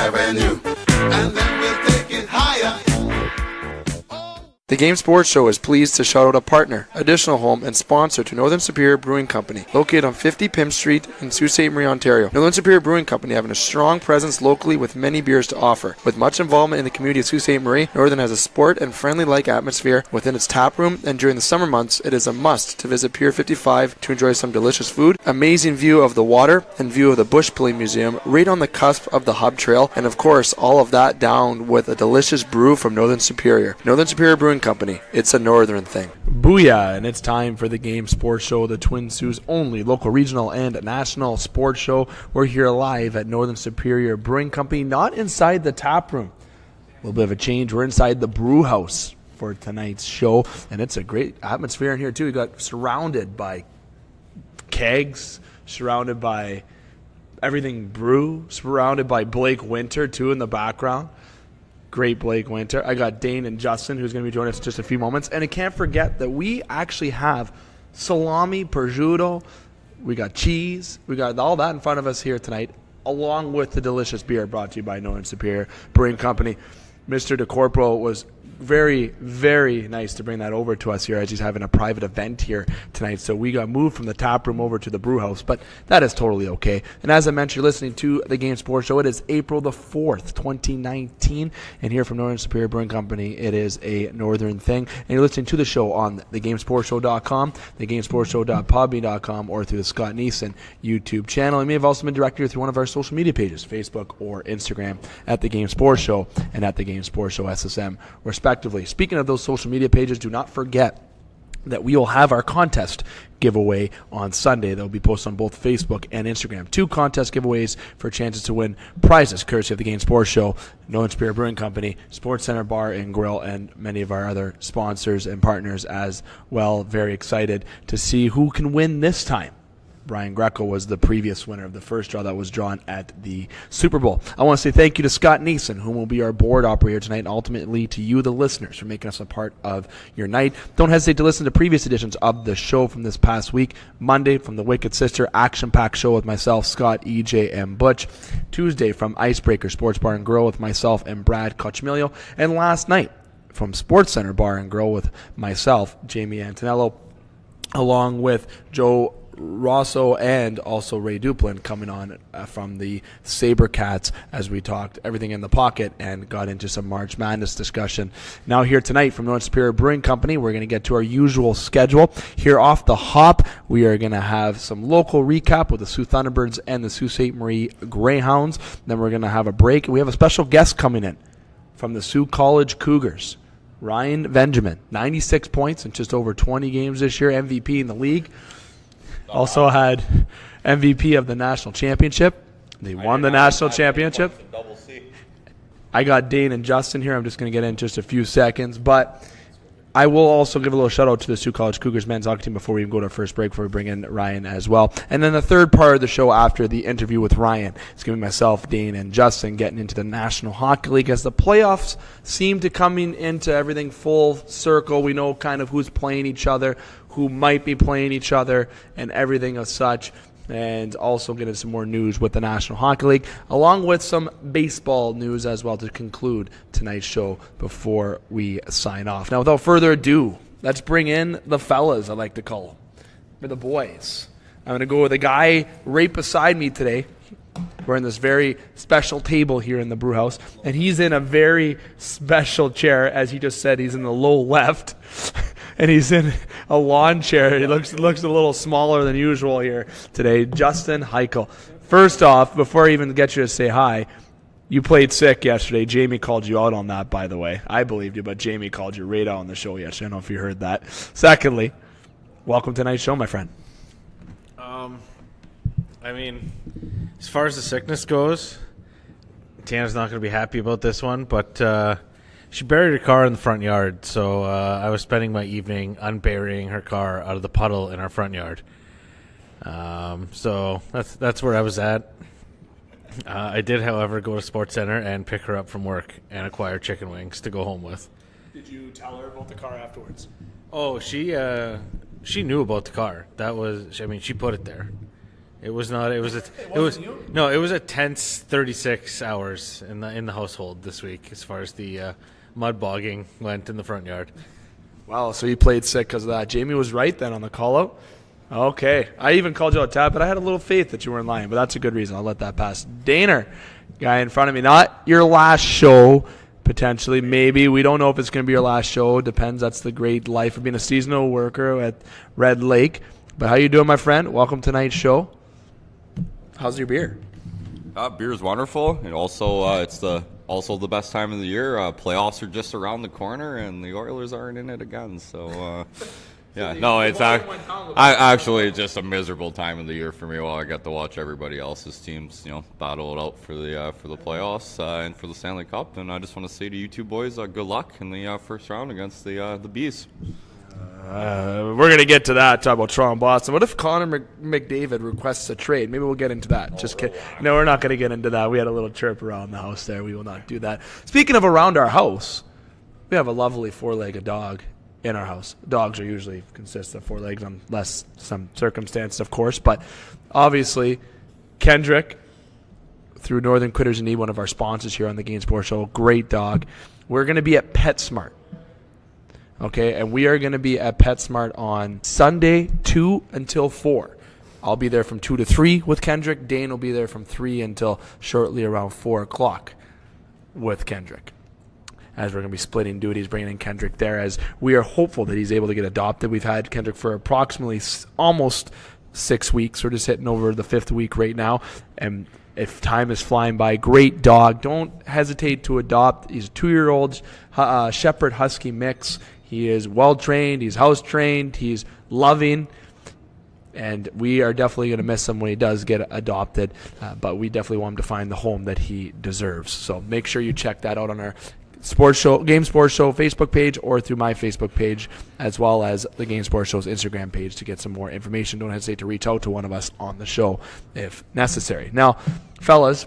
Avenue, and then we'll take it higher. The Game Sports Show is pleased to shout out a partner, additional home, and sponsor to Northern Superior Brewing Company, located on 50 Pym Street in Sault Ste. Marie, Ontario. Northern Superior Brewing Company having a strong presence locally with many beers to offer. With much involvement in the community of Sault Ste. Marie, Northern has a sport and friendly-like atmosphere within its tap room, and during the summer months, it is a must to visit Pier 55 to enjoy some delicious food, amazing view of the water, and view of the Bush Pulling Museum right on the cusp of the Hub Trail, and of course, all of that down with a delicious brew from Northern Superior. Northern Superior Brewing Company. It's a northern thing. Booyah, and it's time for the Game Sports Show, the Twin Sault's only local, regional, and national sports show. We're here live at Northern Superior Brewing Company, not inside the tap room. A little bit of a change. We're inside the brew house for tonight's show, and it's a great atmosphere in here, too. We got surrounded by kegs, surrounded by everything brew, surrounded by Blake Winter, too, in the background. Great Blake Winter. I got Dane and Justin, who's going to be joining us in just a few moments. And I can't forget that we actually have salami, prosciutto, we got cheese, we got all that in front of us here tonight, along with the delicious beer brought to you by Northern Superior Brewing Company. Mr. DeCorpo was very, very nice to bring that over to us here as he's having a private event here tonight. So we got moved from the tap room over to the brew house, but that is totally okay. And as I mentioned, you're listening to the Game Sports Show. It is April the 4th, 2019, and here from Northern Superior Brewing Company, it is a northern thing. And you're listening to the show on thegamesportshow.com, thegamesportshow.podbean.com, or through the Scott Neeson YouTube channel. You may have also been directed here through one of our social media pages, Facebook or Instagram, at The Game Sports Show and at The Game Sports Show SSM, respectively. Speaking of those social media pages, do not forget that we will have our contest giveaway on Sunday. That will be posted on both Facebook and Instagram. 2 contest giveaways for chances to win prizes, courtesy of the Game Sports Show, Northern Superior Brewing Company, Sports Center Bar and Grill, and many of our other sponsors and partners as well. Very excited to see who can win this time. Brian Greco was the previous winner of the first draw that was drawn at the Super Bowl. I want to say thank you to Scott Neeson, who will be our board operator tonight, and ultimately to you, the listeners, for making us a part of your night. Don't hesitate to listen to previous editions of the show from this past week. Monday from the Wicked Sister action-packed show with myself, Scott, EJ, and Butch. Tuesday from Icebreaker Sports Bar and Grill with myself and Brad Cochimilio. And last night from Sports Center Bar and Grill with myself, Jamie Antonello, along with Joe Rosso and also Ray Duplin coming on from the Sabercats as we talked everything in the pocket and got into some March Madness discussion. Now here tonight from Northern Superior Brewing Company, we're going to get to our usual schedule. Here off the hop, we are going to have some local recap with the Sault Thunderbirds and the Sault Ste. Marie Greyhounds. Then we're going to have a break. We have a special guest coming in from the Sault College Cougars, Ryan Venderamin, 96 points in just over 20 games this year, MVP in the league. Also had MVP of the national championship. They won the national championship. I got Dane and Justin here. I'm just going to get in just a few seconds. But I will also give a little shout-out to the Sault College Cougars men's hockey team before we even go to our first break, before we bring in Ryan as well. And then the third part of the show after the interview with Ryan is going to be myself, Dane, and Justin getting into the National Hockey League as the playoffs seem to coming into everything full circle. We know kind of who's playing each other, who might be playing each other, and everything of such. And also getting some more news with the National Hockey League, along with some baseball news as well to conclude tonight's show before we sign off. Now, without further ado, let's bring in the fellas, I like to call them, or the boys. I'm going to go with a guy right beside me today. We're in this very special table here in the brew house, and he's in a very special chair. As he just said, he's in the low left. And he's in a lawn chair. He looks a little smaller than usual here today. Justin Hykel. First off, before I even get you to say hi, you played sick yesterday. Jamie called you out on that, by the way. I believed you, but Jamie called you right out on the show yesterday. I don't know if you heard that. Secondly, welcome to tonight's show, my friend. I mean, as far as the sickness goes, Tana's not going to be happy about this one, but she buried her car in the front yard, so I was spending my evening unburying her car out of the puddle in our front yard. So that's where I was at. I did, however, go to Sports Center and pick her up from work and acquire chicken wings to go home with. Did you tell her about the car afterwards? Oh, she knew about the car. She put it there. It was not. It was a tense 36 hours in the household this week as far as the mud bogging went in the front yard. Wow, so you played sick because of that. Jamie was right then on the call-out. Okay. I even called you out, Tab, but I had a little faith that you weren't lying, but that's a good reason. I'll let that pass. Daner, guy in front of me. Not your last show, potentially. Maybe. We don't know if it's going to be your last show. Depends. That's the great life of being a seasonal worker at Red Lake. But how you doing, my friend? Welcome to tonight's show. How's your beer? Beer is wonderful, and also it's also the best time of the year. Playoffs are just around the corner, and the Oilers aren't in it again. So, yeah, no, it's actually just a miserable time of the year for me. While I get to watch everybody else's teams, battle it out for the playoffs and for the Stanley Cup. And I just want to say to you two boys, good luck in the first round against the Bees. We're going to get to that, talk about Toronto and Boston. What if Connor McDavid requests a trade? Maybe we'll get into that. Just kidding. No, we're not going to get into that. We had a little chirp around the house there. We will not do that. Speaking of around our house, we have a lovely four-legged dog in our house. Dogs are usually consist of four legs, unless some circumstances, of course. But obviously, Kendrick, through Northern Critters in Need, one of our sponsors here on the Game Sports Show, great dog. We're going to be at PetSmart. Okay, and we are going to be at PetSmart on Sunday, 2 until 4. I'll be there from 2 to 3 with Kendrick. Dane will be there from 3 until shortly around 4 o'clock with Kendrick. As we're going to be splitting duties, bringing in Kendrick there, as we are hopeful that he's able to get adopted. We've had Kendrick for approximately almost 6 weeks. We're just hitting over the 5th week right now. And if time is flying by, great dog. Don't hesitate to adopt. He's a 2-year-old Shepherd Husky mix. He is well-trained. He's house-trained. He's loving. And we are definitely going to miss him when he does get adopted. But we definitely want him to find the home that he deserves. So make sure you check that out on our Game Sports Show Facebook page or through my Facebook page, as well as the Game Sports Show's Instagram page to get some more information. Don't hesitate to reach out to one of us on the show if necessary. Now, fellas,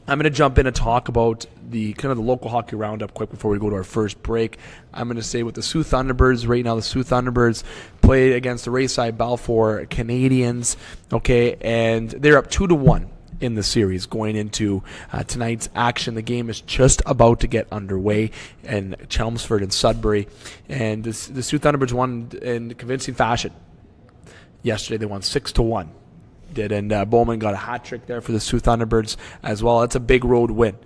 I'm going to jump in and talk about the kind of the local hockey roundup quick before we go to our first break. I'm going to say with the Sault Thunderbirds right now, the Sault Thunderbirds played against the Rayside Balfour Canadians, okay, and they're up 2-1 in the series going into tonight's action. The game is just about to get underway in Chelmsford and Sudbury, and the Sault Thunderbirds won in convincing fashion. Yesterday they won 6-1. And Bowman got a hat trick there for the Sault Thunderbirds as well. That's a big road win.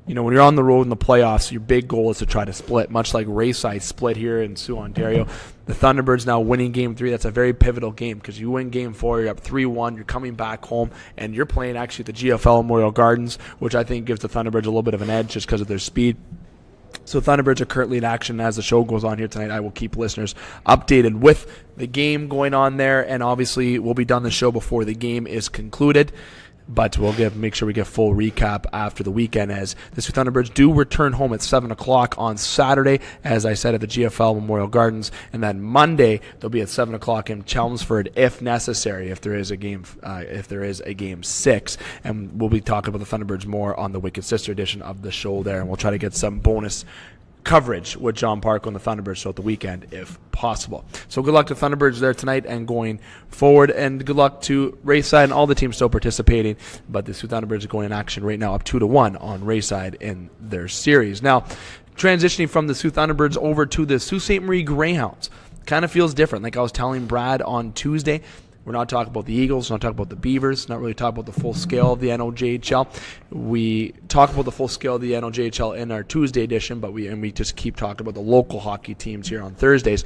When you're on the road in the playoffs, your big goal is to try to split, much like Rayside split here in Sault, Ontario. The Thunderbirds now winning Game 3. That's a very pivotal game because you win Game 4, you're up 3-1, you're coming back home, and you're playing actually at the GFL Memorial Gardens, which I think gives the Thunderbirds a little bit of an edge just because of their speed. So Thunderbirds are currently in action. As the show goes on here tonight, I will keep listeners updated with the game going on there, and obviously we'll be done the show before the game is concluded. But we'll make sure we get full recap after the weekend, as the Sault Thunderbirds do return home at 7 o'clock on Saturday, as I said, at the GFL Memorial Gardens. And then Monday, they'll be at 7 o'clock in Chelmsford if necessary, if there is a game 6. And we'll be talking about the Thunderbirds more on the Wicked Sister edition of the show there. And we'll try to get some bonus coverage with John Park on the Thunderbirds show at the weekend if possible. So good luck to Thunderbirds there tonight and going forward, and good luck to Rayside and all the teams still participating. But the Sault Thunderbirds are going in action right now, up 2-1 on Rayside in their series. Now, transitioning from the Sault Thunderbirds over to the Sault Ste. Marie Greyhounds. Kind of feels different. Like I was telling Brad on Tuesday, we're not talking about the Eagles, not talking about the Beavers, not really talking about the full scale of the NOJHL. We talk about the full scale of the NOJHL in our Tuesday edition, but we just keep talking about the local hockey teams here on Thursdays.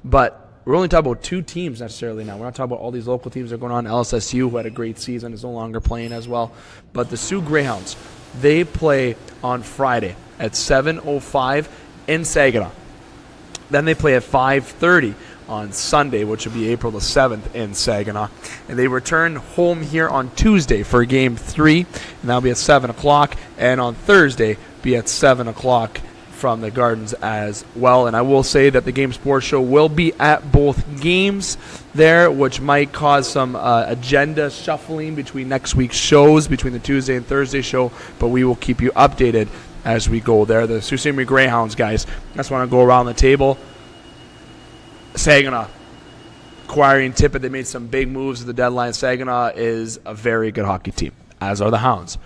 But we're only talking about 2 teams necessarily now. We're not talking about all these local teams that are going on. LSSU, who had a great season, is no longer playing as well. But the Sault Greyhounds, they play on Friday at 7:05 in Saginaw. Then they play at 5:30 on Sunday, which will be April the 7th in Saginaw. And they return home here on Tuesday for Game 3, and that'll be at 7 o'clock. And on Thursday, be at 7 o'clock from the Gardens as well. And I will say that the Game Sports Show will be at both games there, which might cause some agenda shuffling between next week's shows, between the Tuesday and Thursday show, but we will keep you updated as we go there. The Sault Ste. Marie Greyhounds, guys, I just want to go around the table. Saginaw. acquiring Tippett. They made some big moves at the deadline. Saginaw is a very good hockey team, as are the Hounds.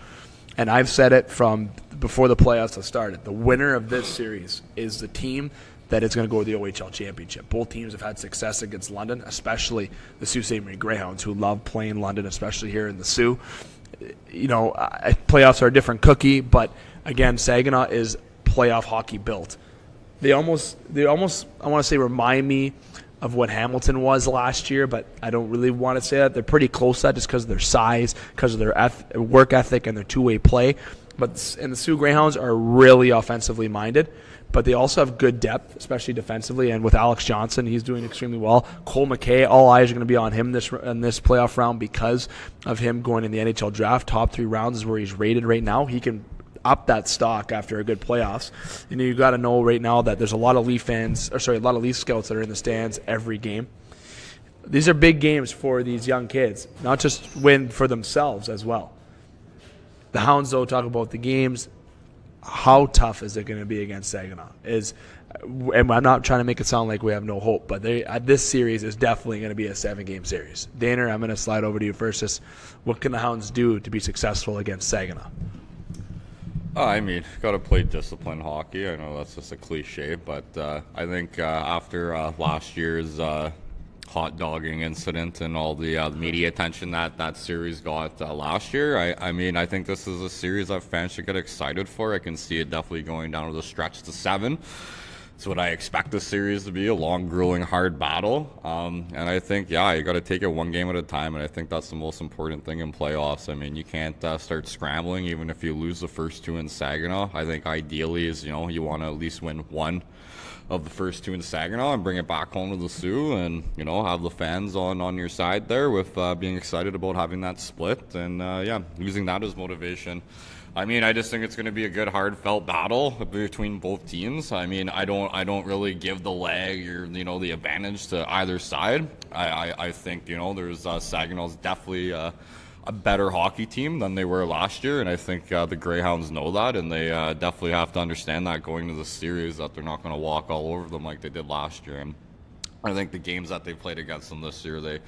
And I've said it from before the playoffs have started. The winner of this series is the team that is going to go to the OHL championship. Both teams have had success against London, especially the Sault Ste. Marie Greyhounds, who love playing London, especially here in the Soo. You know, playoffs are a different cookie, but again, Saginaw is playoff hockey built. They almost I want to say remind me of what Hamilton was last year, but I don't really want to say that. They're pretty close to that just because of their size, because of their work ethic and their two-way play. And the Soo Greyhounds are really offensively minded, but they also have good depth, especially defensively. And with Alex Johnson, he's doing extremely well. Cole McCaig, all eyes are going to be on him in this playoff round because of him going in the NHL draft. Top 3 rounds is where he's rated right now. He can up that stock after a good playoffs. And you got to know right now that there's a lot of Leaf scouts that are in the stands every game. These are big games for these young kids, not just win for themselves as well. The Hounds, though, talk about the games. How tough is it going to be against Saginaw? And I'm not trying to make it sound like we have no hope, but this series is definitely going to be a 7-game series. Dane, I'm going to slide over to you first. Just what can the Hounds do to be successful against Saginaw? I mean, got to play disciplined hockey. I know that's just a cliche, but I think after last year's hot dogging incident and all the media attention that series got last year, I mean, I think this is a series that fans should get excited for. I can see it definitely going down to the stretch to 7. It's what I expect this series to be, a long, grueling, hard battle. And I think, you got to take it one game at a time, and I think that's the most important thing in playoffs. I mean, you can't start scrambling even if you lose the first 2 in Saginaw. I think ideally is, you want to at least win 1 of the first 2 in Saginaw and bring it back home to the Soo and, have the fans on your side there with being excited about having that split and, using that as motivation. I mean, I just think it's going to be a good, hard-felt battle between both teams. I mean, I don't really give the leg or, the advantage to either side. I think, there's Saginaw's definitely a better hockey team than they were last year, and I think the Greyhounds know that, and they definitely have to understand that going to the series, that they're not going to walk all over them like they did last year. And I think the games that they played against them this year, they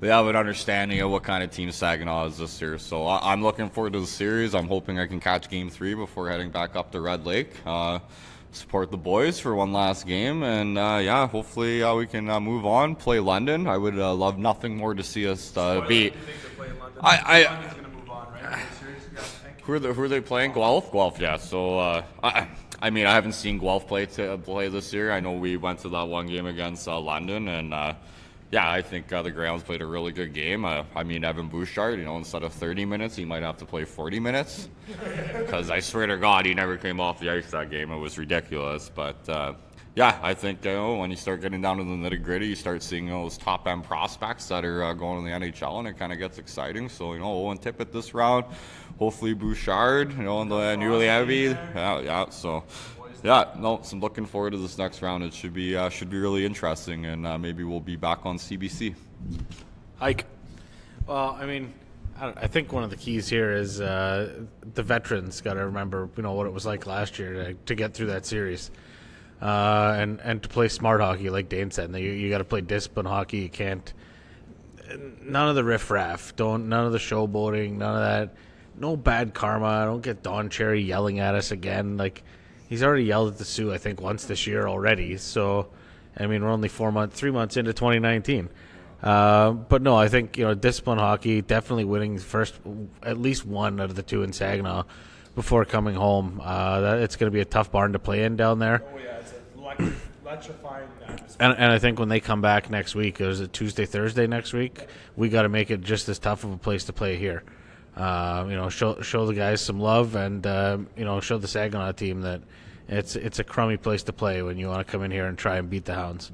have an understanding of what kind of team Saginaw is this year. So I'm looking forward to the series. I'm hoping I can catch Game 3 before heading back up to Red Lake. Support the boys for one last game. And, hopefully we can move on, play London. I would love nothing more to see us beat. London's going to move on, right? Who are they playing? Guelph, yeah. So, I mean, I haven't seen Guelph play this year. I know we went to that one game against London, and I think the Greyhounds played a really good game. I mean, Evan Bouchard, instead of 30 minutes, he might have to play 40 minutes. Because I swear to God, he never came off the ice that game. It was ridiculous. But, I think when you start getting down to the nitty-gritty, you start seeing those top-end prospects that are going to the NHL, and it kind of gets exciting. So, Owen Tippett this round, hopefully Bouchard, and the newly heavy. So... I'm looking forward to this next round. It should be really interesting, and maybe we'll be back on CBC. Hike. Well, I mean, I think one of the keys here is the veterans got to remember, what it was like last year to get through that series, and to play smart hockey, like Dane said. You got to play disciplined hockey. You can't. None of the riffraff. None of the showboating. None of that. No bad karma. Don't get Don Cherry yelling at us again. Like. He's already yelled at the Sioux, I think, once this year already. So, I mean, we're only 3 months into 2019. But no, I think, discipline hockey, definitely winning at least 1 out of the 2 in Saginaw before coming home. It's going to be a tough barn to play in down there. Oh, yeah, it's an electrifying atmosphere. And I think when they come back next week, is it Tuesday, Thursday next week, we got to make it just as tough of a place to play here. Show the guys some love and, show the Saginaw team that it's a crummy place to play when you want to come in here and try and beat the Hounds.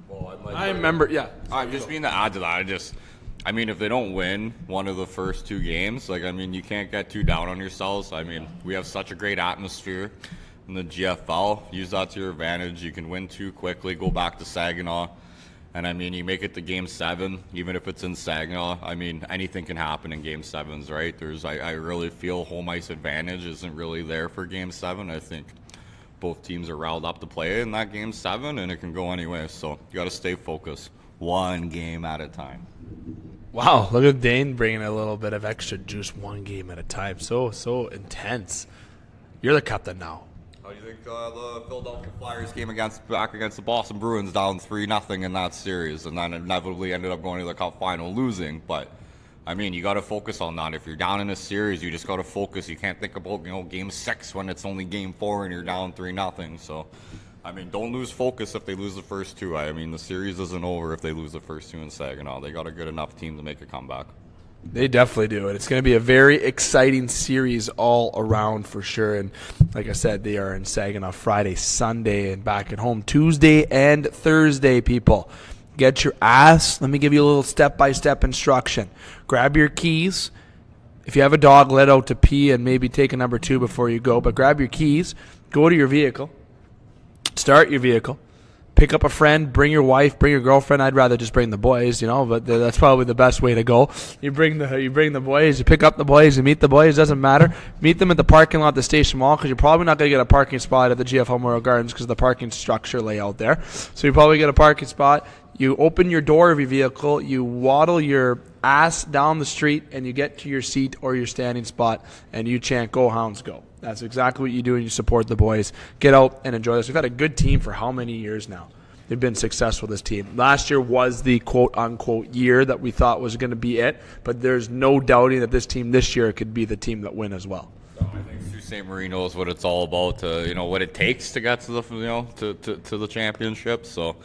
Well, I remember, I'm just being to add to that. If they don't win one of the first 2 games, you can't get too down on yourselves. I mean, we have such a great atmosphere in the GFL. Use that to your advantage. You can win 2 quickly, go back to Saginaw. And, you make it to Game 7, even if it's in Saginaw. Anything can happen in Game 7s, right? I really feel home ice advantage isn't really there for Game 7. I think both teams are riled up to play in that Game 7, and it can go anyway. So you got to stay focused. one game at a time. Wow, look at Dane bringing a little bit of extra juice, one game at a time. So intense. You're the captain now. How do you think the Philadelphia Flyers came back against the Boston Bruins down 3-0 in that series, and then inevitably ended up going to the Cup final losing? But I mean, you got to focus on that. If you're down in a series, you just got to focus. You can't think about Game 6 when it's only Game 4 and you're down 3-0. So, I mean, don't lose focus if they lose the first two. I mean, the series isn't over if they lose the first two in Saginaw. They got a good enough team to make a comeback. They definitely do. And it's going to be a very exciting series all around for sure. And like I said, they are in Saginaw Friday, Sunday, and back at home Tuesday and Thursday, people. Get your ass. Let me give you a little step-by-step instruction. Grab your keys. If you have a dog, let out to pee and maybe take a number 2 before you go. But grab your keys. Go to your vehicle. Start your vehicle. Pick up a friend. Bring your wife. Bring your girlfriend. I'd rather just bring the boys, but that's probably the best way to go. You bring the boys. You pick up the boys. You meet the boys. Doesn't matter. Meet them at the parking lot at the station mall because you're probably not going to get a parking spot at the GF Memorial Gardens because of the parking structure layout there. So you probably get a parking spot. You open your door of your vehicle, you waddle your ass down the street, and you get to your seat or your standing spot, and you chant, "Go Hounds, go." That's exactly what you do, and you support the boys. Get out and enjoy this. We've had a good team for how many years now? They've been successful, this team. Last year was the quote-unquote year that we thought was going to be it, but there's no doubting that this team this year could be the team that win as well. I think Sault Ste. Marie knows what it's all about, what it takes to get to the to the championship. So,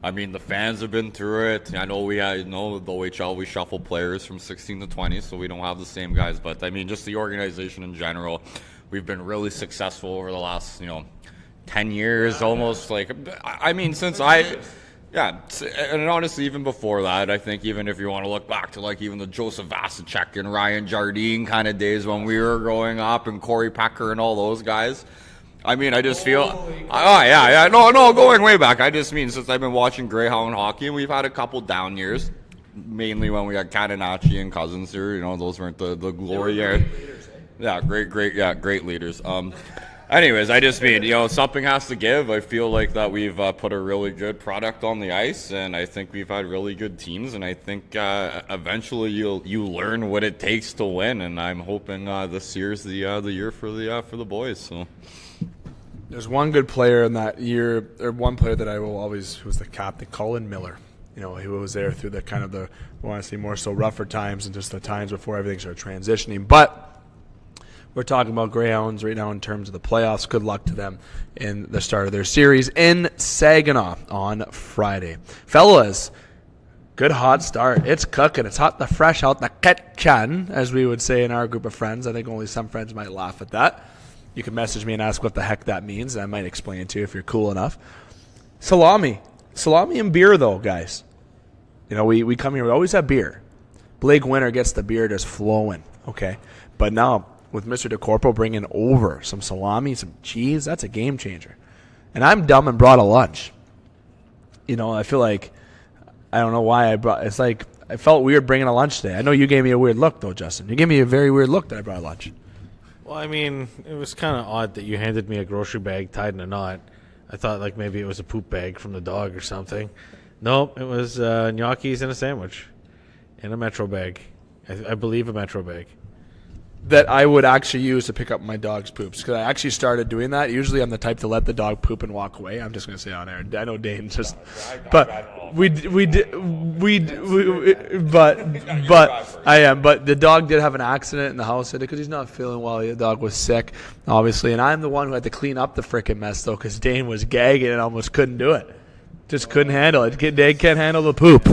I mean, the fans have been through it. I know the OHL, we shuffle players from 16 to 20, so we don't have the same guys. But, I mean, just the organization in general, we've been really successful over the last, 10 years almost. And honestly, even before that, I think even if you want to look back to, even the Joseph Vasicek and Ryan Jardine kind of days when we were growing up and Corey Pecker and all those guys, I mean, I just feel, going way back. I just mean since I've been watching Greyhound hockey, and we've had a couple down years, mainly when we had Catanacci and Cousins here. Those weren't the glory years. Yeah, great leaders. Anyways, I just mean, something has to give. I feel like that we've put a really good product on the ice, and I think we've had really good teams, and I think eventually you learn what it takes to win, and I'm hoping this year's the year for the boys. So. There's one good player in that year, or one player that I will always, who was the captain, Colin Miller. He was there through the kind of the, I want to say more so rougher times and just the times before everything started transitioning. But we're talking about Greyhounds right now in terms of the playoffs. Good luck to them in the start of their series in Saginaw on Friday. Fellas, good hot start. It's cooking. It's hot the fresh out the kitchen, as we would say in our group of friends. I think only some friends might laugh at that. You can message me and ask what the heck that means, and I might explain it to you if you're cool enough. Salami and beer, though, guys. We come here, we always have beer. Blake Winter gets the beer just flowing, okay? But now, with Mr. DeCorpo bringing over some salami, some cheese, that's a game changer. And I'm dumb and brought a lunch. I feel like, I don't know why it's like, I felt weird bringing a lunch today. I know you gave me a weird look, though, Justin. You gave me a very weird look that I brought a lunch. Well, I mean, it was kind of odd that you handed me a grocery bag tied in a knot. I thought maybe it was a poop bag from the dog or something. Nope, it was gnocchis and a sandwich in a Metro bag. I believe a Metro bag. That I would actually use to pick up my dog's poops, because I actually started doing that. Usually I'm the type to let the dog poop and walk away. I'm just going to say on air. I know Dane just, but I am. But the dog did have an accident in the house because he's not feeling well. The dog was sick, obviously, and I'm the one who had to clean up the freaking mess though, because Dane was gagging and almost couldn't do it. Just couldn't handle it. Dane can't handle the poop.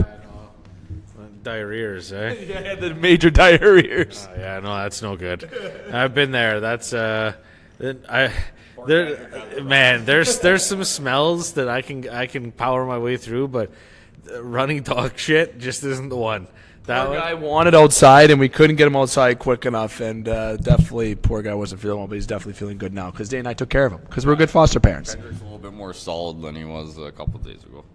Diarrheas, eh? Yeah, the major diarrheas. Yeah, no, that's no good. I've been there. That's there's some smells that I can power my way through, but running dog shit just isn't the one. That guy wanted outside, and we couldn't get him outside quick enough, and definitely, poor guy wasn't feeling well, but he's definitely feeling good now because Dane and I took care of him because we're good foster parents. Kendrick's a little bit more solid than he was a couple of days ago.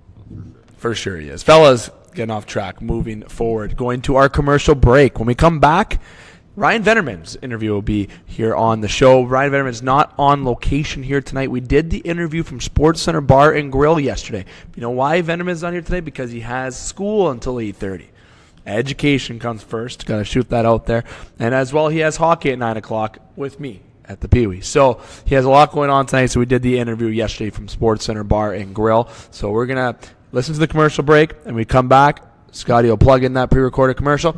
For sure he is. Fellas, getting off track, moving forward, going to our commercial break. When we come back, Ryan Venderamin's interview will be here on the show. Ryan Venderamin's not on location here tonight. We did the interview from Sports Center Bar and Grill yesterday. You know why Venderamin's not here today? Because he has school until 8:30. Education comes first. Got to shoot that out there. And as well, he has hockey at 9 o'clock with me at the Pee Wee. So he has a lot going on tonight. So we did the interview yesterday from Sports Center Bar and Grill. So we're going to listen to the commercial break, and we come back. Scotty will plug in that pre-recorded commercial.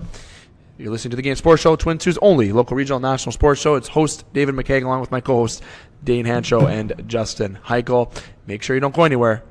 You're listening to the Game Sports Show, Twin Sault's only local, regional, national sports show. It's host David McCaig along with my co-host Dane Hanchrow and Justin Hykel. Make sure you don't go anywhere.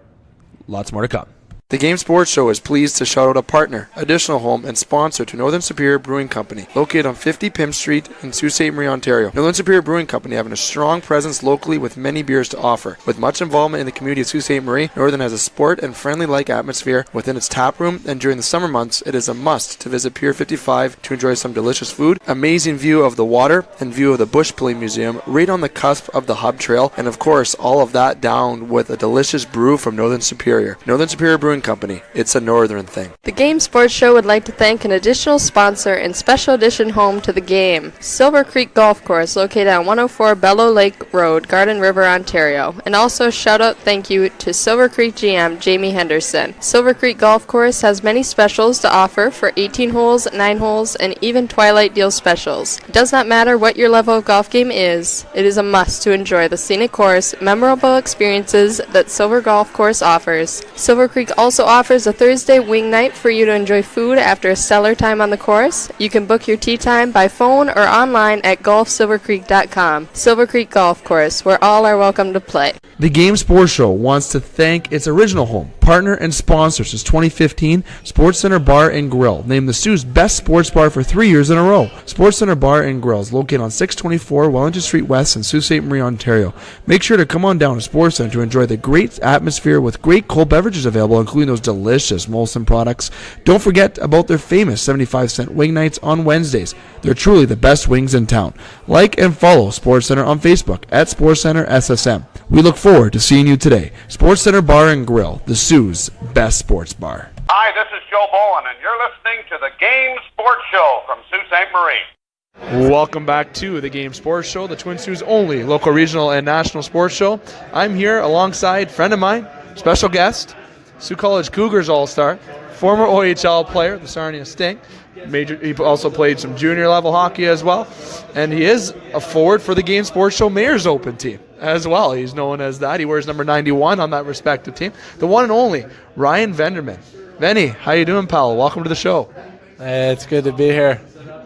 Lots more to come. The Game Sports Show is pleased to shout out a partner, additional home, and sponsor to Northern Superior Brewing Company, located on 50 Pym Street in Sault Ste. Marie, Ontario. Northern Superior Brewing Company having a strong presence locally with many beers to offer. With much involvement in the community of Sault Ste. Marie, Northern has a sport and friendly-like atmosphere within its tap room, and during the summer months, it is a must to visit Pier 55 to enjoy some delicious food, amazing view of the water, and view of the Bush Play Museum right on the cusp of the Hub Trail, and of course, all of that down with a delicious brew from Northern Superior. Northern Superior Brewing Company. It's a Northern thing. The Game Sports Show would like to thank an additional sponsor and special edition home to the game, Silver Creek Golf Course, located on 104 Bellow Lake Road, Garden River, Ontario. And also shout out thank you to Silver Creek GM Jamie Henderson. Silver Creek Golf Course has many specials to offer for 18 holes, 9 holes, and even Twilight Deal specials. It does not matter what your level of golf game is, it is a must to enjoy the scenic course, memorable experiences that Silver Golf Course offers. Silver Creek also offers a Thursday wing night for you to enjoy food after a stellar time on the course. You can book your tee time by phone or online at golfsilvercreek.com. Silver Creek Golf Course, where all are welcome to play. The Game Sports Show wants to thank its original home, partner, and sponsor since 2015, Sports Center Bar and Grill, named the Sioux's best sports bar for 3 years in a row. Sports Center Bar and Grill is located on 624 Wellington Street West in Sault Ste. Marie, Ontario. Make sure to come on down to Sports Center to enjoy the great atmosphere with great cold beverages available, including those delicious Molson products. Don't forget about their famous 75-cent wing nights on Wednesdays. They're truly the best wings in town. Like and follow Sports Center on Facebook at Sports Center SSM. We look forward to seeing you today. Sports Center Bar and Grill, the Sioux's best sports bar. Hi, this is Joe Bowen, and you're listening to the Game Sports Show from Sault Ste. Marie. Welcome back to the Game Sports Show, the Twin Sault's only local, regional, and national sports show. I'm here alongside a friend of mine, special guest, Sault College Cougars All-Star, former OHL player, the Sarnia Sting. He also played some junior level hockey as well, and he is a forward for the Game Sports Show Mayor's Open team as well. He's known as that. He wears number 91 on that respective team. The one and only Ryan Venderamin. Venny, how you doing, pal? Welcome to the show. Hey, it's good to be here.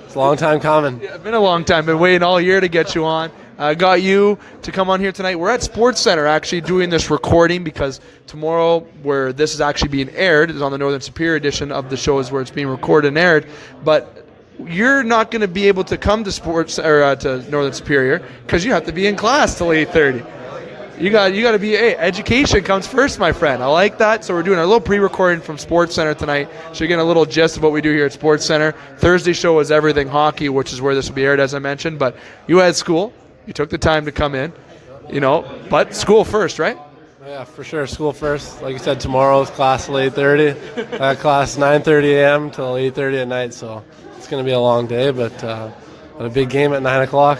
It's a long time coming. Yeah, it's been a long time. Been waiting all year to get you on. Got you to come on here tonight. We're at Sports Center actually doing this recording because tomorrow, where this is actually being aired, is on the Northern Superior edition of the show, is where it's being recorded and aired. But you're not going to be able to come to Sports or to Northern Superior because you have to be in class till 8:30. You got to be. Hey, education comes first, my friend. I like that. So we're doing a little pre-recording from Sports Center tonight. So you're getting a little gist of what we do here at Sports Center. Thursday show is everything hockey, which is where this will be aired, as I mentioned. But you had school. You took the time to come in, but school first, right? Yeah, for sure. School first. Like you said, tomorrow's class till 8:30. Class 9:30 a.m. till 8:30 at night. So it's going to be a long day, but a big game at 9 o'clock.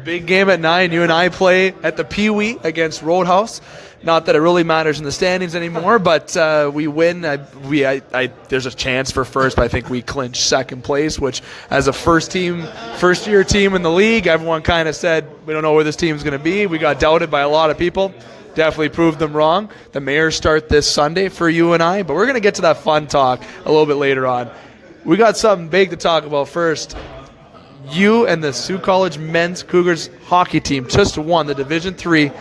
Big game at 9. You and I play at the Pee Wee against Roadhouse. Not that it really matters in the standings anymore, but we win. There's a chance for first, but I think we clinch second place, which as a first-year team in the league, everyone kind of said, we don't know where this team's going to be. We got doubted by a lot of people. Definitely proved them wrong. The Mayors start this Sunday for you and I, but we're going to get to that fun talk a little bit later on. We got something big to talk about first. You and the Sault College men's Cougars hockey team just won the Division III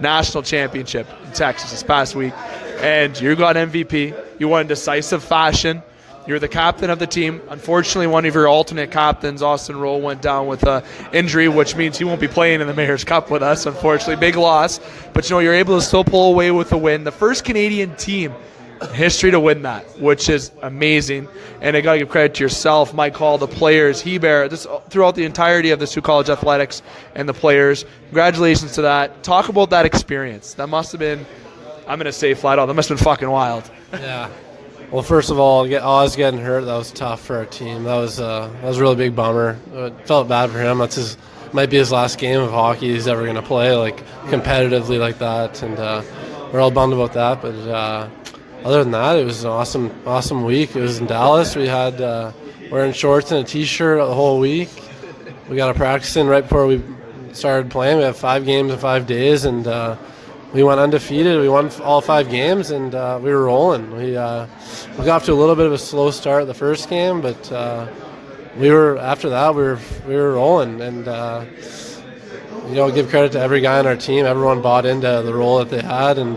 National Championship in Texas this past week, and you got MVP. You won in decisive fashion. You're the captain of the team. Unfortunately, one of your alternate captains, Austin Rowe, went down with an injury, which means he won't be playing in the Mayor's Cup with us, unfortunately. Big loss. But, you're able to still pull away with the win. The first Canadian team in history to win that, which is amazing. And I got to give credit to yourself, Mike Hall, the players, Hebert, just throughout the entirety of the Sault College Athletics and the players. Congratulations to that. Talk about that experience. That must have been, I'm going to say flat out, that must have been fucking wild. Yeah. Well, first of all, Oz getting hurt, that was tough for our team. That was a really big bummer. It felt bad for him. Might be his last game of hockey he's ever going to play, like competitively like that, and we're all bummed about that. But other than that, it was an awesome week. It was in Dallas. We had wearing shorts and a T-shirt the whole week. We got a practice in right before we started playing. We have 5 games in 5 days, and we went undefeated. We won all 5 games, and we were rolling. We got off to a little bit of a slow start the first game, but after that we were rolling. And give credit to every guy on our team. Everyone bought into the role that they had, and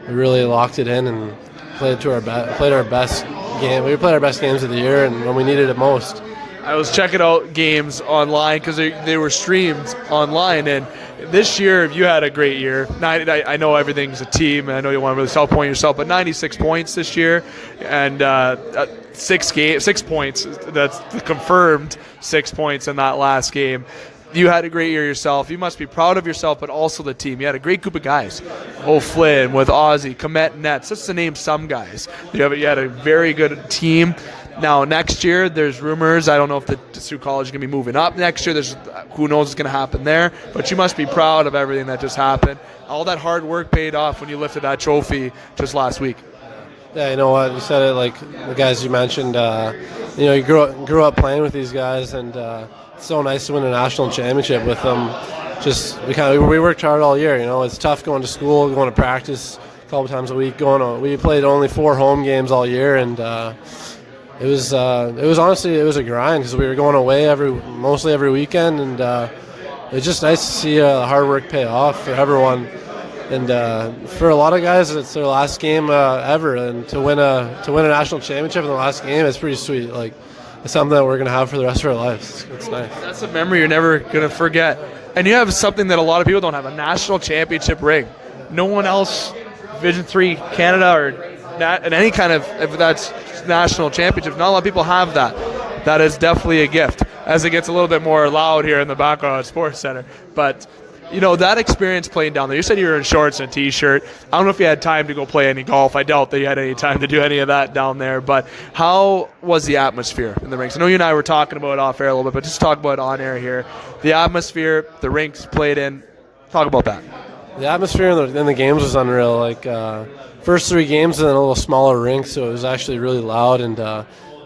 we really locked it in and played our best game. We played our best games of the year, and when we needed it most. I was checking out games online because they were streamed online, and this year you had a great year. I know everything's a team, and I know you want to really self-point yourself, but 96 points this year, and 6 points. That's confirmed 6 points in that last game. You had a great year yourself. You must be proud of yourself, but also the team. You had a great group of guys. O'Flynn with Ozzy, Komet, Nets, just to name some guys. You had a very good team. Now, next year, there's rumors. I don't know if the Sioux College is going to be moving up next year. Who knows what's going to happen there. But you must be proud of everything that just happened. All that hard work paid off when you lifted that trophy just last week. Yeah, you know what? You said it like the guys you mentioned. You grew up playing with these guys, and it's so nice to win a national championship with them. We worked hard all year. It's tough going to school, going to practice a couple times a week. We played only 4 home games all year, and it was honestly a grind because we were going away mostly every weekend, and it's just nice to see the hard work pay off for everyone. And for a lot of guys, it's their last game ever, and to win a national championship in the last game is pretty sweet. Like, it's something that we're going to have for the rest of our lives. It's nice. That's a memory you're never going to forget. And you have something that a lot of people don't have, a national championship ring. No one else, Division III Canada or in any kind of, if that's national championship, not a lot of people have that. That is definitely a gift, as it gets a little bit more loud here in the background at Sports Center. But that experience playing down there, you said you were in shorts and a T-shirt. I don't know if you had time to go play any golf. I doubt that you had any time to do any of that down there. But how was the atmosphere in the rinks? I know you and I were talking about it off air a little bit, but just talk about it on air here. The atmosphere, the rinks played in. Talk about that. The atmosphere in the games was unreal. Like, first 3 games in a little smaller rink, so it was actually really loud. And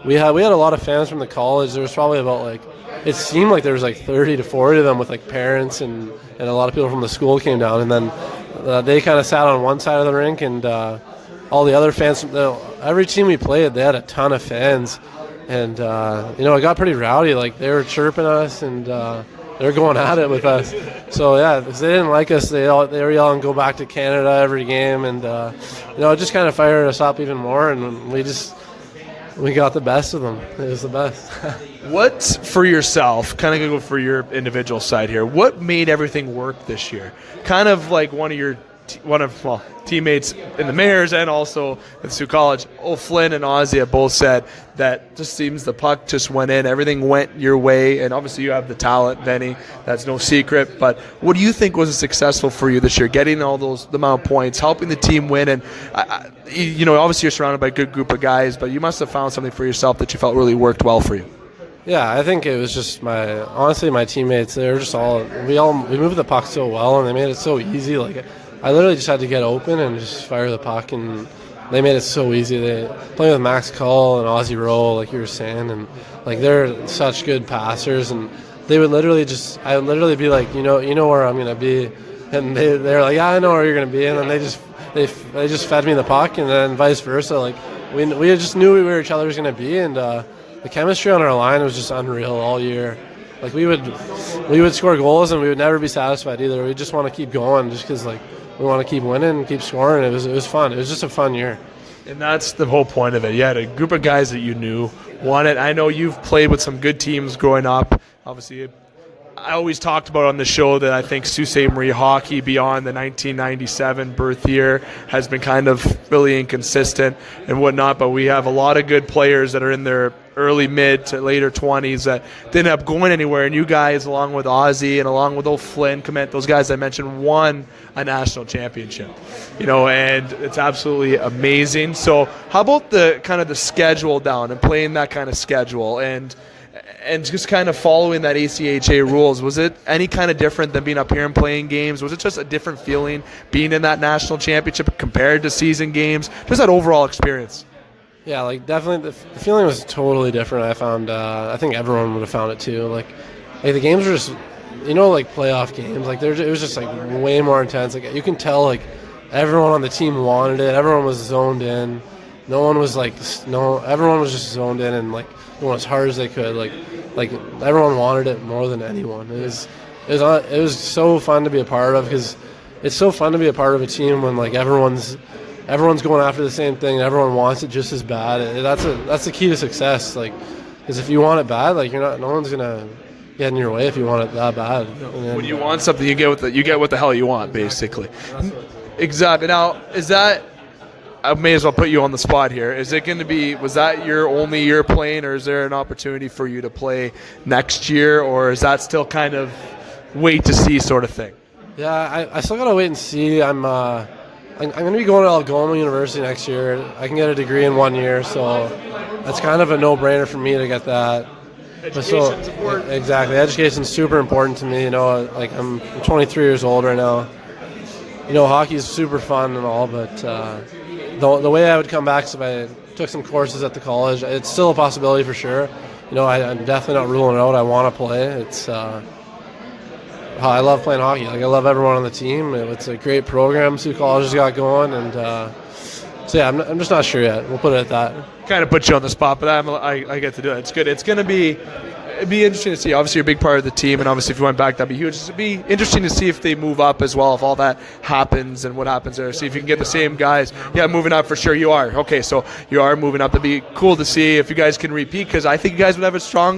we had a lot of fans from the college. There was probably about it seemed like there was 30 to 40 of them with parents and a lot of people from the school came down. And then they kind of sat on one side of the rink, and all the other fans, every team we played, they had a ton of fans. And, it got pretty rowdy. They were chirping us, and they were going at it with us. So, yeah, because they didn't like us, they were yelling, "Go back to Canada" every game. And, it just kind of fired us up even more, and we got the best of them. It was the best. What, for yourself, kind of going to go for your individual side here, what made everything work this year? Kind of like one of teammates in the Mayors and also at Sioux College, O'Flynn and Ozzy have both said that just seems the puck just went in, everything went your way, and obviously you have the talent, Benny, that's no secret. But what do you think was successful for you this year, getting the amount of points, helping the team win? And obviously you're surrounded by a good group of guys, but you must have found something for yourself that you felt really worked well for you. Yeah, I think it was just my teammates. They were just we moved the puck so well, and they made it so easy. I literally just had to get open and just fire the puck, and they made it so easy. They playing with Max Cull and Ozzy Rowe, like you were saying, and they're such good passers, and they would I would literally be like, you know where I'm gonna be, and they're like, yeah, I know where you're gonna be, and then they just fed me the puck, and then vice versa. We just knew where each other was gonna be, and the chemistry on our line was just unreal all year. We would score goals, and we would never be satisfied either. We just want to keep going, just because we want to keep winning and keep scoring. It was fun. It was just a fun year. And that's the whole point of it. You had a group of guys that you knew won it. I know you've played with some good teams growing up. Obviously, I always talked about on the show that I think Sault Ste. Marie hockey beyond the 1997 birth year has been kind of really inconsistent and whatnot, but we have a lot of good players that are in their early mid to later 20s that didn't end up going anywhere, and you guys, along with Ozzy and along with old Flynn, Commett, those guys I mentioned, won a national championship. And it's absolutely amazing. So how about the kind of the schedule down and playing that kind of schedule and just kind of following that ACHA rules? Was it any kind of different than being up here and playing games? Was it just a different feeling being in that national championship compared to season games? Just that overall experience. Yeah, like definitely the feeling was totally different. I found, I think everyone would have found it too. Like the games were just, like playoff games. Like it was just like way more intense. Like you can tell, like everyone on the team wanted it. Everyone was zoned in. No one was everyone was just zoned in and like going as hard as they could. Like everyone wanted it more than anyone. It was so fun to be a part of, because it's so fun to be a part of a team when like everyone's going after the same thing and everyone wants it just as bad. That's the key to success. Like, because if you want it bad, like no one's gonna get in your way if you want it that bad. When you want something, you get what the hell you want, basically. Exactly. Now, is that? I may as well put you on the spot here. Is it going to be? Was that your only year playing, or is there an opportunity for you to play next year, or is that still kind of wait to see sort of thing? Yeah, I still gotta wait and see. I'm going to be going to Algoma University next year. I can get a degree in 1 year, so that's kind of a no-brainer for me to get that. Education's important. Exactly. Education's super important to me. Like I'm 23 years old right now. Hockey is super fun and all, but the way I would come back is if I took some courses at the college. It's still a possibility for sure. I'm definitely not ruling it out. I want to play. It's I love playing hockey. Like I love everyone on the team. It's a great program Sault College's got going, and so yeah, I'm just not sure yet. We'll put it at that. Kind of put you on the spot, but I get to do it. It's good. It's going to be. It'd be interesting to see. Obviously, you're a big part of the team, and obviously, if you went back, that'd be huge. It'd be interesting to see if they move up as well, if all that happens and what happens there. See if you can get the same guys. Yeah, moving up for sure. You are. Okay, so you are moving up. That'd be cool to see if you guys can repeat, because I think you guys would have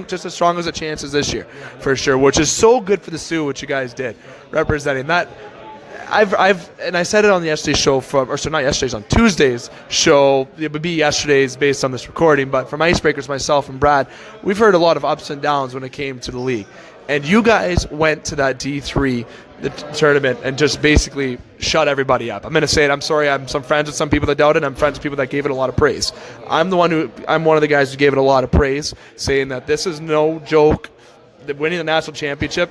just as strong as a chance as this year, for sure, which is so good for the Sioux, what you guys did, representing that. And I said it on yesterday's show not yesterday's, on Tuesday's show. It would be yesterday's based on this recording, but from Icebreakers, myself and Brad, we've heard a lot of ups and downs when it came to the league. And you guys went to that D3 the tournament and just basically shut everybody up. I'm going to say it. I'm sorry. I'm friends with some people that doubted. I'm friends with people that gave it a lot of praise. I'm one of the guys who gave it a lot of praise, saying that this is no joke. Winning the national championship,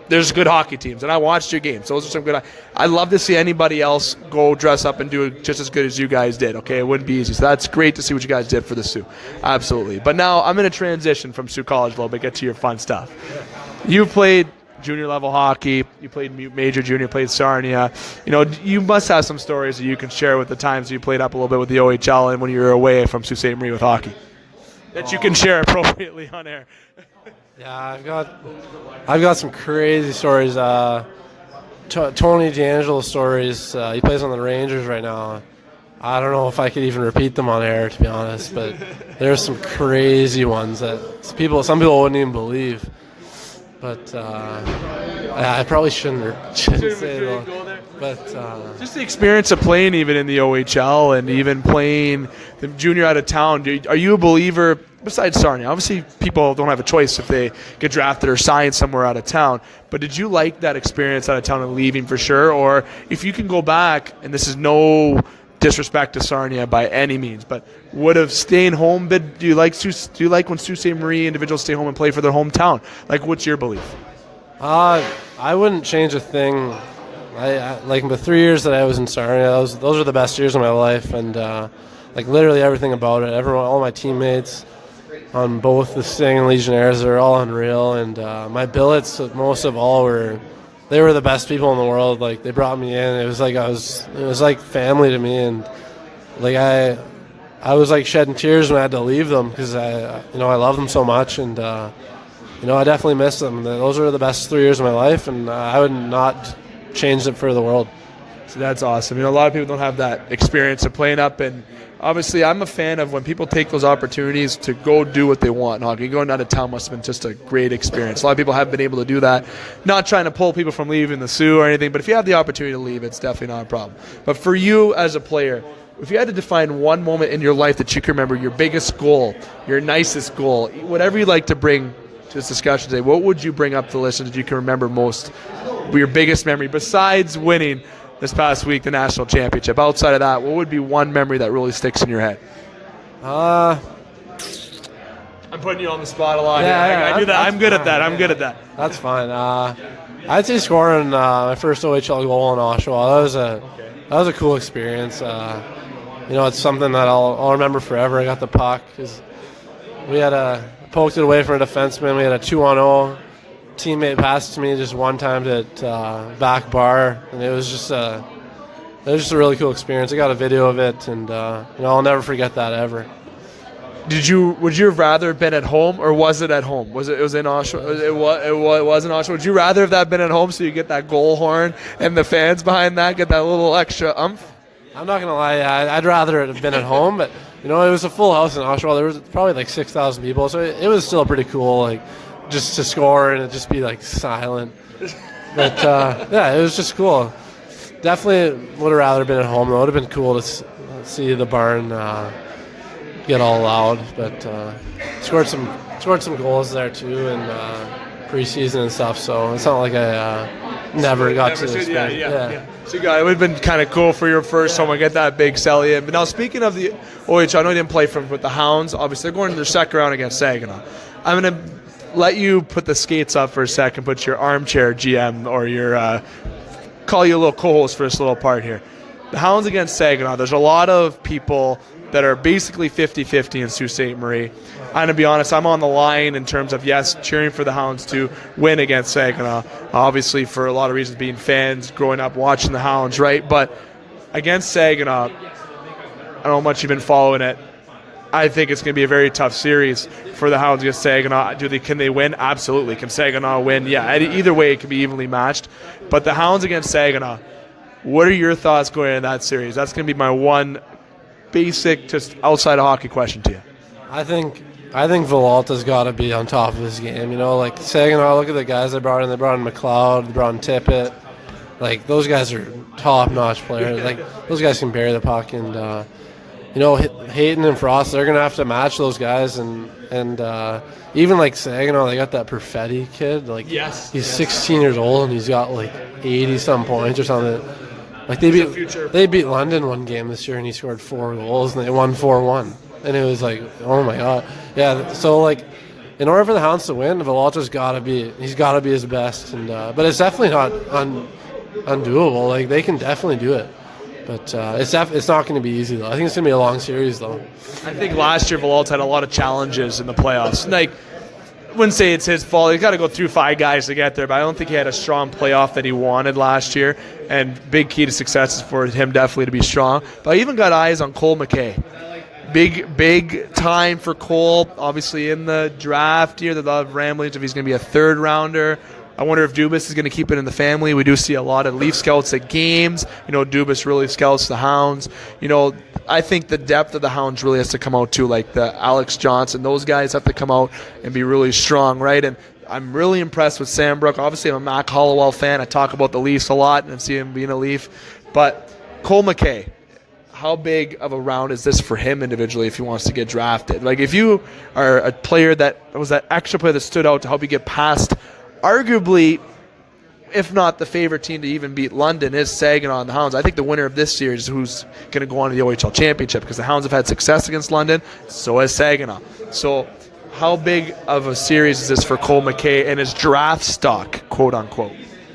there's good hockey teams, and I watched your games. Those are some good. I'd love to see anybody else go dress up and do it just as good as you guys did. Okay, it wouldn't be easy. So that's great to see what you guys did for the Sioux. Absolutely. But now I'm going to transition from Sault College a little bit, get to your fun stuff. You played junior level hockey. You played major junior. Played Sarnia. You must have some stories that you can share with the times you played up a little bit with the OHL and when you were away from Sault Ste. Marie with hockey that you can share appropriately on air. Yeah, I've got some crazy stories. Tony D'Angelo stories. He plays on the Rangers right now. I don't know if I could even repeat them on air, to be honest, but there's some crazy ones that some people wouldn't even believe. But I probably shouldn't say it. But just the experience of playing even in the OHL and even playing the junior out of town. Are you a believer? Besides Sarnia, obviously people don't have a choice if they get drafted or signed somewhere out of town. But did you like that experience out of town and leaving for sure? Or if you can go back, and this is no disrespect to Sarnia by any means, but would have staying home been? Do you like when Sault Ste. Marie individuals stay home and play for their hometown? Like, what's your belief? I wouldn't change a thing. I like the 3 years that I was in Sarnia. Those are the best years of my life, and like literally everything about it. Everyone, all my teammates on both the Sting and Legionnaires, they're all unreal, and my billets, most of all, were the best people in the world. Like they brought me in. It was like family to me, and like I was like shedding tears when I had to leave them because I love them so much, and I definitely miss them. Those were the best 3 years of my life, and I would not change it for the world. So that's awesome. A lot of people don't have that experience of playing up, and obviously I'm a fan of when people take those opportunities to go do what they want in hockey. Going out of town must have been just a great experience. A lot of people haven't been able to do that. Not trying to pull people from leaving the Sioux or anything, but if you have the opportunity to leave, it's definitely not a problem. But for you as a player, if you had to define one moment in your life that you can remember, your biggest goal, your nicest goal, whatever you'd like to bring to this discussion today, what would you bring up to the listeners that you can remember most, your biggest memory, besides winning this past week the national championship? Outside of that, what would be one memory that really sticks in your head? I'm putting you on the spot a lot. Yeah, I do that. I'm good at that. I'm good at that. That's fine. I'd say scoring my first OHL goal in Oshawa. That was a cool experience. It's something that I'll remember forever. I got the puck because we had poked it away from a defenseman. We had a 2-on-0. Teammate passed to me just one time to back bar, and it was just a really cool experience. I got a video of it, and I'll never forget that ever. Would you have rather been at home, or was it at home? It was in Oshawa. It was in Oshawa. Would you rather have that been at home so you get that goal horn and the fans behind that get that little extra umph? I'm not gonna lie, I'd rather it have been at home, but it was a full house in Oshawa. There was probably like 6,000 people, so it was still pretty cool, like just to score and it just be like silent. But it was just cool. Definitely would have rather been at home. Though. It would have been cool to see the barn get all loud, but scored some goals there too in preseason and stuff. So it's not like I never got to this. Yeah. So it would have been kind of cool for your first home to get that big celly in. But now speaking of the OHL, I know you didn't play with the Hounds. Obviously, they're going to their second round against Saginaw. I'm going to let you put the skates up for a second, put your armchair GM or your call you a little co-host for this little part here. The Hounds against Saginaw. There's a lot of people that are basically 50-50 in Sault Ste. Marie. I'm going to be honest, I'm on the line in terms of, yes, cheering for the Hounds to win against Saginaw. Obviously, for a lot of reasons, being fans, growing up, watching the Hounds, right? But against Saginaw, I don't know how much you've been following it. I think it's going to be a very tough series for the Hounds against Saginaw. Can they win? Absolutely. Can Saginaw win? Yeah, either way, it can be evenly matched. But the Hounds against Saginaw, what are your thoughts going into that series? That's going to be my one basic, just outside of hockey question to you. I think Villalta's got to be on top of his game. Like Saginaw, look at the guys they brought in. They brought in McLeod, they brought in Tippett. Like, those guys are top-notch players. Like, those guys can bury the puck. And, Hayton and Frost, they're going to have to match those guys. And even, like, Saginaw, they got that Perfetti kid. Like, he's 16 years old, and he's got, like, 80-some points or something. Like, they beat London one game this year, and he scored 4 goals, and they won 4-1. And it was like, oh my God. Yeah, so like, in order for the Hounds to win, Villalta's got to be his best. And but it's definitely not undoable. Like, they can definitely do it. But it's not going to be easy, though. I think it's going to be a long series, though. I think last year Villalta had a lot of challenges in the playoffs. Like, I wouldn't say it's his fault. He's got to go through 5 guys to get there, but I don't think he had a strong playoff that he wanted last year. And big key to success is for him definitely to be strong. But I even got eyes on Cole McCaig. Big time for Cole. Obviously in the draft here, there's a lot of ramblings if he's going to be a 3rd rounder. I wonder if Dubas is going to keep it in the family. We do see a lot of Leaf scouts at games. Dubas really scouts the Hounds. I think the depth of the Hounds really has to come out too, like the Alex Johnson. Those guys have to come out and be really strong, right? And I'm really impressed with Sam Brook. Obviously, I'm a Mac Hollowell fan. I talk about the Leafs a lot and see him being a Leaf. But Cole McCaig, how big of a round is this for him individually if he wants to get drafted? Like, if you are a player that was that extra player that stood out to help you get past, arguably, if not the favorite team to even beat London, is Saginaw and the Hounds. I think the winner of this series is who's going to go on to the OHL championship, because the Hounds have had success against London, so has Saginaw. So how big of a series is this for Cole McCaig and his draft stock, quote unquote?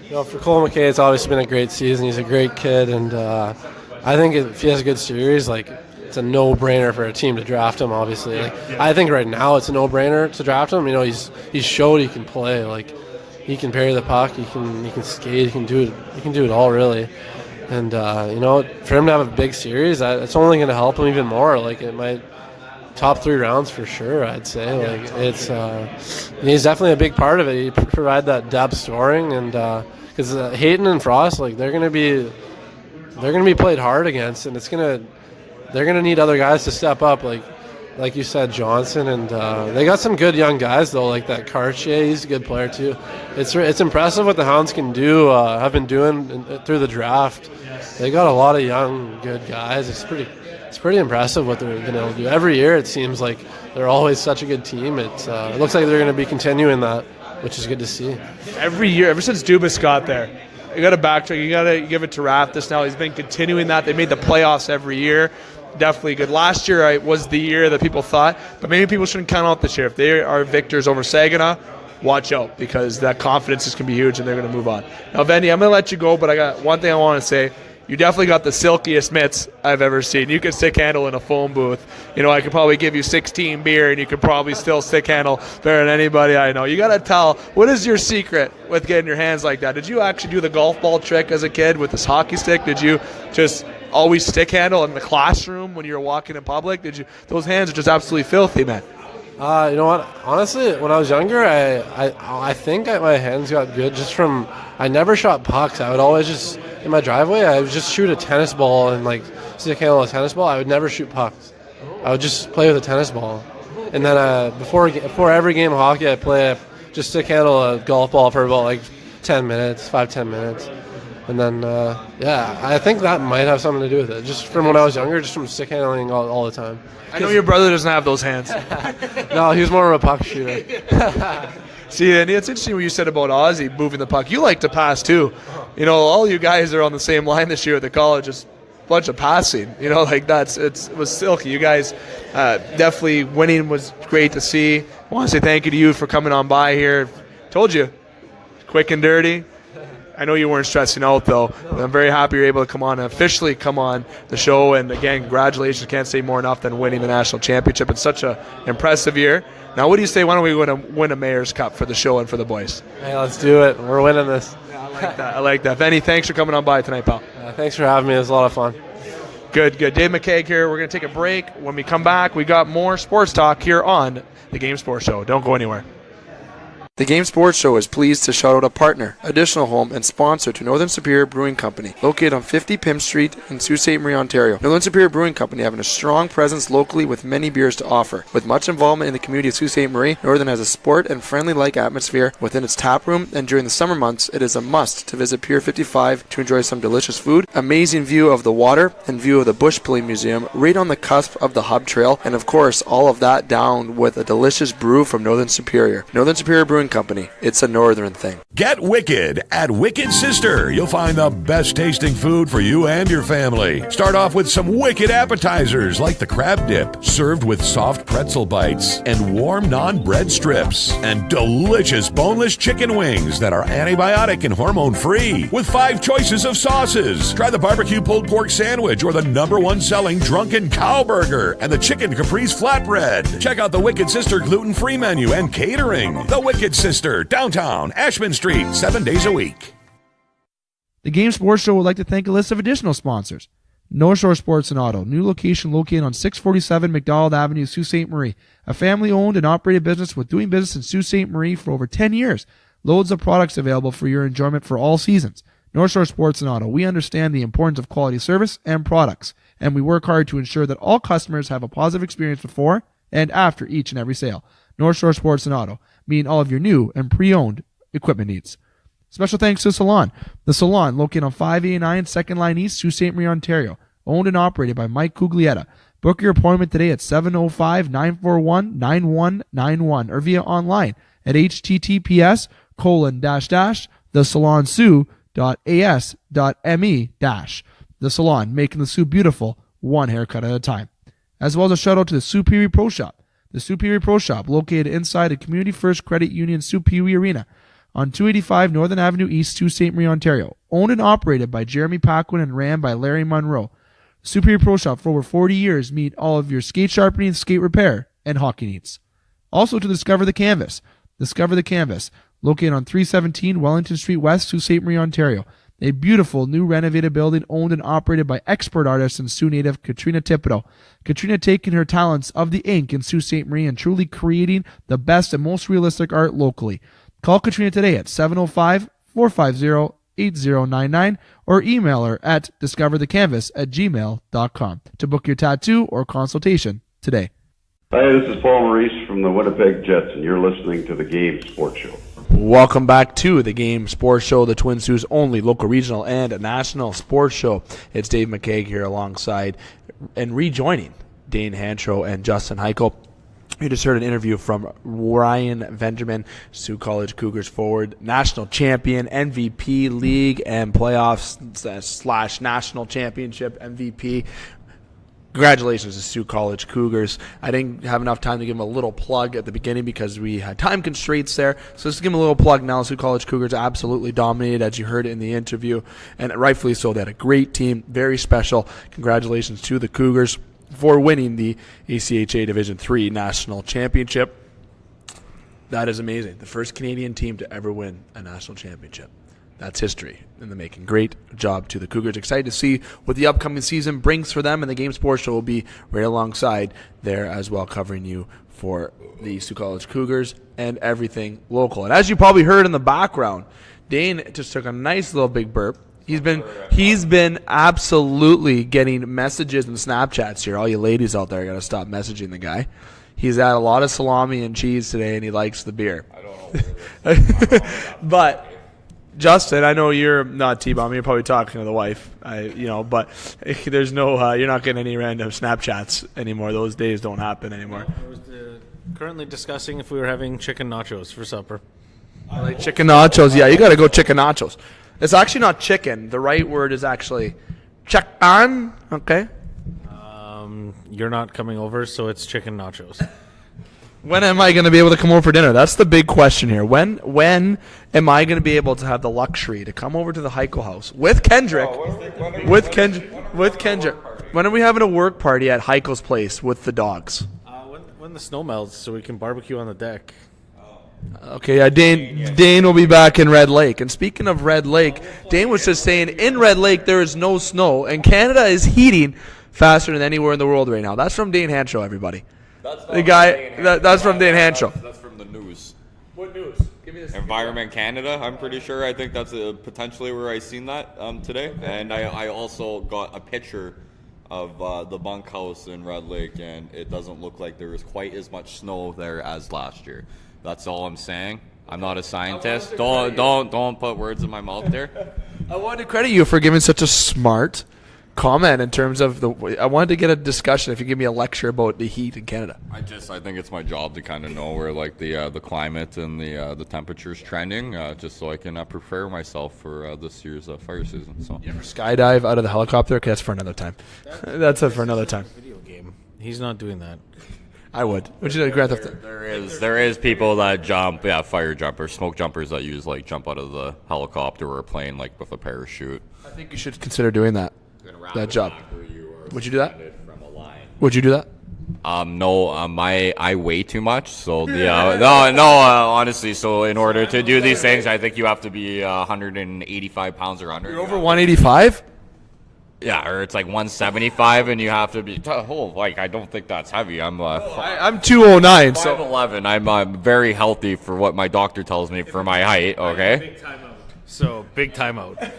For Cole McCaig, it's obviously been a great season. He's a great kid, and I think if he has a good series, like, it's a no-brainer for a team to draft him, obviously. I think right now it's a no-brainer to draft him. He's showed he can play. Like, he can parry the puck, he can skate, he can do it all, really. And for him to have a big series, it's only going to help him even more. Like, it might top 3 rounds for sure, I'd say. Like, it's he's definitely a big part of it. He provide that depth scoring, and because Hayton and Frost, like, they're going to be played hard against, and they're gonna need other guys to step up, like you said, Johnson, and they got some good young guys though, like that Cartier. He's a good player too. It's impressive what the Hounds can do, have been doing through the draft. They got a lot of young good guys. It's it's pretty impressive what they've been able to do. Every year it seems like they're always such a good team. It looks like they're going to be continuing that, which is good to see. Every year, ever since Dubas got there, you got to backtrack. You got to give it to Raftis now. He's been continuing that. They made the playoffs every year. Definitely good. Last year was the year that people thought, but maybe people shouldn't count out this year. If they are victors over Saginaw, watch out, because that confidence is going to be huge and they're going to move on. Now, Vendy, I'm going to let you go, but I got one thing I want to say. You definitely got the silkiest mitts I've ever seen. You can stick handle in a phone booth. I could probably give you 16 beer and you could probably still stick handle better than anybody I know. You got to tell, what is your secret with getting your hands like that? Did you actually do the golf ball trick as a kid with this hockey stick? Did you just always stick handle in the classroom when you were walking in public? Those hands are just absolutely filthy, man. You know what? Honestly, when I was younger, I think my hands got good just from I never shot pucks. I would always just in my driveway. I would just shoot a tennis ball and stick handle a tennis ball. I would never shoot pucks. I would just play with a tennis ball. And then before every game of hockey, I just stick handle a golf ball for about 10 minutes, 5-10 minutes. And then, I think that might have something to do with it. Just from when I was younger, just from stick handling all the time. I know your brother doesn't have those hands. No, he was more of a puck shooter. See, and it's interesting what you said about Ozzy moving the puck. You like to pass, too. All you guys are on the same line this year at the college. Just a bunch of passing. It was silky. You guys definitely winning was great to see. I want to say thank you to you for coming on by here. Told you, quick and dirty. I know you weren't stressing out, though. I'm very happy you're able to officially come on the show. And, again, congratulations. Can't say more enough than winning the national championship. It's such an impressive year. Now, what do you say? Why don't we win a Mayor's Cup for the show and for the boys? Hey, let's do it. We're winning this. Yeah, I like that. Venny, thanks for coming on by tonight, pal. Thanks for having me. It was a lot of fun. Good. Dave McCaig here. We're going to take a break. When we come back, we got more sports talk here on the Game Sports Show. Don't go anywhere. The Game Sports Show is pleased to shout out a partner, additional home, and sponsor to Northern Superior Brewing Company, located on 50 Pym Street in Sault Ste. Marie, Ontario. Northern Superior Brewing Company having a strong presence locally with many beers to offer. With much involvement in the community of Sault Ste. Marie, Northern has a sport and friendly-like atmosphere within its tap room, and during the summer months, it is a must to visit Pier 55 to enjoy some delicious food, amazing view of the water, and view of the Bush Pulling Museum, right on the cusp of the Hub Trail, and of course, all of that down with a delicious brew from Northern Superior. Northern Superior Brewing Company. It's a northern thing. Get wicked at Wicked Sister. You'll find the best tasting food for you and your family. Start off with some wicked appetizers like the crab dip, served with soft pretzel bites and warm non-bread strips, and delicious boneless chicken wings that are antibiotic and hormone free with 5 choices of sauces. Try the barbecue pulled pork sandwich or the #1 selling drunken cow burger and the chicken caprese flatbread. Check out the Wicked Sister gluten-free menu and catering. The Wicked Sister, downtown Ashman Street, 7 days a week. The Game Sports Show would like to thank a list of additional sponsors. North Shore Sports and Auto, new location located on 647 McDonald Avenue, Sault Ste. Marie. A family-owned and operated business with doing business in Sault Ste. Marie for over 10 years. Loads of products available for your enjoyment for all seasons. North Shore Sports and Auto, we understand the importance of quality service and products, and we work hard to ensure that all customers have a positive experience before and after each and every sale. North Shore Sports and Auto, meeting all of your new and pre-owned equipment needs. Special thanks to Salon. The Salon, located on 589 2nd Line East, Sault Ste. Marie, Ontario. Owned and operated by Mike Cuglietta. Book your appointment today at 705-941-9191 or via online at https://thesalonsioux.as.me-. The Salon, making the Sioux beautiful, one haircut at a time. As well as a shout out to the Superior Pro Shop. The Superior Pro Shop, located inside a Community First Credit Union Superior Arena on 285 Northern Avenue East, Sault Ste. Marie, Ontario. Owned and operated by Jeremy Paquin and ran by Larry Monroe. Superior Pro Shop, for over 40 years, meet all of your skate sharpening, skate repair, and hockey needs. Also to Discover the Canvas. Discover the Canvas, located on 317 Wellington Street West, Sault Ste. Marie, Ontario. A beautiful new renovated building owned and operated by expert artist and Sioux native Katrina Thibodeau. Katrina taking her talents of the ink in Sault Ste. Marie and truly creating the best and most realistic art locally. Call Katrina today at 705-450-8099 or email her at discoverthecanvas@gmail.com to book your tattoo or consultation today. Hi, this is Paul Maurice from the Winnipeg Jets, and you're listening to the Game Sports Show. Welcome back to the Game Sports Show, the Twin Sault's only local, regional, and national sports show. It's Dave McCaig here alongside and rejoining Dane Hanchrow and Justin Hykel. You just heard an interview from Ryan Venderamin, Sault College Cougars forward, national champion, MVP, league, and playoffs / national championship MVP. Congratulations to Sault College Cougars. I didn't have enough time to give them a little plug at the beginning because we had time constraints there. So let's give them a little plug now. Sault College Cougars absolutely dominated, as you heard in the interview, and rightfully so. They had a great team, very special. Congratulations to the Cougars for winning the ACHA Division III National Championship. That is amazing. The first Canadian team to ever win a national championship. That's history in the making. Great job to the Cougars. Excited to see what the upcoming season brings for them, and the Game Sports Show will be right alongside there as well, covering you for the Sault College Cougars and everything local. And as you probably heard in the background, Dane just took a nice little big burp. He's been absolutely getting messages and Snapchats here. All you ladies out there got to stop messaging the guy. He's had a lot of salami and cheese today, and he likes the beer. I don't know. But Justin, I know you're not T-Bomb. You're probably talking to the wife, but there's no, you're not getting any random Snapchats anymore. Those days don't happen anymore. I was currently discussing if we were having chicken nachos for supper. I like chicken nachos. Yeah, you got to go chicken nachos. It's actually not chicken. The right word is actually chicken. Okay. You're not coming over, so it's chicken nachos. When am I going to be able to come over for dinner? That's the big question here. When am I going to be able to have the luxury to come over to the Hykel house with Kendrick? With Kendrick. When are we having a work party at Hykel's place with the dogs? When the snow melts, so we can barbecue on the deck. Okay, yeah, Dane will be back in Red Lake. And speaking of Red Lake, Dane was just saying in Red Lake there is no snow, and Canada is heating faster than anywhere in the world right now. That's from Dane Hanchrow, everybody. That's from Dane Hanchrow. That's from the news. What news? Give me this. Environment Canada, I'm pretty sure. I think that's potentially where I seen that today. Okay. And I also got a picture of the bunkhouse in Red Lake, and it doesn't look like there is quite as much snow there as last year. That's all I'm saying. I'm not a scientist. Don't put words in my mouth there. I wanted to credit you for giving such a smart comment in terms of I wanted to get a discussion if you give me a lecture about the heat in Canada. I think it's my job to kind of know where like the climate and the temperature's trending, just so I can prepare myself for this year's fire season. So you ever skydive out of the helicopter? Okay, that's for another time. That's for another time. Video game. He's not doing that. I would. Would you Grand Theft? There is people that jump, fire jumpers, smoke jumpers that use like jump out of the helicopter or a plane like with a parachute. I think you should consider doing that job. Would you do that? Would you do that? No, I weigh too much, so honestly, so in order to do these things, I think you have to be 185 pounds or under. You're over 185? Yeah, or it's like 175, and you have to be. I don't think that's heavy. I'm 209, so 5'11". I'm very healthy for what my doctor tells me for my height. Okay. Big timeout.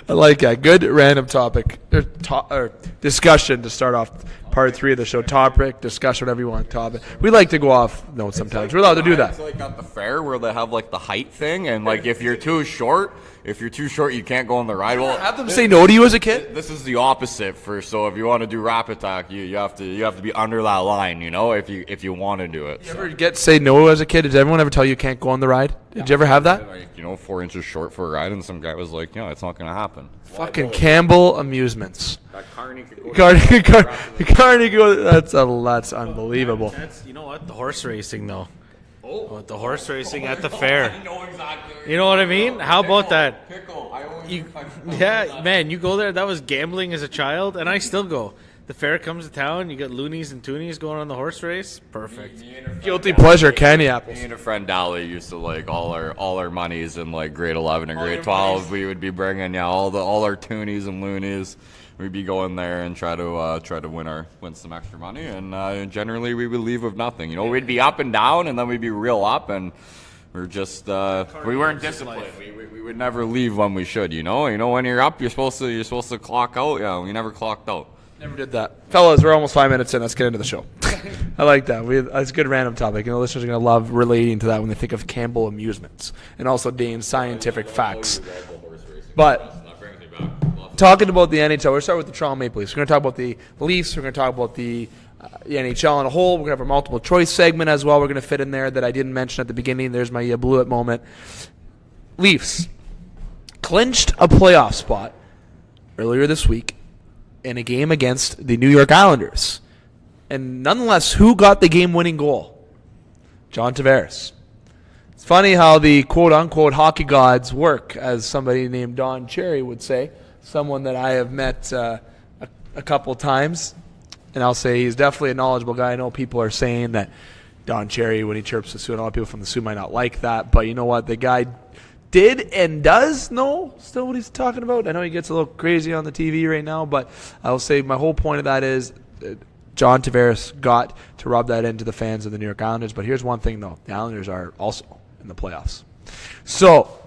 I like that. Good random topic or discussion to start off part 3 of the show. Topic, discussion, whatever you want. Topic. We like to go off notes sometimes. We're allowed to do that. It's like at the fair where they have like the height thing, and like if you're too short, you can't go on the ride. Well, have them say no to you as a kid. This is the opposite so if you want to do rap attack, you have to be under that line, if you want to do it. You ever say no as a kid? Did everyone ever tell you can't go on the ride? Did you ever have that? 4 inches short for a ride, and some guy was like, it's not going to happen. Fucking Campbell Amusements. That Carney could go. Carney go. That's unbelievable. That's the horse racing though. The horse racing at the fair. I know exactly. You know what I mean? How about that? Pickle. You go there. That was gambling as a child, and I still go. The fair comes to town. You got loonies and toonies going on the horse race. Perfect. Guilty pleasure, candy apples. Me and a friend Dally used to like all our monies in like grade 11 and grade 12. We would be bringing all our toonies and loonies. We'd be going there and try to win some extra money, and generally we would leave with nothing. We'd be up and down, and then we'd be real up, and we're just we weren't disciplined. We would never leave when we should. When you're up, you're supposed to clock out. Yeah, we never clocked out. Never did that. Fellas, we're almost 5 minutes in. Let's get into the show. I like that. That's a good random topic. And the listeners are going to love relating to that when they think of Campbell Amusements and also Dane's scientific facts. But talking about the NHL, we're going to start with the Toronto Maple Leafs. We're going to talk about the Leafs. We're going to talk about the NHL on a whole. We're going to have a multiple choice segment as well. We're going to fit in there that I didn't mention at the beginning. There's my blew it moment. Leafs clinched a playoff spot earlier this week in a game against the New York Islanders. And nonetheless, who got the game-winning goal? John Tavares. It's funny how the quote-unquote hockey gods work, as somebody named Don Cherry would say, someone that I have met a couple times. And I'll say he's definitely a knowledgeable guy. I know people are saying that Don Cherry, when he chirps the Sioux, and a lot of people from the Sioux might not like that. But you know what? The guy did and does know still what he's talking about. I know he gets a little crazy on the TV right now, but I'll say my whole point of that is John Tavares got to rub that into the fans of the New York Islanders. But here's one thing, though. The Islanders are also in the playoffs. So,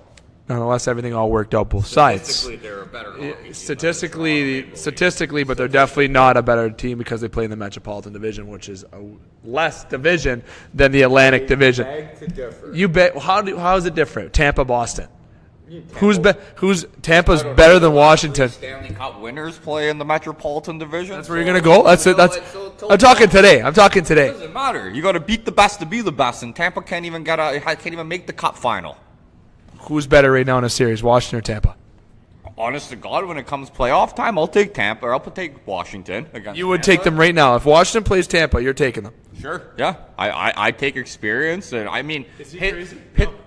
nonetheless, everything all worked out both sides. Statistically, they're a better hockey team. Statistically, but they're definitely not a better team because they play in the Metropolitan Division, which is a less division than the Atlantic Division. Beg to differ. You bet. How is it different? Tampa, Boston. Who's Tampa's better than Washington? Stanley Cup winners play in the Metropolitan Division. That's where you're gonna go. That's it. I'm talking today. It doesn't matter. You got to beat the best to be the best, and Tampa can't even make the Cup final. Who's better right now in a series, Washington or Tampa? Honest to God, when it comes playoff time, I'll take Tampa or I'll take Washington against You would Tampa. take them right now. If Washington plays Tampa, you're taking them. Sure. Yeah. I take experience, and I mean, crazy?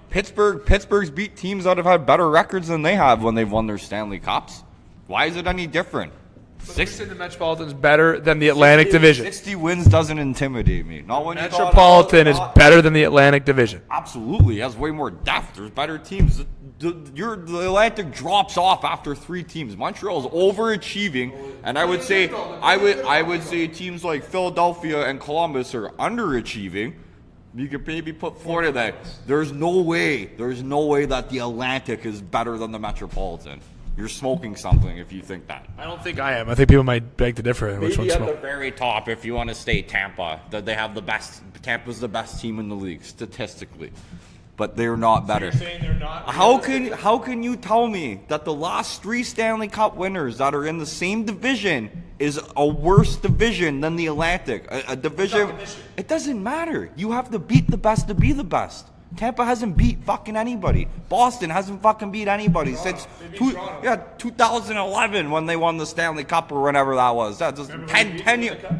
Pittsburgh's beat teams that have had better records than they have when they've won their Stanley Cups. Why is it any different? The Metropolitan is better than the Atlantic Division. 60 wins doesn't intimidate me. Not when Metropolitan is better than the Atlantic Division. Absolutely, it has way more depth. There's better teams. The Atlantic drops off after 3 teams. Montreal is overachieving, and I would say teams like Philadelphia and Columbus are underachieving. You could maybe put Florida there. There's no way that the Atlantic is better than the Metropolitan. You're smoking something if you think that. I don't think I am. I think people might beg to differ. Maybe at the very top, if you want to stay Tampa, that they have the best. Tampa's the best team in the league statistically, but they're not better. So you're saying they're not? How can you tell me that the last 3 Stanley Cup winners that are in the same division is a worse division than the Atlantic? A division. It doesn't matter. You have to beat the best to be the best. Tampa hasn't beat fucking anybody. Boston hasn't fucking beat anybody since 2011 when they won the Stanley Cup or whenever that was. That's just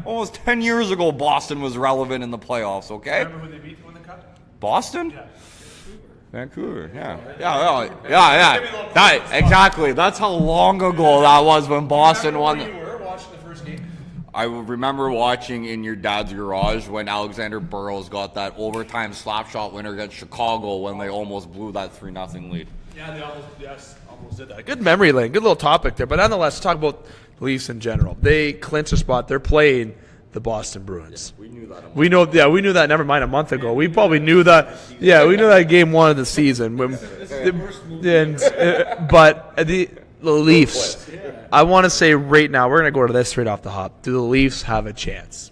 almost 10 years ago Boston was relevant in the playoffs, okay? Remember who they beat to win the Cup? Boston? Yeah. Vancouver, yeah. Exactly. That's how long ago that was when Boston won. You were watching the first game? I remember watching in your dad's garage when Alexander Burrows got that overtime slap shot winner against Chicago when they almost blew that 3-0 lead. Yeah, they almost did that. Good memory lane. Good little topic there. But nonetheless, let's talk about the Leafs in general. They clinched a spot. They're playing the Boston Bruins. Yeah, we knew that. We knew that. Never mind a month ago. We probably knew that. Yeah, we knew that game 1 of the season. But the Leafs. I want to say right now, we're going to go to this straight off the hop. Do the Leafs have a chance?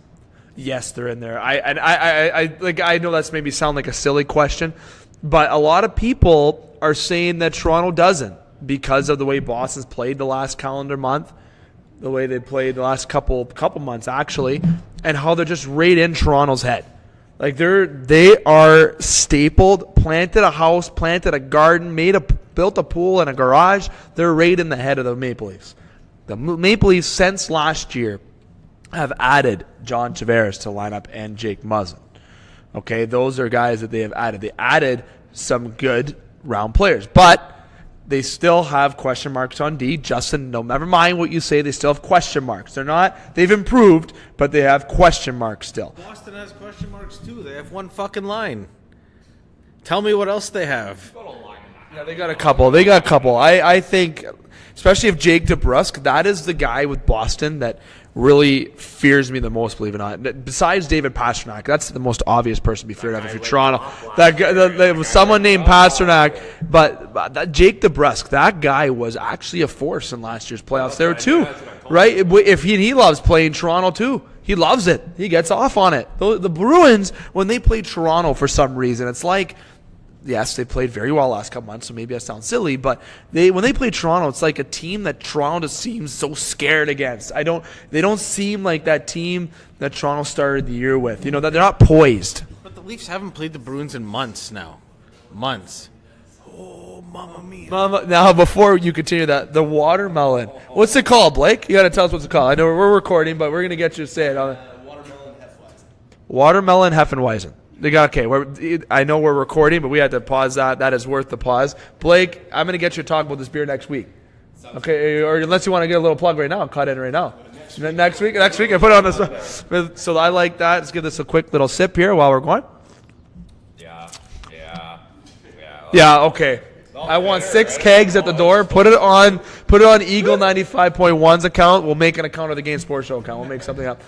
Yes, they're in there. I know that's maybe sound like a silly question, but a lot of people are saying that Toronto doesn't because of the way Boston's played the last calendar month, the way they played the last couple months actually, and how they're just right in Toronto's head. Like they are stapled, planted a house, planted a garden, built a pool and a garage. They're right in the head of the Maple Leafs. The Maple Leafs since last year have added John Tavares to lineup and Jake Muzzin. Okay, those are guys that they have added. They added some good round players, but they still have question marks on D. Justin, no, never mind what you say. They still have question marks. They've improved, but they have question marks still. Boston has question marks too. They have one fucking line. Tell me what else they have. Yeah, they got a couple. I think, especially if Jake DeBrusk, that is the guy with Boston that really fears me the most, believe it or not. Besides David Pastrnak, that's the most obvious person to be feared of if you're Toronto. That guy, there was someone named Pastrnak, but that Jake DeBrusk, that guy was actually a force in last year's playoffs there too, right? If he loves playing Toronto too. He loves it. He gets off on it. The Bruins, when they play Toronto for some reason, it's like, yes, they played very well last couple months, so maybe I sound silly, but when they play Toronto, it's like a team that Toronto just seems so scared against. They don't seem like that team that Toronto started the year with. That they're not poised. But the Leafs haven't played the Bruins in months now. Months. Oh, mamma mia. Now, before you continue that, the watermelon. What's it called, Blake? You got to tell us what's it called. I know we're recording, but we're going to get you to say it. Watermelon Heffenweisen. I know we're recording, but we had to pause that. That is worth the pause. Blake, I'm going to get you to talk about this beer next week. Okay, or unless you want to get a little plug right now, cut in right now. Next week, I put it on this. So I like that. Let's give this a quick little sip here while we're going. Yeah, okay. I want 6 kegs at the door. Put it on Eagle 95.1's account. We'll make an account of the Game Sports Show account. We'll make something up.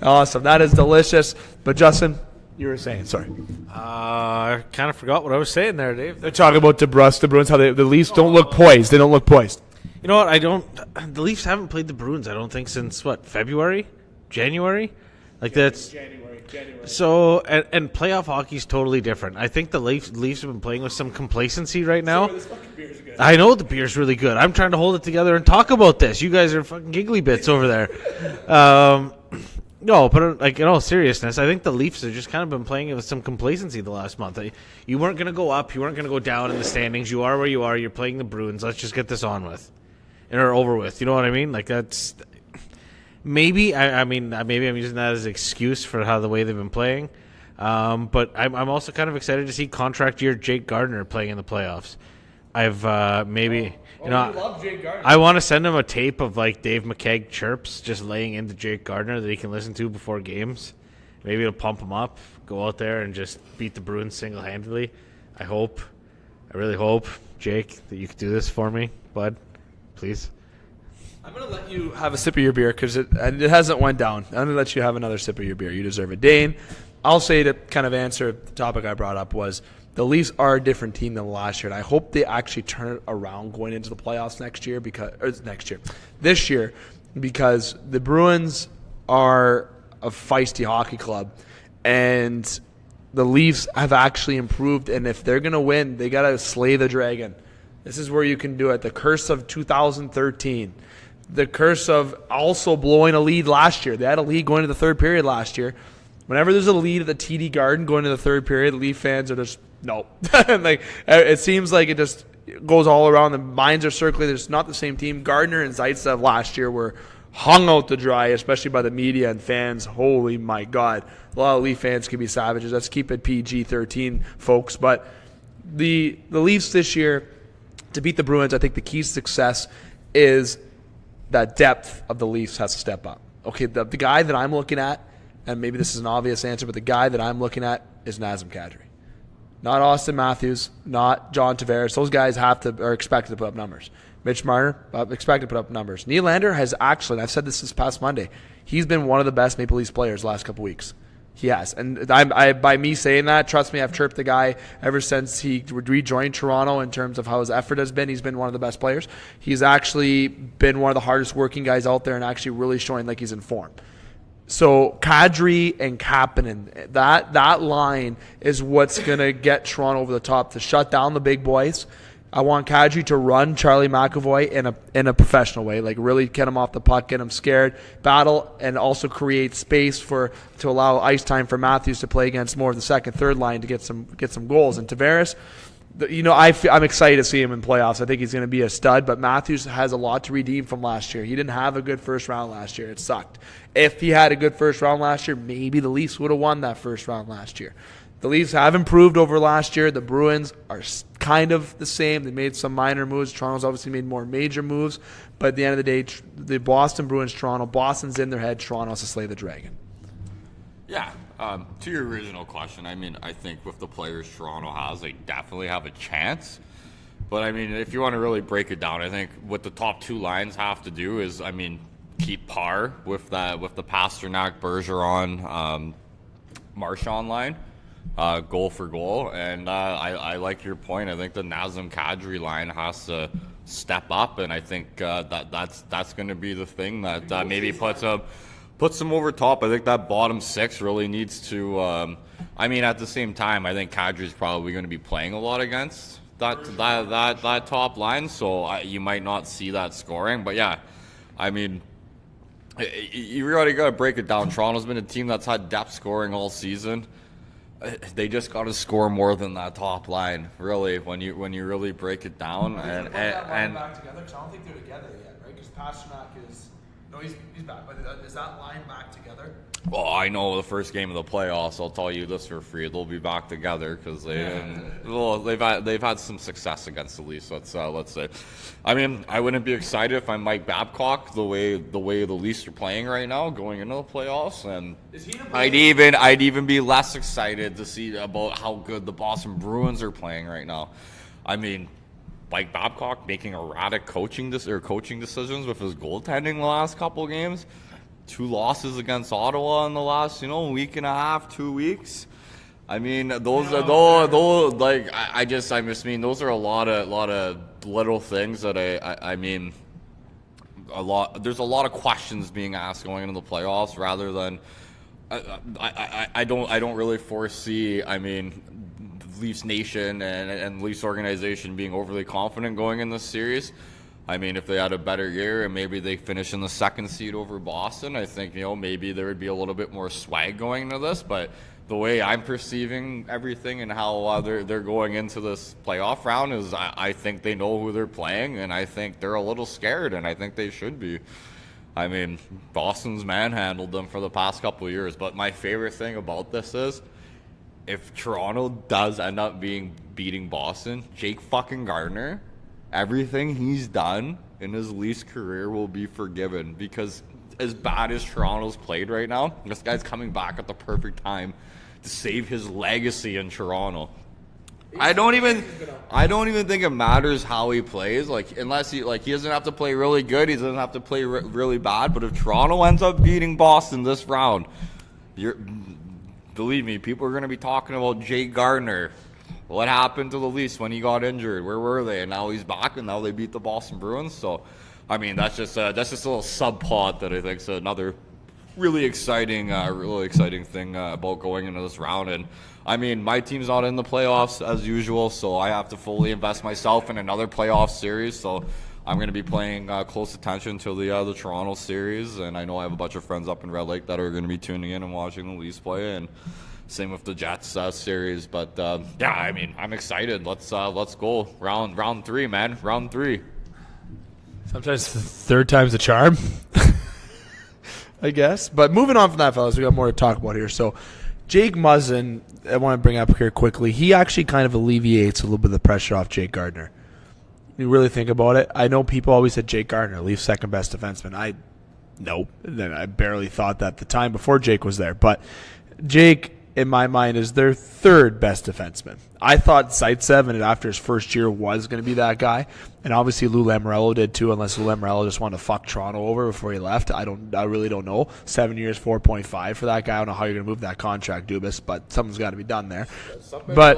Awesome. That is delicious. But Justin, you were saying, sorry. I kind of forgot what I was saying there, Dave. They're talking about the Bruins, how the Leafs don't look poised. They don't look poised. You know what? The Leafs haven't played the Bruins, I don't think, since, February? January? That's January. So, and playoff hockey is totally different. I think the Leafs have been playing with some complacency right now. I know the beer's really good. I'm trying to hold it together and talk about this. You guys are fucking giggly bits over there. No, but in all seriousness, I think the Leafs have just kind of been playing with some complacency the last month. You weren't going to go up. You weren't going to go down in the standings. You are where you are. You're playing the Bruins. Let's just get this on with or over with. You know what I mean? That's... Maybe maybe I'm using that as an excuse for the way they've been playing, but I'm also kind of excited to see contract year Jake Gardiner playing in the playoffs. I've you love Jake Gardiner. I want to send him a tape of Dave McCaig chirps just laying into Jake Gardiner that he can listen to before games. Maybe it'll pump him up. Go out there and just beat the Bruins single-handedly. I really hope, Jake, that you could do this for me, bud. Please. I'm going to let you have a sip of your beer because it hasn't went down. I'm going to let you have another sip of your beer. You deserve it. Dane, I'll say to kind of answer the topic I brought up was the Leafs are a different team than last year, and I hope they actually turn it around going into the playoffs this year, because the Bruins are a feisty hockey club, and the Leafs have actually improved, and if they're going to win, they got to slay the dragon. This is where you can do it. The curse of 2013. The curse of also blowing a lead last year. They had a lead going to the third period last year. Whenever there's a lead at the TD Garden going to the third period, the Leaf fans are just, no. It seems like it just goes all around. The minds are circling. It's not the same team. Gardner and Zaitsev last year were hung out to dry, especially by the media and fans. Holy my God. A lot of Leaf fans can be savages. Let's keep it PG-13, folks. But the Leafs this year, to beat the Bruins, I think the key to success is that depth of the Leafs has to step up. Okay, the guy that I'm looking at, and maybe this is an obvious answer, but the guy that I'm looking at is Nazem Kadri. Not Austin Matthews, not John Tavares. Those guys are expected to put up numbers. Mitch Marner, expected to put up numbers. Nylander has actually, and I've said this past Monday, he's been one of the best Maple Leafs players the last couple weeks. He has. And by me saying that, trust me, I've chirped the guy ever since he rejoined Toronto in terms of how his effort has been. He's been one of the best players. He's actually been one of the hardest working guys out there and actually really showing like he's in form. So Kadri and Kapanen, that line is what's going to get Toronto over the top to shut down the big boys. I want Kadri to run Charlie McAvoy in a professional way, like really get him off the puck, get him scared, battle, and also create space to allow ice time for Matthews to play against more of the second, third line to get some goals. And Tavares, I'm excited to see him in playoffs. I think he's going to be a stud, but Matthews has a lot to redeem from last year. He didn't have a good first round last year. It sucked. If he had a good first round last year, maybe the Leafs would have won that first round last year. The Leafs have improved over last year. The Bruins are kind of the same. They made some minor moves. Toronto's obviously made more major moves. But at the end of the day, the Boston Bruins, Toronto, Boston's in their head. Toronto has to slay the dragon. Yeah. To your original question, I think with the players Toronto has, they definitely have a chance. But, if you want to really break it down, I think what the top two lines have to do is, keep par with the Pasternak, Bergeron, Marchand line. Goal for goal, and I like your point. I think the Nazem Kadri line has to step up, and I think that's going to be the thing that maybe puts puts them over top. I think that bottom six really needs to. At the same time, I think Kadri's probably going to be playing a lot against that top line, so you might not see that scoring. But yeah, you really got to break it down. Toronto's been a team that's had depth scoring all season. They just got to score more than that top line, really, when you really break it down. And back together, because I don't think they're together yet, right? Because Pasternak he's back, but is that line back together? Well, I know the first game of the playoffs. I'll tell you this for free: they'll be back together because they've had some success against the Leafs. Let's say. I wouldn't be excited if I'm Mike Babcock the way the Leafs are playing right now, going into the playoffs, and I'd even be less excited to see about how good the Boston Bruins are playing right now. Mike Babcock making erratic coaching decisions with his goaltending the last couple of games. 2 losses against Ottawa in the last, week and a half, 2 weeks. Those are a lot of little things that there's a lot of questions being asked going into the playoffs rather than I don't really foresee Leafs Nation and Leafs organization being overly confident going in this series. If they had a better year and maybe they finish in the 2nd seed over Boston, I think, maybe there would be a little bit more swag going into this. But the way I'm perceiving everything and how they're going into this playoff round is I think they know who they're playing, and I think they're a little scared, and I think they should be. Boston's manhandled them for the past couple of years. But my favorite thing about this is if Toronto does end up beating Boston, Jake fucking Gardiner, everything he's done in his Leafs career will be forgiven, because as bad as Toronto's played right now, this guy's coming back at the perfect time to save his legacy in Toronto. I don't even think it matters how he plays, unless he doesn't have to play really good, he doesn't have to play really bad. But if Toronto ends up beating Boston this round, believe me, people are going to be talking about Jake Gardiner. What happened to the Leafs when he got injured? Where were they? And now he's back, and now they beat the Boston Bruins. So, that's just a little subplot that I think is another really exciting thing about going into this round. And my team's not in the playoffs as usual, so I have to fully invest myself in another playoff series. So I'm going to be paying close attention to the Toronto series, and I know I have a bunch of friends up in Red Lake that are going to be tuning in and watching the Leafs play, and same with the Jets series. But I'm excited. Let's go round 3, man. Round 3. Sometimes the third time's a charm, I guess. But moving on from that, fellas, we got more to talk about here. So Jake Muzzin, I want to bring up here quickly. He actually kind of alleviates a little bit of the pressure off Jake Gardiner. You really think about it. I know people always said Jake Gardiner, Leafs second best defenseman. I barely thought that the time before Jake was there. But Jake, in my mind, is their third best defenseman. I thought Zaitsev, after his first year, was going to be that guy. And obviously Lou Lamoriello did too, unless Lou Lamoriello just wanted to fuck Toronto over before he left. I really don't know. 7 years, 4.5 for that guy. I don't know how you're going to move that contract, Dubas, but something's got to be done there. But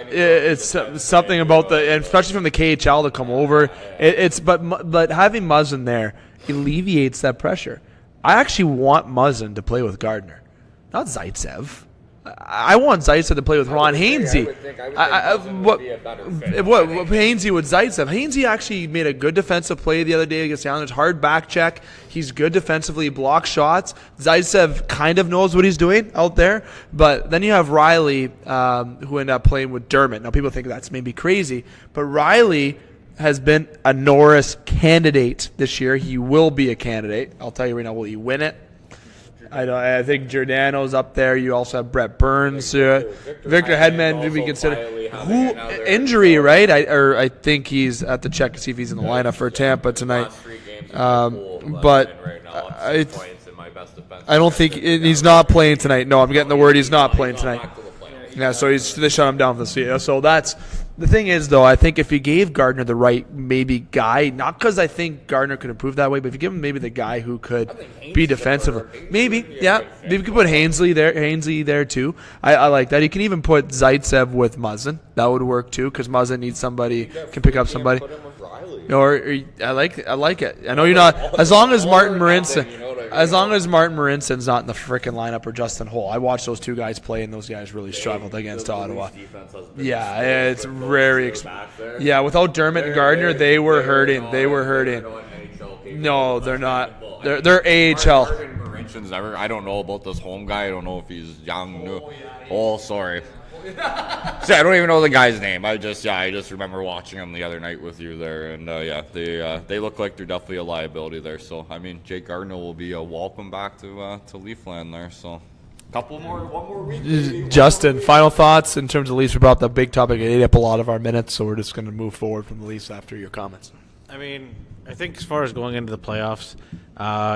it's something about and especially from the KHL to come over. But having Muzzin there alleviates that pressure. I actually want Muzzin to play with Gardiner, not Zaitsev. I want Zaitsev to play with Ron Hainsey. What Hainsey with Zaitsev? Hainsey actually made a good defensive play the other day against the Islanders. Hard back check. He's good defensively. Block shots. Zaitsev kind of knows what he's doing out there. But then you have Riley, who ended up playing with Dermott. Now people think that's maybe crazy, but Riley has been a Norris candidate this year. He will be a candidate. I'll tell you right now. Will he win it? I think Giordano's up there. You also have Brett Burns, Victor Hedman to be considered. Injury, right? I think he's at the check to see if he's in the lineup for Tampa tonight. But I don't think he's not playing tonight. No, I'm getting the word he's not playing tonight. Yeah, so they shut him down for the season. So that's the thing is, though, I think if you gave Gardiner the right maybe guy, not because I think Gardiner could improve that way, but if you give him maybe the guy who could be defensive, maybe you could put Hainsey there too. I like that. You can even put Zaitsev with Muzzin. That would work too, because Muzzin needs somebody can pick up somebody. Or I like it. I know you're not as long as Martin Marincin. as long as Martin Marinson's not in the freaking lineup or Justin Holl. I watched those two guys play, and those guys really struggled against Ottawa. Yeah, it's very yeah, without Dermott and Gardner, they were hurting. They were hurting. No, they're not. They're AHL. I don't know about this home guy. I don't know if he's young, new. Oh, sorry. See, I don't even know the guy's name. I just remember watching him the other night with you there, and they look like they're definitely a liability there. So I mean, Jake Gardner will be a welcome back to Leafland there. So one more week. Justin, final thoughts in terms of Leafs. We brought up the big topic. It ate up a lot of our minutes, so we're just going to move forward from the Leafs after your comments. I mean, I think as far as going into the playoffs,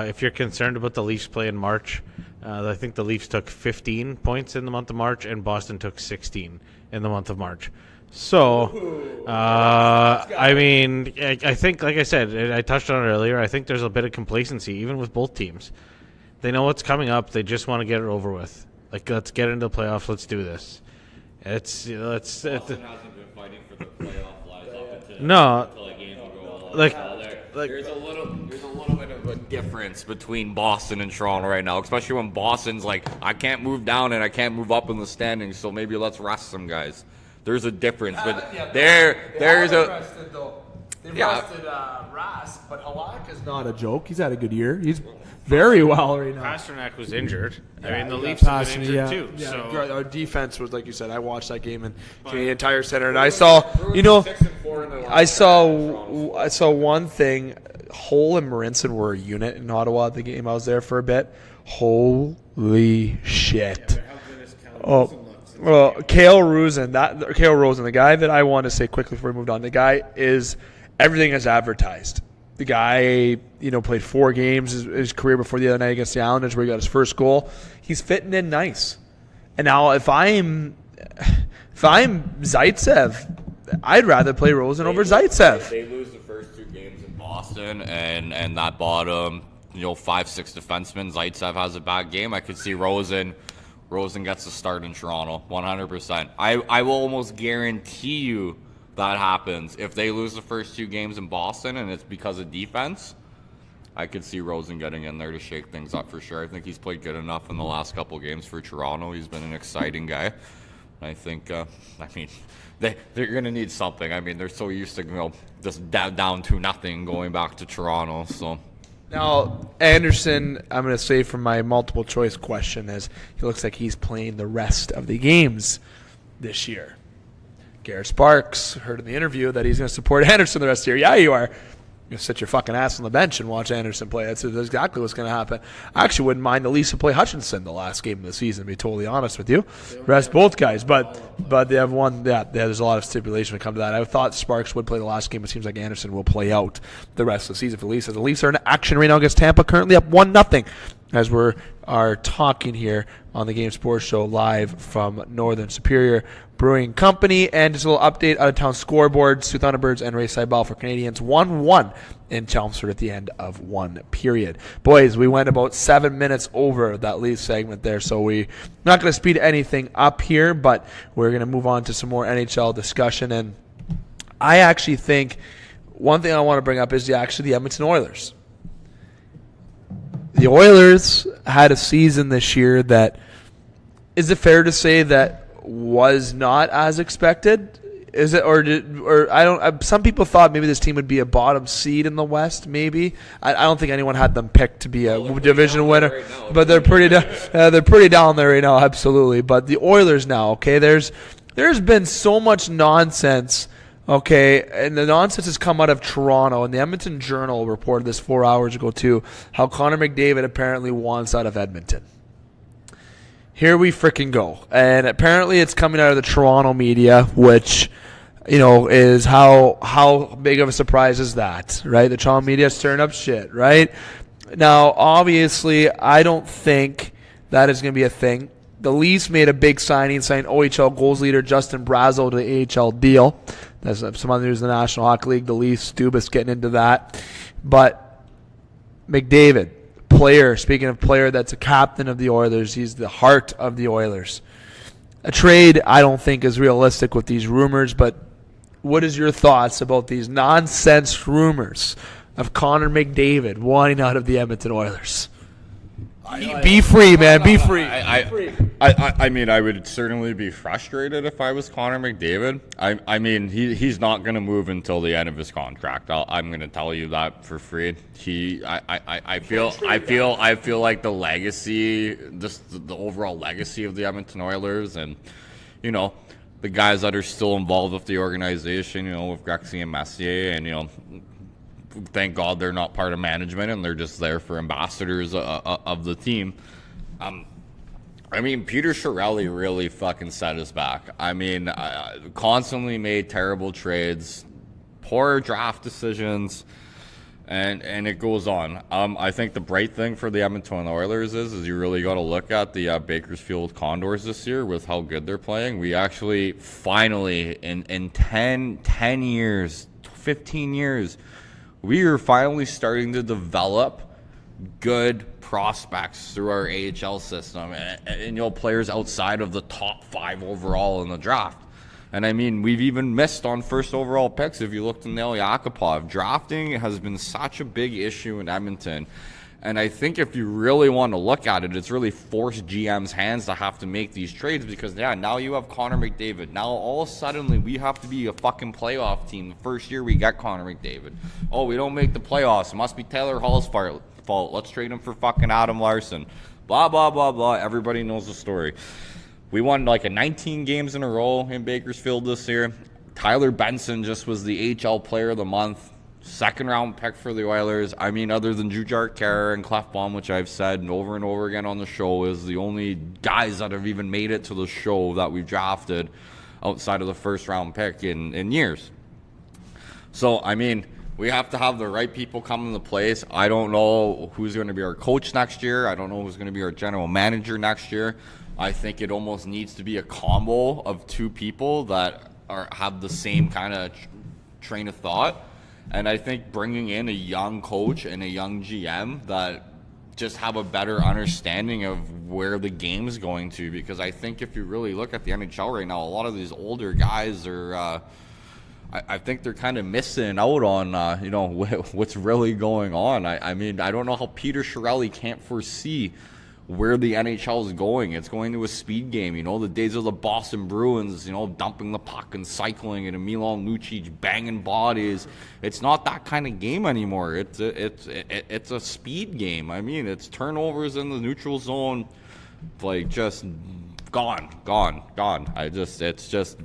if you're concerned about the Leafs play in March, I think the Leafs took 15 points in the month of March, and Boston took 16 in the month of March. So, I mean, I think, like I said, I touched on it earlier, I think there's a bit of complacency, even with both teams. They know what's coming up. They just want to get it over with. Like, let's get into the playoffs. Let's do this. Boston hasn't been fighting for the playoff lies up until the games will go there's a little bit of a difference between Boston and Toronto right now, especially when Boston's like, I can't move down and I can't move up in the standings, so maybe let's rest some guys. There's a difference, but there's a. They've rested Rask, but Halak is not a joke. He's had a good year. He's very well right now. Pasternak was injured. I mean, the Leafs have been injured too. Yeah. So our defense was, like you said, I watched that game in Canadian Tire Center, and I saw, I saw one thing. Hole and Marinson were a unit in Ottawa at the game. I was there for a bit. Holy shit. Cale Rosen, the guy that I want to say quickly before we moved on, the guy is everything as advertised. The guy, played 4 games his career before the other night against the Islanders where he got his first goal. He's fitting in nice. And now if I'm Zaitsev, I'd rather play Rosen over Zaitsev. They lose the first 2 games in Boston, and that bottom, 5-6 defenseman, Zaitsev has a bad game. I could see Rosen gets a start in Toronto, 100%. I will almost guarantee you that happens. If they lose the first 2 games in Boston and it's because of defense, I could see Rosen getting in there to shake things up for sure. I think he's played good enough in the last couple games for Toronto. He's been an exciting guy. I think, they're going to need something. I mean, they're so used to just down 2-0 going back to Toronto. So now Anderson, I'm going to say from my multiple choice question is he looks like he's playing the rest of the games this year. Garrett Sparks heard in the interview that he's going to support Anderson the rest of the year. Yeah, you are. You sit your fucking ass on the bench and watch Anderson play. That's exactly what's going to happen. I actually wouldn't mind the Leafs to play Hutchinson the last game of the season, to be totally honest with you. Rest both guys, but they have one. Yeah, there's a lot of stipulation when it comes to that. I thought Sparks would play the last game. It seems like Anderson will play out the rest of the season for the Leafs. The Leafs are in action right now against Tampa, currently up 1-0. As we are talking here on the Game Sports Show live from Northern Superior Brewing Company. And just a little update, out-of-town scoreboards to Thunderbirds and Ray Seibel for Canadians. 1-1 in Chelmsford at the end of 1 period. Boys, we went about 7 minutes over that Leafs segment there, so we're not going to speed anything up here, but we're going to move on to some more NHL discussion. And I actually think one thing I want to bring up is the Edmonton Oilers. The Oilers had a season this year that, is it fair to say that was not as expected? Is it, or I don't? Some people thought maybe this team would be a bottom seed in the West. Maybe I don't think anyone had them picked to be a division winner, right now, but they're pretty down there right now, absolutely. But the Oilers now, okay, there's been so much nonsense. Okay, and the nonsense has come out of Toronto, and the Edmonton Journal reported this 4 hours ago too, how Connor McDavid apparently wants out of Edmonton. Here we freaking go. And apparently it's coming out of the Toronto media, which, is how big of a surprise is that, right? The Toronto media is stirring up shit, right? Now, obviously, I don't think that is going to be a thing. The Leafs made a big signing, signed OHL goals leader Justin Brazeau to the AHL deal. That's some other news in the National Hockey League. The Leafs, Dubas getting into that. But McDavid, player, speaking of player that's a captain of the Oilers, he's the heart of the Oilers. A trade I don't think is realistic with these rumors, but what is your thoughts about these nonsense rumors of Connor McDavid wanting out of the Edmonton Oilers? Be free, man. Be free. I mean, I would certainly be frustrated if I was Connor McDavid. I mean, he's not going to move until the end of his contract. I'm going to tell you that for free. I feel like the legacy, just the overall legacy of the Edmonton Oilers, and the guys that are still involved with the organization, with Gretzky and Messier, and thank God they're not part of management and they're just there for ambassadors of the team. I mean, Peter Chiarelli really fucking set us back. I mean, constantly made terrible trades, poor draft decisions, and it goes on. I think the bright thing for the Edmonton Oilers is you really got to look at the Bakersfield Condors this year with how good they're playing. We actually finally, in 10 years, 15 years, we are finally starting to develop good prospects through our AHL system and players outside of the top 5 overall in the draft. And I mean, we've even missed on first overall picks. If you look to Nail Yakupov, drafting has been such a big issue in Edmonton. And I think if you really want to look at it, it's really forced GM's hands to have to make these trades because, now you have Connor McDavid. Now, all of a sudden, we have to be a fucking playoff team the first year we get Connor McDavid. Oh, we don't make the playoffs. It must be Taylor Hall's fault. Let's trade him for fucking Adam Larson. Blah, blah, blah, blah. Everybody knows the story. We won like 19 games in a row in Bakersfield this year. Tyler Benson just was the AHL Player of the Month. Second-round pick for the Oilers. I mean, other than Jujhar Khaira and Clefbaum, which I've said over and over again on the show, is the only guys that have even made it to the show that we've drafted outside of the first-round pick in years. So, I mean, we have to have the right people come into place. I don't know who's going to be our coach next year. I don't know who's going to be our general manager next year. I think it almost needs to be a combo of two people that have the same kind of train of thought. And I think bringing in a young coach and a young GM that just have a better understanding of where the game's going to. Because I think if you really look at the NHL right now, a lot of these older guys are, I think they're kind of missing out on, what's really going on. I mean, I don't know how Peter Chiarelli can't foresee where the NHL is going. It's going to a speed game. The days of the Boston Bruins, dumping the puck and cycling, and Milan Lucic banging bodies. It's not that kind of game anymore. It's a speed game. I mean, it's turnovers in the neutral zone, like just gone. It's just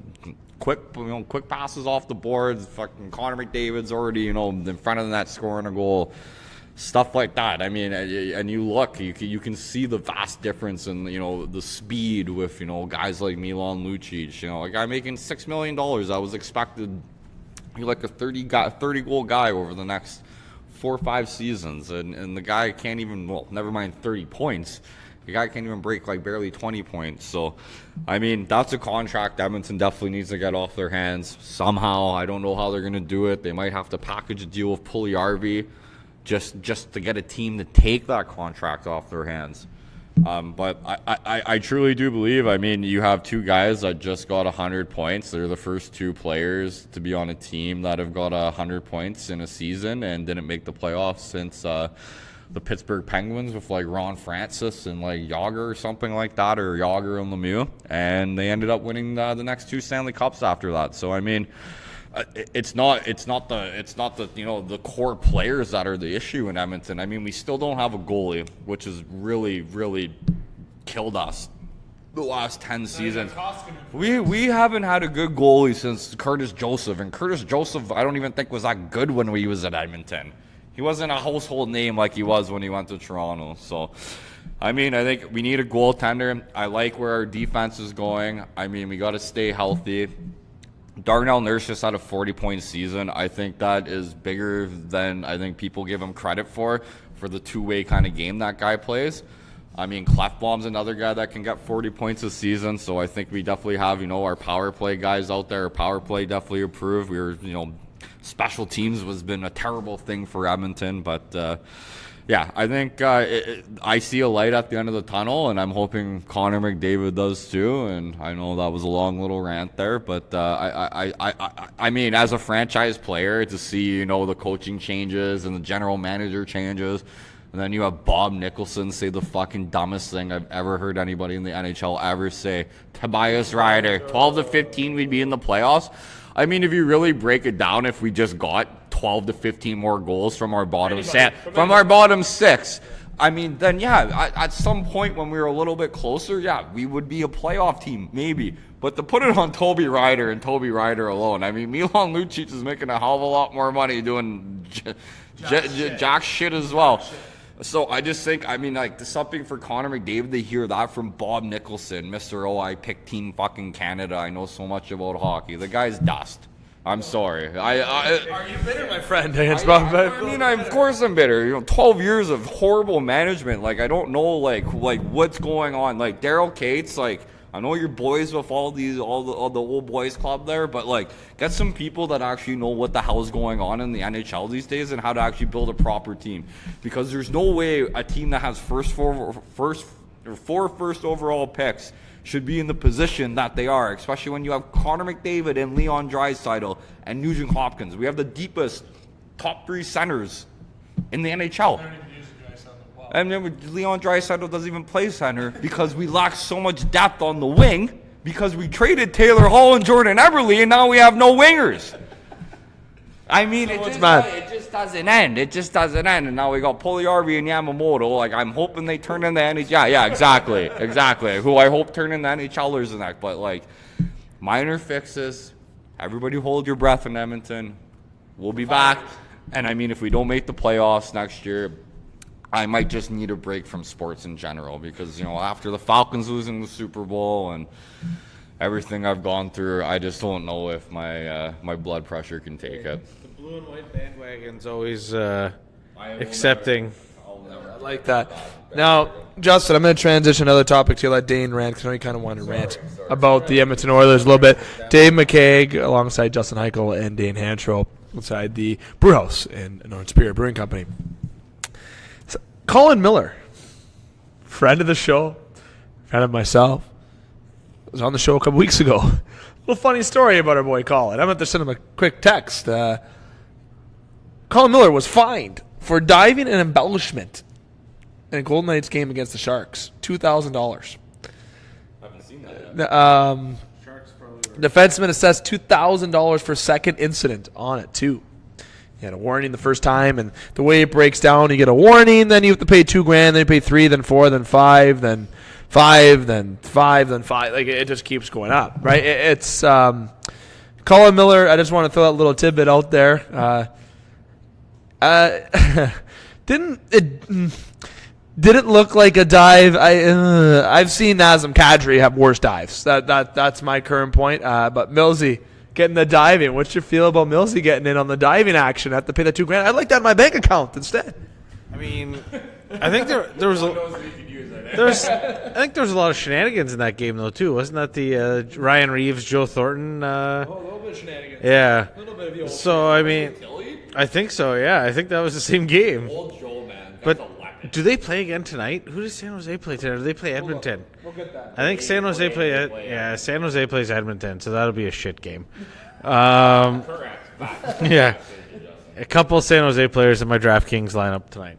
quick passes off the boards. Fucking Connor McDavid's already in front of the net scoring a goal. Stuff like that. I mean, and you look, you can see the vast difference in the speed with guys like Milan Lucic. A guy making $6 million. I was expected like a 30 goal guy over the next 4 or 5 seasons, and the guy can't even. Well, never mind 30 points. The guy can't even break like barely 20 points. So, I mean, that's a contract Edmonton definitely needs to get off their hands somehow. I don't know how they're going to do it. They might have to package a deal with Puljujarvi. Just to get a team to take that contract off their hands. But I truly do believe, I mean, you have 2 guys that just got 100 points. They're the first 2 players to be on a team that have got 100 points in a season and didn't make the playoffs since the Pittsburgh Penguins with like Ron Francis and like Yager or something like that, or Yager and Lemieux. And they ended up winning the next 2 Stanley Cups after that. So, I mean, it's not the core players that are the issue in Edmonton. I mean, we still don't have a goalie, which has really, really killed us the last 10 seasons. We haven't had a good goalie since Curtis Joseph, and Curtis Joseph I don't even think was that good when he was at Edmonton. He wasn't a household name like he was when he went to Toronto. So, I mean, I think we need a goaltender. I like where our defense is going. I mean, we got to stay healthy. Darnell Nurse just had a 40-point season. I think that is bigger than I think people give him credit for the two-way kind of game that guy plays. I mean, Clefbaum's another guy that can get 40 points a season, so I think we definitely have, our power play guys out there. Our power play definitely improved. We were, special teams has been a terrible thing for Edmonton, but yeah, I think I see a light at the end of the tunnel, and I'm hoping Connor McDavid does too. And I know that was a long little rant there, but I mean, as a franchise player, to see the coaching changes and the general manager changes, And then you have Bob Nicholson say the fucking dumbest thing I've ever heard anybody in the NHL ever say. Tobias Ryder, 12 to 15, we'd be in the playoffs. I mean, if you really break it down, if we just got 12 to 15 more goals from our bottom six, I mean, then yeah, at some point when we were a little bit closer, yeah, we would be a playoff team, maybe. But to put it on Toby Ryder and Toby Ryder alone, I mean, Milan Lucic is making a hell of a lot more money doing jack shit as well. So I just think, I mean, like, something for Connor McDavid to hear that from Bob Nicholson, Mr. I picked Team fucking Canada. I know so much about hockey. The guy's dust. I'm sorry. Are you bitter, my friend? I mean, of course I'm bitter. 12 years of horrible management. Like, I don't know, like what's going on. Like, Daryl Cates, like, I know you're boys with all the old boys club there, but like, get some people that actually know what the hell is going on in the NHL these days and how to actually build a proper team. Because there's no way a team that has four first overall picks should be in the position that they are, especially when you have Connor McDavid and Leon Draisaitl and Nugent Hopkins. We have the deepest top 3 centers in the NHL. And then Leon Draisaitl doesn't even play center because we lack so much depth on the wing because we traded Taylor Hall and Jordan Eberle, and now we have no wingers. I mean, it just doesn't end. It just doesn't end. And now we got Puljujärvi and Yamamoto. Like, I'm hoping they turn into NHL. Yeah, exactly. Who I hope turn into NHLers and that. But, like, minor fixes. Everybody hold your breath in Edmonton. We'll be back. And, I mean, if we don't make the playoffs next year, I might just need a break from sports in general because, after the Falcons losing the Super Bowl and everything I've gone through, I just don't know if my blood pressure can take it. The blue and white bandwagon's always accepting. I like that. Now, Justin, I'm going to transition to another topic to let Dane rant because I know you kind of want to rant about the Edmonton Oilers a little bit. Dave McCaig alongside Justin Hykel and Dane Hanchrow inside the brewhouse in Northern Superior Brewing Company. Colin Miller, friend of the show, friend of myself, was on the show a couple weeks ago. A little funny story about our boy Colin. I'm going to send him a quick text. Colin Miller was fined for diving an embellishment in a Golden Knights game against the Sharks. $2,000. I haven't seen that yet. Defenseman assessed $2,000 for second incident on it, too. You had a warning the first time, and the way it breaks down, you get a warning, then you have to pay $2,000, then you pay $3,000, then $4,000, then $5,000, then $5,000, then $5,000, then $5,000. Like, it just keeps going up, right? It's Colin Miller. I just want to throw that little tidbit out there. Didn't look like a dive. I've seen Nazem Kadri have worse dives. That's my current point. But Millsy getting the diving. What's your feel about Millsy getting in on the diving action? I have to pay the $2,000. I'd like that in my bank account instead. I mean, I think there was I think there was a lot of shenanigans in that game though too. Wasn't that the Ryan Reeves, Joe Thornton? A little bit of shenanigans. Yeah. A little bit of the old so I mean, I think so. Yeah, I think that was the same game. Old Joe, man. But do they play again tonight? Who does San Jose play tonight? Or do they play Edmonton? We'll get that. I think San Jose San Jose plays Edmonton, so that'll be a shit game. Correct. Yeah. A couple San Jose players in my DraftKings lineup tonight.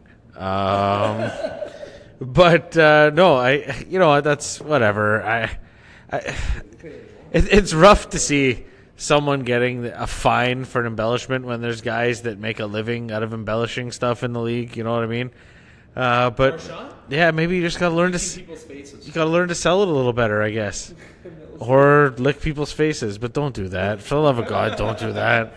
But no, that's whatever. It's rough to see someone getting a fine for an embellishment when there's guys that make a living out of embellishing stuff in the league. You know what I mean? But yeah, maybe you just gotta learn to. You gotta learn to sell it a little better, I guess, or lick people's faces. But don't do that. For the love of God, don't do that.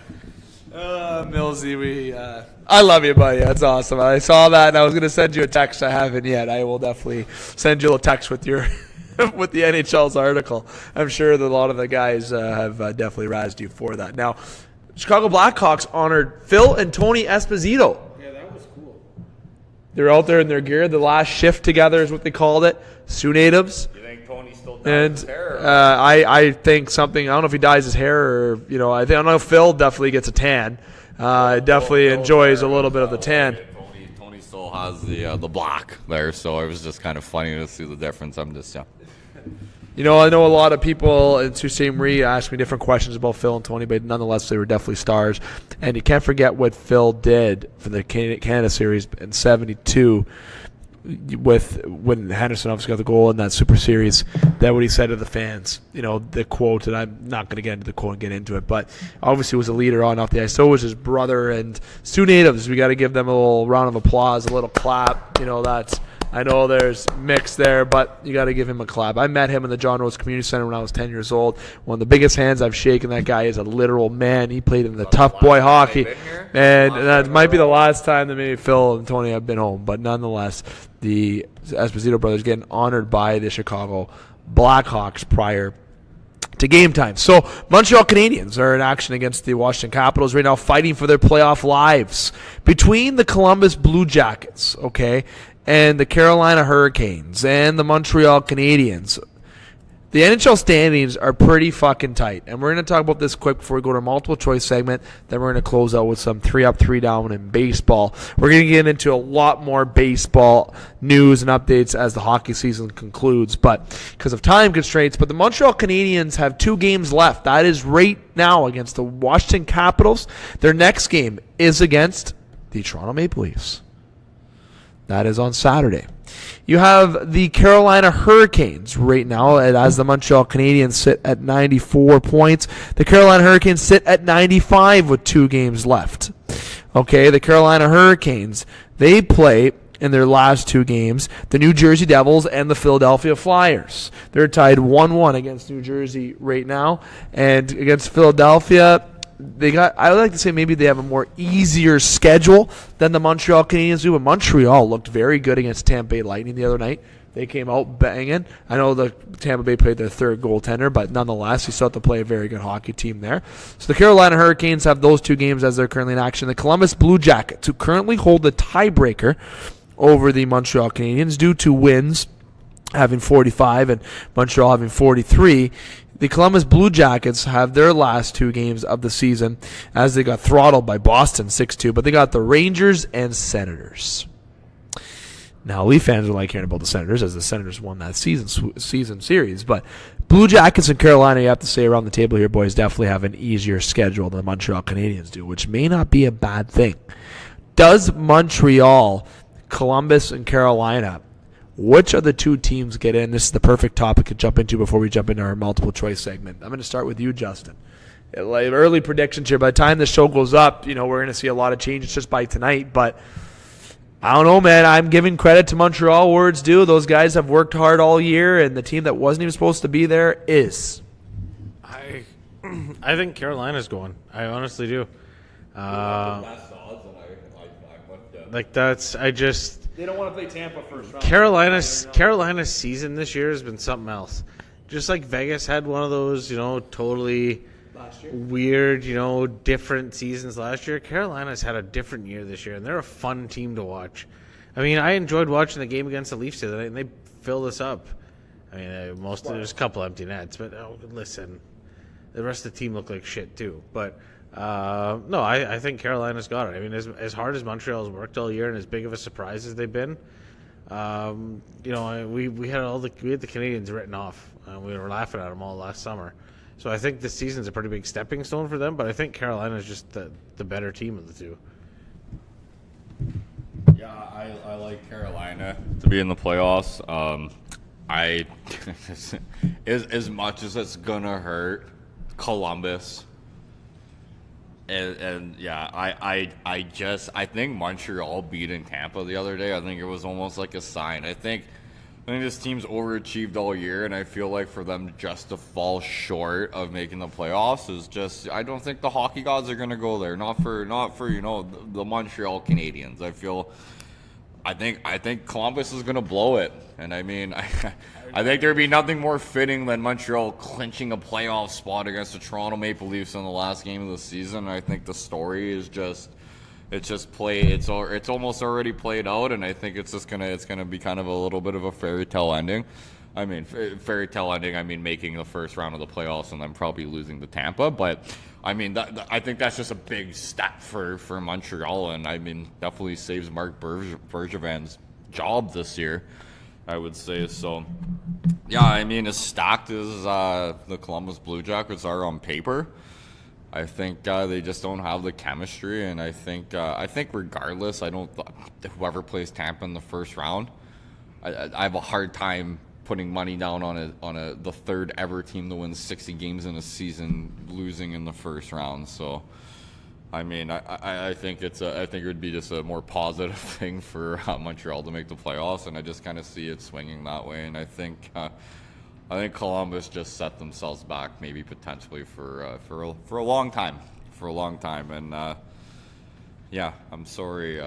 Millsy, I love you, buddy. That's awesome. I saw that, and I was going to send you a text. I haven't yet. I will definitely send you a text with your with the NHL's article. I'm sure that a lot of the guys have definitely razzed you for that. Now, Chicago Blackhawks honored Phil and Tony Esposito. Yeah, that was cool. They're out there in their gear. The last shift together is what they called it. Sioux natives. You think Tony still dyes And his hair? I think something. I don't know if he dyes his hair or I know Phil definitely gets a tan. Definitely enjoys a little bit of the tan. Tony still has the black there, so it was just kind of funny to see the difference. I'm just I know a lot of people in Sault Ste. Marie asked me different questions about Phil and Tony, but nonetheless, they were definitely stars. And you can't forget what Phil did for the Canada Series in '72 when Henderson obviously got the goal in that Super Series. That what he said to the fans. The quote, and I'm not going to get into the quote and get into it, but obviously was a leader on off the ice. So was his brother and Sioux natives. We got to give them a little round of applause, a little clap. I know there's mix there, but you got to give him a clap. I met him in the John Rose Community Center when I was 10 years old. One of the biggest hands I've shaken. That guy is a literal man. He played in the tough boy hockey. And that might be the last time that maybe Phil and Tony have been home. But nonetheless, the Esposito brothers getting honored by the Chicago Blackhawks prior to game time. So Montreal Canadiens are in action against the Washington Capitals right now, fighting for their playoff lives. Between the Columbus Blue Jackets, and the Carolina Hurricanes and the Montreal Canadiens, the NHL standings are pretty fucking tight. And we're going to talk about this quick before we go to our multiple choice segment. Then we're going to close out with some 3 up, 3 down in baseball. We're going to get into a lot more baseball news and updates as the hockey season concludes, but because of time constraints. But the Montreal Canadiens have 2 games left. That is right now against the Washington Capitals. Their next game is against the Toronto Maple Leafs. That is on Saturday. You have the Carolina Hurricanes right now, as the Montreal Canadiens sit at 94 points. The Carolina Hurricanes sit at 95 with 2 games left. The Carolina Hurricanes, they play in their last 2 games the New Jersey Devils and the Philadelphia Flyers. They're tied 1-1 against New Jersey right now. And against Philadelphia, I would like to say maybe they have a more easier schedule than the Montreal Canadiens do. But Montreal looked very good against Tampa Bay Lightning the other night. They came out banging. I know the Tampa Bay played their 3rd goaltender, but nonetheless, you still have to play a very good hockey team there. So the Carolina Hurricanes have those 2 games as they're currently in action. The Columbus Blue Jackets, who currently hold the tiebreaker over the Montreal Canadiens due to wins having 45 and Montreal having 43. The Columbus Blue Jackets have their last 2 games of the season as they got throttled by Boston 6-2, but they got the Rangers and Senators. Now, Leaf fans are like hearing about the Senators as the Senators won that season series, but Blue Jackets and Carolina, you have to say around the table here, boys, definitely have an easier schedule than the Montreal Canadiens do, which may not be a bad thing. Does Montreal, Columbus, and Carolina, which of the 2 teams get in? This is the perfect topic to jump into before we jump into our multiple choice segment. I'm going to start with you, Justin. Early predictions here. By the time the show goes up, we're going to see a lot of changes just by tonight. But I don't know, man. I'm giving credit to Montreal where it's due. Those guys have worked hard all year, and the team that wasn't even supposed to be there is. I think Carolina's going. I honestly do. They don't want to play Tampa first round. Carolina's season this year has been something else. Just like Vegas had one of those, totally weird, different seasons last year. Carolina's had a different year this year, and they're a fun team to watch. I mean, I enjoyed watching the game against the Leafs the other night, and they filled us up. I mean, there's a couple empty nets, but listen, the rest of the team looked like shit too. But no, I think Carolina's got it. I mean, as hard as Montreal's worked all year and as big of a surprise as they've been, we had the Canadians written off. We were laughing at them all last summer. So I think this season's a pretty big stepping stone for them, but I think Carolina's just the better team of the 2. Yeah, I like Carolina to be in the playoffs. As much as it's gonna hurt Columbus. And yeah, I think Montreal beating Tampa the other day, I think it was almost like a sign. I think this team's overachieved all year, and I feel like for them just to fall short of making the playoffs is just, I don't think the hockey gods are going to go there. Not for the Montreal Canadiens. I think Columbus is going to blow it. And I mean, I think there'd be nothing more fitting than Montreal clinching a playoff spot against the Toronto Maple Leafs in the last game of the season. I think the story is it's almost already played out, and I think it's gonna be kind of a little bit of a fairy tale ending. I mean, making the first round of the playoffs and then probably losing to Tampa. But I mean, I think that's just a big step for Montreal, and I mean, definitely saves Marc Bergevin's job this year. I would say. So, yeah, I mean, as stacked as the Columbus Blue Jackets are on paper, I think they just don't have the chemistry, and I think regardless, whoever plays Tampa in the first round, I have a hard time putting money down on the third ever team to win 60 games in a season losing in the first round. So, I mean, I think it would be just a more positive thing for Montreal to make the playoffs, and I just kind of see it swinging that way. And I think Columbus just set themselves back, maybe potentially for a long time, And yeah, I'm sorry,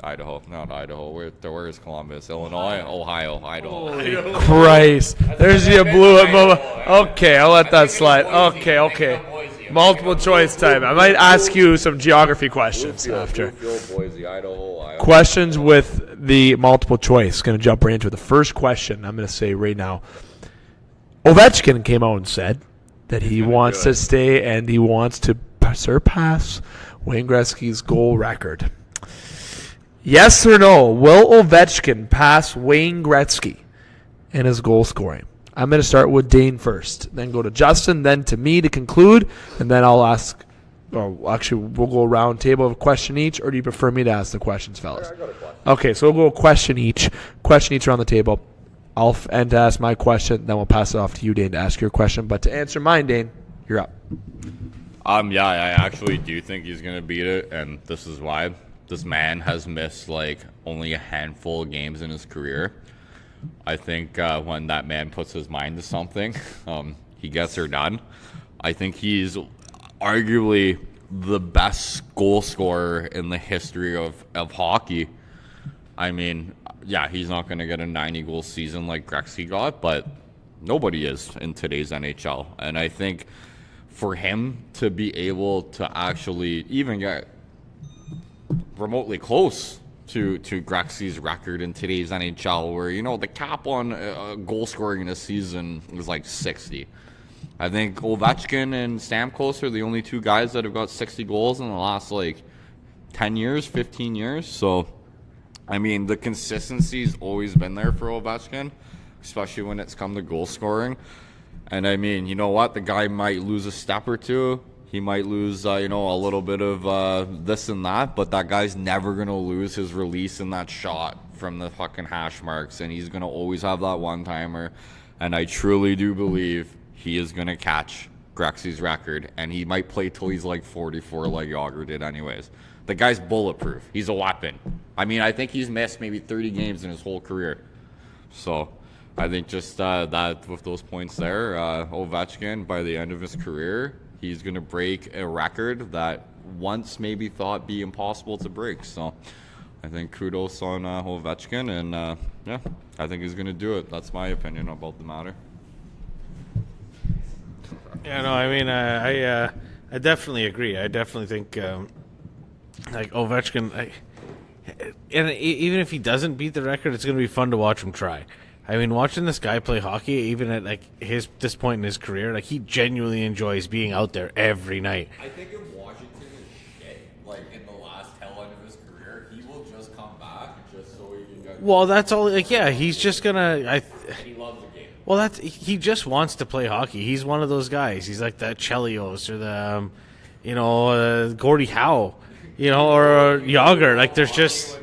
Idaho, not Idaho. Where is Columbus? Illinois, Ohio, Idaho. Holy Christ! There's your blew it moment. Okay, I'll let that slide. Okay. Multiple choice time. I might ask you some geography questions after. Boise, Idaho. Questions with the multiple choice. Going to jump right into it. The first question I'm going to say right now. Ovechkin came out and said that he wants to stay and he wants to surpass Wayne Gretzky's goal record. Yes or no? Will Ovechkin pass Wayne Gretzky in his goal scoring? I'm going to start with Dane first, then go to Justin, then to me to conclude, and then I'll ask. Oh, actually, we'll go round table of a question each, or do you prefer me to ask the questions, fellas? I got a question. Okay, so we'll go question each around the table. I'll end to ask my question, then we'll pass it off to you, Dane, to ask your question. But to answer mine, Dane, you're up. Yeah, I actually do think he's going to beat it, and this is why. This man has missed only a handful of games in his career. I think when that man puts his mind to something, he gets her done. I think he's arguably the best goal scorer in the history of hockey. I mean, yeah, he's not going to get a 90-goal season like Gretzky got, but nobody is in today's NHL. And I think for him to be able to actually even get remotely close to Gretzky's record in today's NHL, where, the cap on goal scoring in a season is 60. I think Ovechkin and Stamkos are the only two guys that have got 60 goals in the last 10 years, 15 years. So, I mean, the consistency's always been there for Ovechkin, especially when it's come to goal scoring. And I mean, you know what? The guy might lose a step or two. He might lose, a little bit of this and that, but that guy's never going to lose his release in that shot from the fucking hash marks, and he's going to always have that one-timer. And I truly do believe he is going to catch Gretzky's record, and he might play till he's 44 like Yager did anyways. The guy's bulletproof. He's a weapon. I mean, I think he's missed maybe 30 games in his whole career. So I think just that with those points there, Ovechkin, by the end of his career, he's going to break a record that once maybe thought be impossible to break. So I think kudos on Ovechkin, and yeah, I think he's going to do it. That's my opinion about the matter. Yeah, no, I mean, I definitely agree. I definitely think Ovechkin, and even if he doesn't beat the record, it's going to be fun to watch him try. I mean, watching this guy play hockey, even at this point in his career, he genuinely enjoys being out there every night. I think if Washington is shit, in the last tail end of his career, he will just come back just so he can get. Well, that's all. He's just gonna. He loves the game. Well, he just wants to play hockey. He's one of those guys. He's like the Chelios or the, Gordie Howe, or Yager. There's just.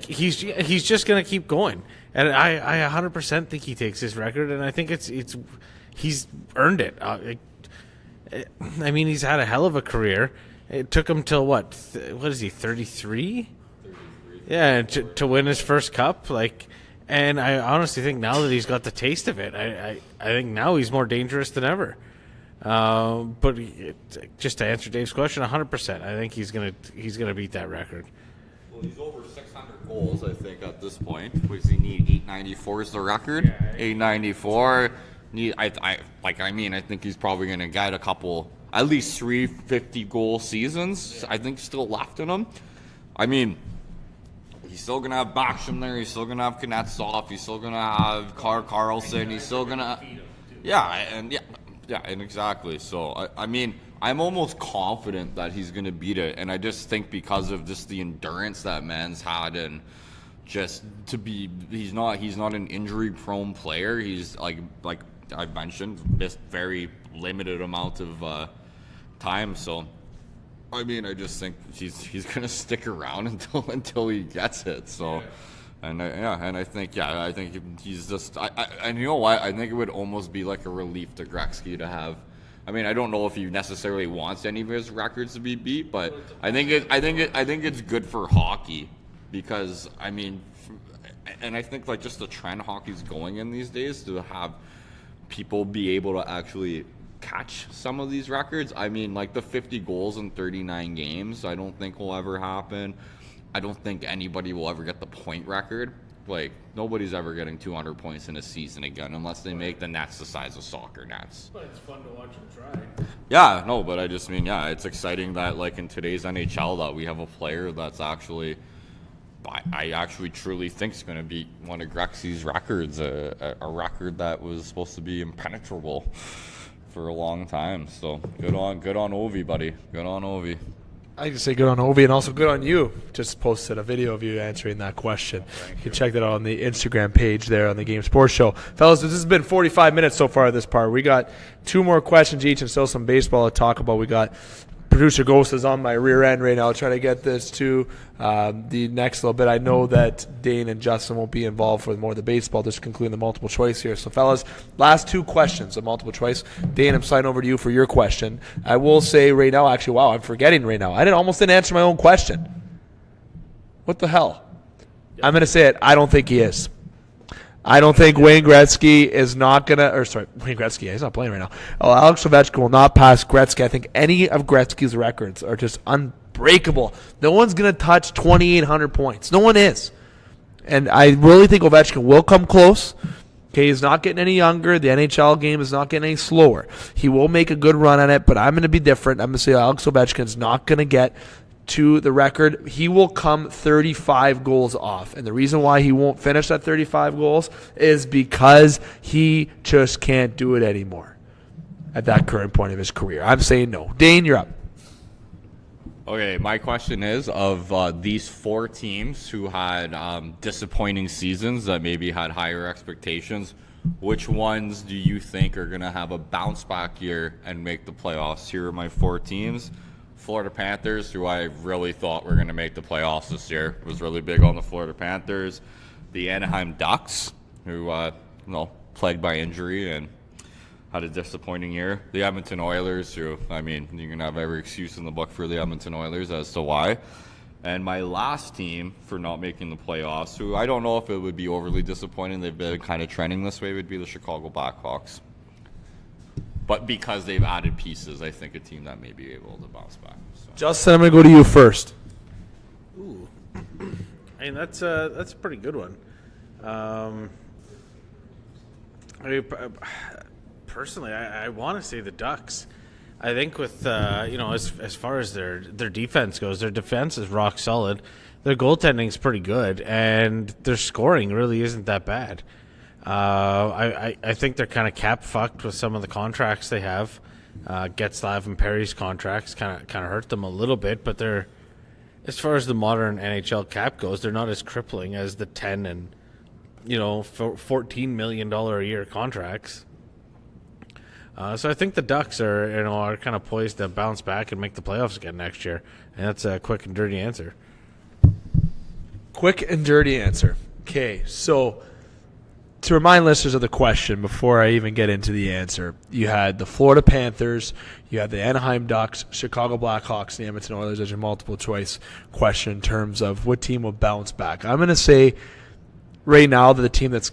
He's just gonna keep going, and I 100% think he takes his record, and I think he's earned it. I mean, he's had a hell of a career. It took him till what is he, 33? 33. Yeah, to win his first cup. And I honestly think now that he's got the taste of it, I think now he's more dangerous than ever. But just to answer Dave's question, 100%, I think he's gonna beat that record. Well, he's over 600 goals, I think, at this point. What does he need? 894 is the record. Yeah, 894. I think he's probably going to get a couple, at least 3 50-goal seasons. I think still left in him. I mean, he's still going to have Backstrom there. He's still going to have Kuznetsov. He's still going to have Carlson. He's still going to. Yeah, and exactly. So I mean, I'm almost confident that he's going to beat it. And I just think because of just the endurance that man's had, and just he's not an injury-prone player. He's like I mentioned, missed very limited amount of time. So, I mean, I just think he's going to stick around until he gets it. So, and I think he's just and you know what? I think it would almost be like a relief to Gretzky to have. I mean, I don't know if he necessarily wants any of his records to be beat, but I think it's good for hockey, because I mean, and I think like just the trend hockey's going in these days, to have people be able to actually catch some of these records. I mean, like the 50 goals in 39 games, I don't think will ever happen. I don't think anybody will ever get the point record. Like, nobody's ever getting 200 points in a season again, unless they make the nets the size of soccer nets. But it's fun to watch them try. Yeah, no, but I just mean, yeah, it's exciting that, like, in today's NHL, that we have a player that's actually, I actually truly think is going to beat one of Gretzky's records, a record that was supposed to be impenetrable for a long time. So good on Ovi, buddy. Good on Ovi. I can say good on Ovi, and also good on you. Just posted a video of you answering that question. You can check that out on the Instagram page there on the Game Sports Show. Fellas, this has been 45 minutes so far this part. We got 2 more questions each and still some baseball to talk about. We got producer Ghost is on my rear end right now trying to get this to the next little bit. I know that Dane and Justin won't be involved for more of the baseball, just concluding the multiple choice here. So, fellas, last 2 questions of multiple choice. Dane, I'm sliding over to you for your question. I will say right now, actually, wow, I'm forgetting right now. I almost didn't answer my own question. What the hell? Yep. I'm going to say it. I don't think he is. I don't think Wayne Gretzky is not going to – or sorry, Wayne Gretzky, he's not playing right now. Alex Ovechkin will not pass Gretzky. I think any of Gretzky's records are just unbreakable. No one's going to touch 2,800 points. No one is. And I really think Ovechkin will come close. Okay, he's not getting any younger. The NHL game is not getting any slower. He will make a good run at it, but I'm going to be different. I'm going to say Alex Ovechkin's not going to get – to the record. He will come 35 goals off. And the reason why he won't finish that 35 goals is because he just can't do it anymore at that current point of his career. I'm saying no. Dane, you're up. Okay, my question is, of these 4 teams who had disappointing seasons that maybe had higher expectations, which ones do you think are going to have a bounce back year and make the playoffs? Here are my 4 teams. Florida Panthers, who I really thought were going to make the playoffs this year. Was really big on the Florida Panthers. The Anaheim Ducks, who plagued by injury and had a disappointing year. The Edmonton Oilers, who, I mean, you can have every excuse in the book for the Edmonton Oilers as to why. And my last team for not making the playoffs, who I don't know if it would be overly disappointing, they've been kind of trending this way, would be the Chicago Blackhawks. But because they've added pieces, I think a team that may be able to bounce back. So. Justin, I'm going to go to you first. Ooh. I mean, that's a pretty good one. Personally, I want to say the Ducks. I think with, as far as their defense goes, their defense is rock solid. Their goaltending is pretty good, and their scoring really isn't that bad. I think they're kind of cap fucked with some of the contracts they have. Getzlav and Perry's contracts kind of hurt them a little bit, but they're, as far as the modern NHL cap goes, they're not as crippling as the 10 and $14 million a year contracts. So I think the Ducks are kind of poised to bounce back and make the playoffs again next year, and that's a quick and dirty answer. Quick and dirty answer. Okay, so to remind listeners of the question before I even get into the answer, you had the Florida Panthers, you had the Anaheim Ducks, Chicago Blackhawks, the Edmonton Oilers as your multiple choice question in terms of what team will bounce back. I'm going to say right now that the team that's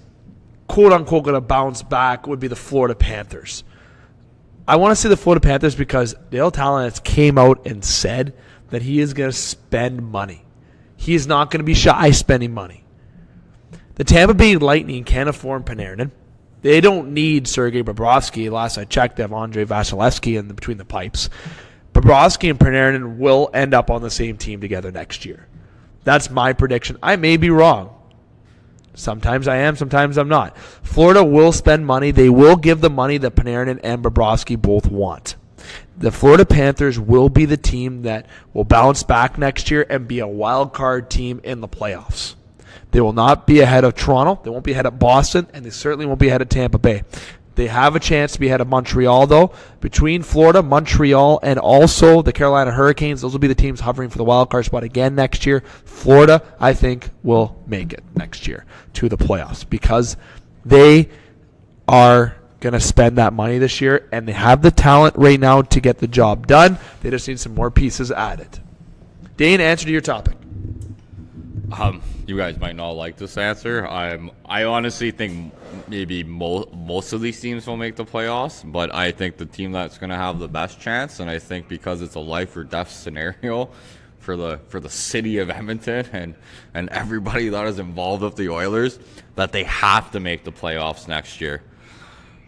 quote-unquote going to bounce back would be the Florida Panthers. I want to say the Florida Panthers because Dale Tallon came out and said that he is going to spend money. He is not going to be shy spending money. The Tampa Bay Lightning can't afford Panarin. They don't need Sergei Bobrovsky. Last I checked, they have Andrei Vasilevsky in between the pipes. Bobrovsky and Panarin will end up on the same team together next year. That's my prediction. I may be wrong. Sometimes I am, sometimes I'm not. Florida will spend money. They will give the money that Panarin and Bobrovsky both want. the Florida Panthers will be the team that will bounce back next year and be a wild card team in the playoffs. They will not be ahead of Toronto. They won't be ahead of Boston, and they certainly won't be ahead of Tampa Bay. They have a chance to be ahead of Montreal, though. Between Florida, Montreal, and also the Carolina Hurricanes, those will be the teams hovering for the wild card spot again next year. Florida, I think, will make it next year to the playoffs because they are going to spend that money this year, and they have the talent right now to get the job done. They just need some more pieces added. Dane, answer to your topic. You guys might not like this answer. I honestly think maybe most of these teams will make the playoffs, but I think the team that's going to have the best chance, and I think because it's a life or death scenario for the city of Edmonton and everybody that is involved with the Oilers, that they have to make the playoffs next year.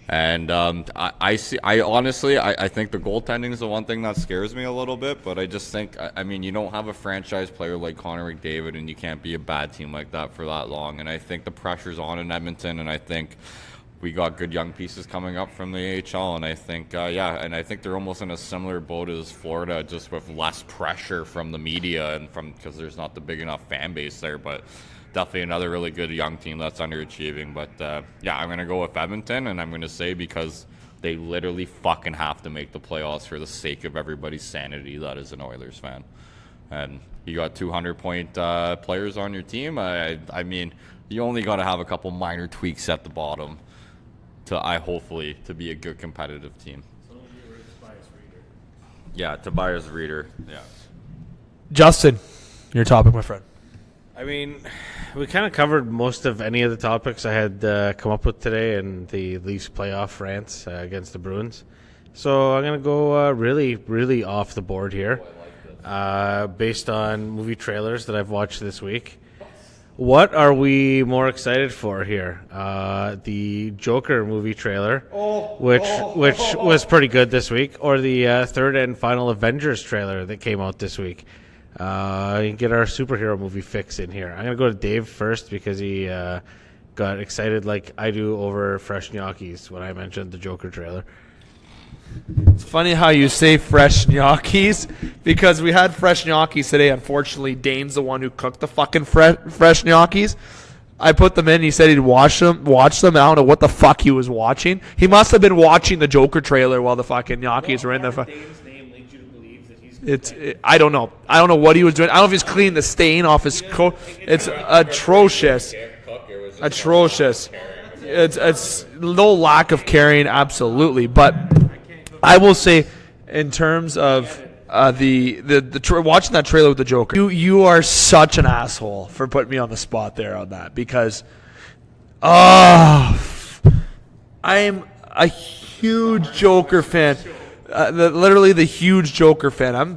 And I honestly think the goaltending is the one thing that scares me a little bit, but I just think, I mean, you don't have a franchise player like Connor McDavid, and you can't be a bad team like that for that long. And I think the pressure's on in Edmonton, and I think we got good young pieces coming up from the AHL, and I think, and I think they're almost in a similar boat as Florida, just with less pressure from the media and because there's not the big enough fan base there, but definitely another really good young team that's underachieving. But, I'm going to go with Edmonton, and I'm going to say because they literally fucking have to make the playoffs for the sake of everybody's sanity that is an Oilers fan. And you got 200-point players on your team. I mean, you only got to have a couple minor tweaks at the bottom hopefully to be a good competitive team. Yeah, Tobias Reeder. Yeah. Justin, your topic, my friend. I mean, we kind of covered most of any of the topics I had come up with today in the Leafs playoff rants against the Bruins. So I'm going to go really, really off the board here based on movie trailers that I've watched this week. What are we more excited for here? The Joker movie trailer, which was pretty good this week, or the third and final Avengers trailer that came out this week? You can get our superhero movie fix in here. I'm going to go to Dave first because he got excited like I do over fresh gnocchis when I mentioned the Joker trailer. It's funny how you say fresh gnocchis because we had fresh gnocchis today. Unfortunately, Dane's the one who cooked the fucking fresh gnocchis. I put them in. He said he'd watch them. I don't know what the fuck he was watching. He must have been watching the Joker trailer while the fucking gnocchis were in the. I don't know. I don't know what he was doing. I don't know if he's cleaning the stain off his coat. It's atrocious. Atrocious. It's no lack of caring, absolutely. But I will say, in terms of watching that trailer with the Joker, you are such an asshole for putting me on the spot there on that because, I am a huge Joker fan. Literally the huge Joker fan. I'm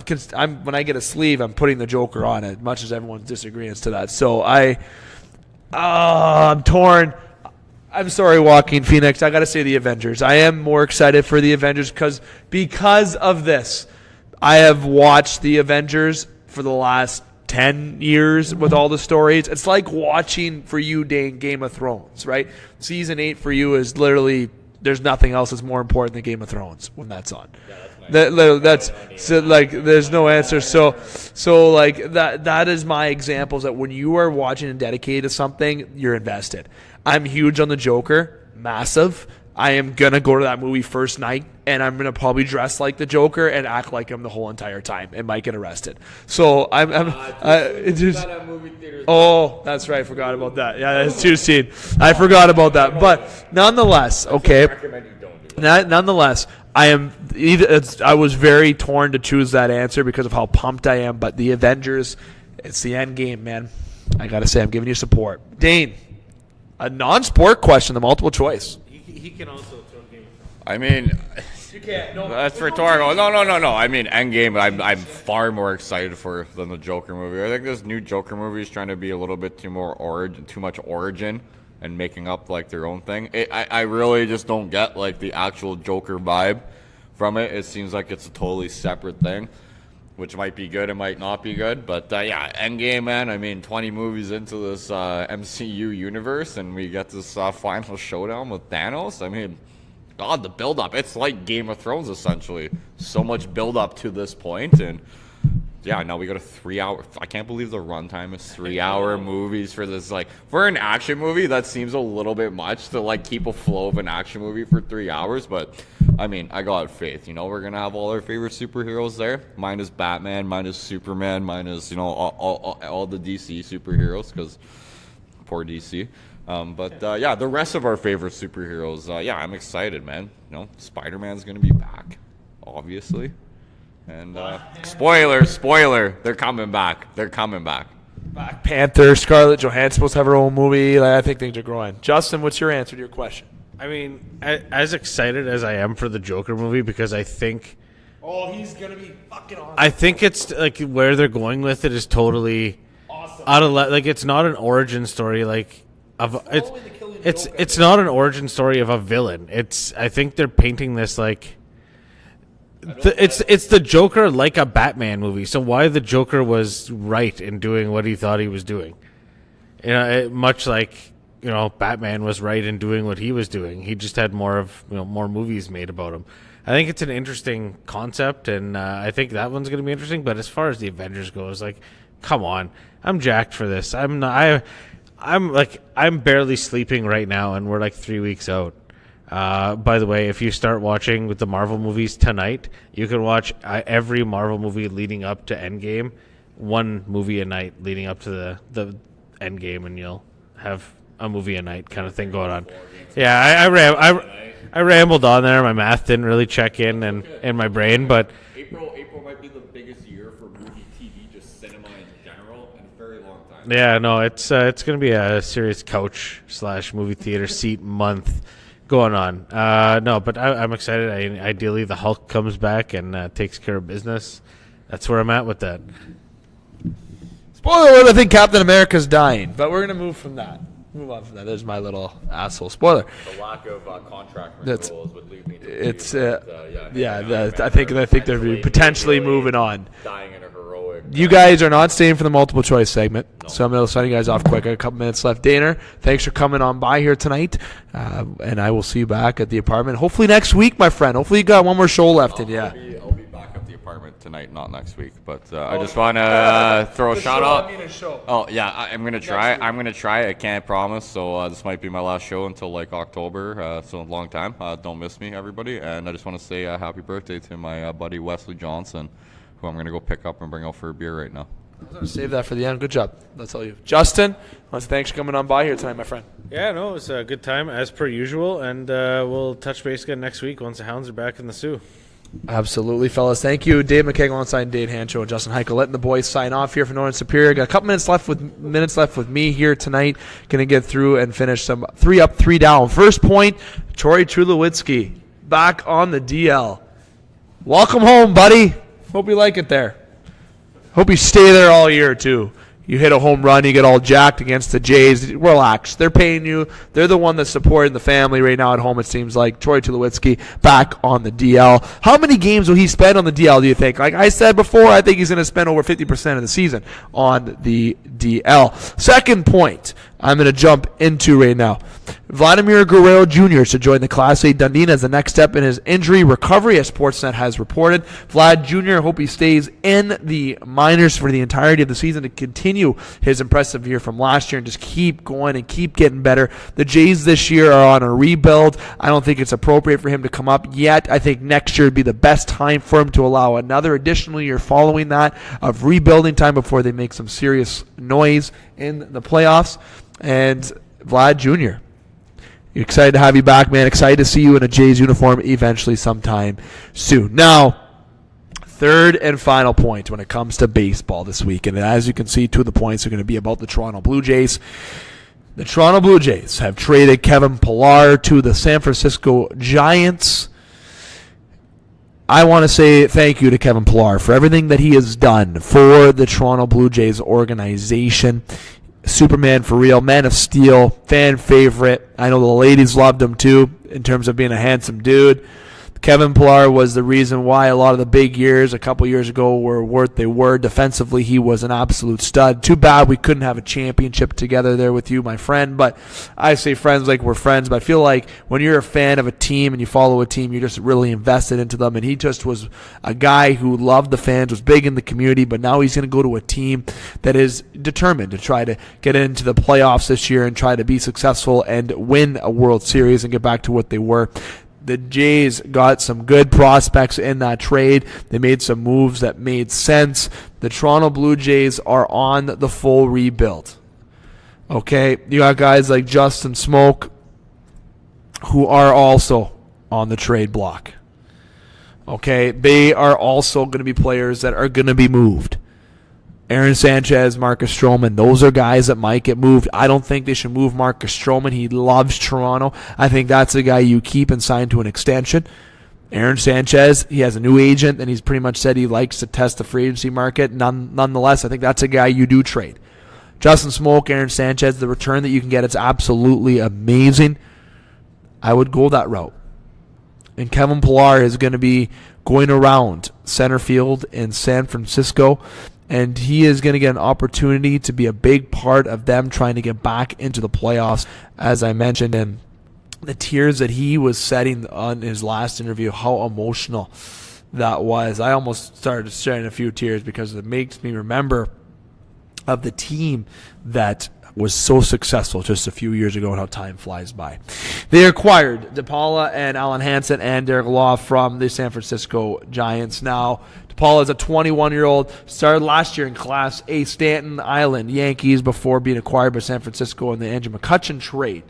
when I get a sleeve, I'm putting the Joker on it, much as everyone's disagreeing to that. So I'm torn. I'm sorry, Joaquin Phoenix. I got to say the Avengers. I am more excited for the Avengers because of this. I have watched the Avengers for the last 10 years with all the stories. It's like watching, for you, Dane, Game of Thrones, right? Season 8 for you is literally, there's nothing else that's more important than Game of Thrones when that's on. That's so like there's no answer. So like that is my examples that when you are watching and dedicated to something, you're invested. I'm huge on the Joker, massive. I am gonna go to that movie first night, and I'm gonna probably dress like the Joker and act like him the whole entire time, and might get arrested. So that's right. I forgot about that. Yeah, that's too soon. I forgot about that, but nonetheless, okay. Nonetheless, I was very torn to choose that answer because of how pumped I am. But the Avengers, it's the end game, man. I gotta say, I'm giving you support. Dane, a non-sport question, the multiple choice. He can also throw Game of Thrones. I mean, you can't. No, that's rhetorical. No. I mean, Endgame, I'm far more excited for than the Joker movie. I think this new Joker movie is trying to be a little bit too much origin and making up like their own thing. I really just don't get like the actual Joker vibe from it. It seems like it's a totally separate thing, which might be good, it might not be good. But Endgame, man. I mean, 20 movies into this MCU universe, and we get this final showdown with Thanos. I mean, God, the build-up. It's like Game of Thrones, essentially. So much build-up to this point, and yeah, now we got a 3-hour. I can't believe the runtime is 3-hour movies for this. Like, for an action movie, that seems a little bit much to like keep a flow of an action movie for 3 hours. But I mean, I got faith. We're gonna have all our favorite superheroes there. Mine is Batman. Mine is Superman. Mine is all the DC superheroes, because poor DC. But yeah, the rest of our favorite superheroes. Yeah, I'm excited, man. Spider-Man's gonna be back, obviously. And spoiler, they're coming back. Black Panther, Scarlett Johansson's supposed to have her own movie. I think things are growing. Justin, what's your answer to your question? I mean, as excited as I am for the Joker movie, because I think... Oh, he's going to be fucking awesome. I think it's, like, where they're going with it is totally... Awesome. Like, it's not an origin story, like... It's not an origin story of a villain. I think they're painting this, like... It's the Joker like a Batman movie. So why the Joker was right in doing what he thought he was doing, much like Batman was right in doing what he was doing. He just had more movies made about him. I think it's an interesting concept, and I think that one's going to be interesting. But as far as the Avengers goes, like, come on, I'm jacked for this. I'm barely sleeping right now, and we're like 3 weeks out. By the way, if you start watching with the Marvel movies tonight, you can watch every Marvel movie leading up to Endgame, one movie a night leading up to the Endgame, and you'll have a movie a night kind of thing going on. Yeah, I rambled on there. My math didn't really check in my brain, but April might be the biggest year for movie TV, just cinema in general, in a very long time. Yeah, no, it's going to be a serious couch/movie theater seat month going on. No, but I'm excited. Ideally, the Hulk comes back and takes care of business. That's where I'm at with that. Spoiler alert, I think Captain America's dying, but we're going to move from that. Move on from that. There's my little asshole spoiler. The lack of contract renewals would lead me to I think they're potentially moving on. Dying in a heroic. You guys are not staying for the multiple choice segment, so I'm going to sign you guys off quick. I got a couple minutes left. Dana, thanks for coming on by here tonight, and I will see you back at the apartment hopefully next week, my friend. Hopefully you got one more show left in you. I'll be back at the apartment tonight, not next week. But I just want to throw a shout out. Oh yeah, I'm gonna try. I can't promise. So this might be my last show until like October. So a long time. Don't miss me, everybody. And I just want to say happy birthday to my buddy Wesley Johnson, who I'm gonna go pick up and bring out for a beer right now. I was going to save that for the end. Good job. That's all you. Justin, thanks for coming on by here tonight, my friend. Yeah, no, it was a good time as per usual, and we'll touch base again next week once the Hounds are back in the Sioux. Absolutely, fellas. Thank you. Dave McCaig alongside Dane Hanchrow and Justin Hykel letting the boys sign off here for Northern Superior. Got a couple minutes left with me here tonight. Going to get through and finish some 3 up, 3 down. First point, Troy Tulowitzki back on the DL. Welcome home, buddy. Hope you like it there. Hope you stay there all year, too. You hit a home run, you get all jacked against the Jays. Relax. They're paying you. They're the one that's supporting the family right now at home, it seems like. Troy Tulowitzki back on the DL. How many games will he spend on the DL, do you think? Like I said before, I think he's going to spend over 50% of the season on the DL. Second point I'm going to jump into right now. Vladimir Guerrero Jr. should join the Class A Dundee as the next step in his injury recovery, as Sportsnet has reported. Vlad Jr., hope he stays in the minors for the entirety of the season to continue his impressive year from last year and just keep going and keep getting better. The Jays this year are on a rebuild. I don't think it's appropriate for him to come up yet. I think next year would be the best time for him to allow another additional year following that of rebuilding time before they make some serious noise in the playoffs. And Vlad Jr., excited to have you back, man. Excited to see you in a Jays uniform eventually sometime soon. Now, third and final point when it comes to baseball this week. And as you can see, 2 of the points are going to be about the Toronto Blue Jays. The Toronto Blue Jays have traded Kevin Pillar to the San Francisco Giants. I want to say thank you to Kevin Pillar for everything that he has done for the Toronto Blue Jays organization. Superman for real, Man of Steel, fan favorite. I know the ladies loved him too in terms of being a handsome dude. Kevin Pillar was the reason why a lot of the big years a couple years ago were what they were. Defensively, he was an absolute stud. Too bad we couldn't have a championship together there with you, my friend. But I say friends like we're friends. But I feel like when you're a fan of a team and you follow a team, you're just really invested into them. And he just was a guy who loved the fans, was big in the community. But now he's going to go to a team that is determined to try to get into the playoffs this year and try to be successful and win a World Series and get back to what they were. The Jays got some good prospects in that trade. They made some moves that made sense. The Toronto Blue Jays are on the full rebuild. Okay, you got guys like Justin Smoke who are also on the trade block. Okay, they are also going to be players that are going to be moved. Aaron Sanchez, Marcus Stroman, those are guys that might get moved. I don't think they should move Marcus Stroman. He loves Toronto. I think that's the guy you keep and sign to an extension. Aaron Sanchez, he has a new agent, and he's pretty much said he likes to test the free agency market. Nonetheless, I think that's a guy you do trade. Justin Smoke, Aaron Sanchez, the return that you can get, it's absolutely amazing. I would go that route. And Kevin Pillar is going to be going around center field in San Francisco, and he is going to get an opportunity to be a big part of them trying to get back into the playoffs, as I mentioned. And the tears that he was setting on his last interview, how emotional that was. I almost started shedding a few tears because it makes me remember of the team that was so successful just a few years ago and how time flies by. They acquired DePaula and Alan Hansen and Derek Law from the San Francisco Giants. Now, DePaula is a 21-year-old, started last year in Class A Staten Island Yankees before being acquired by San Francisco in the Andrew McCutchen trade.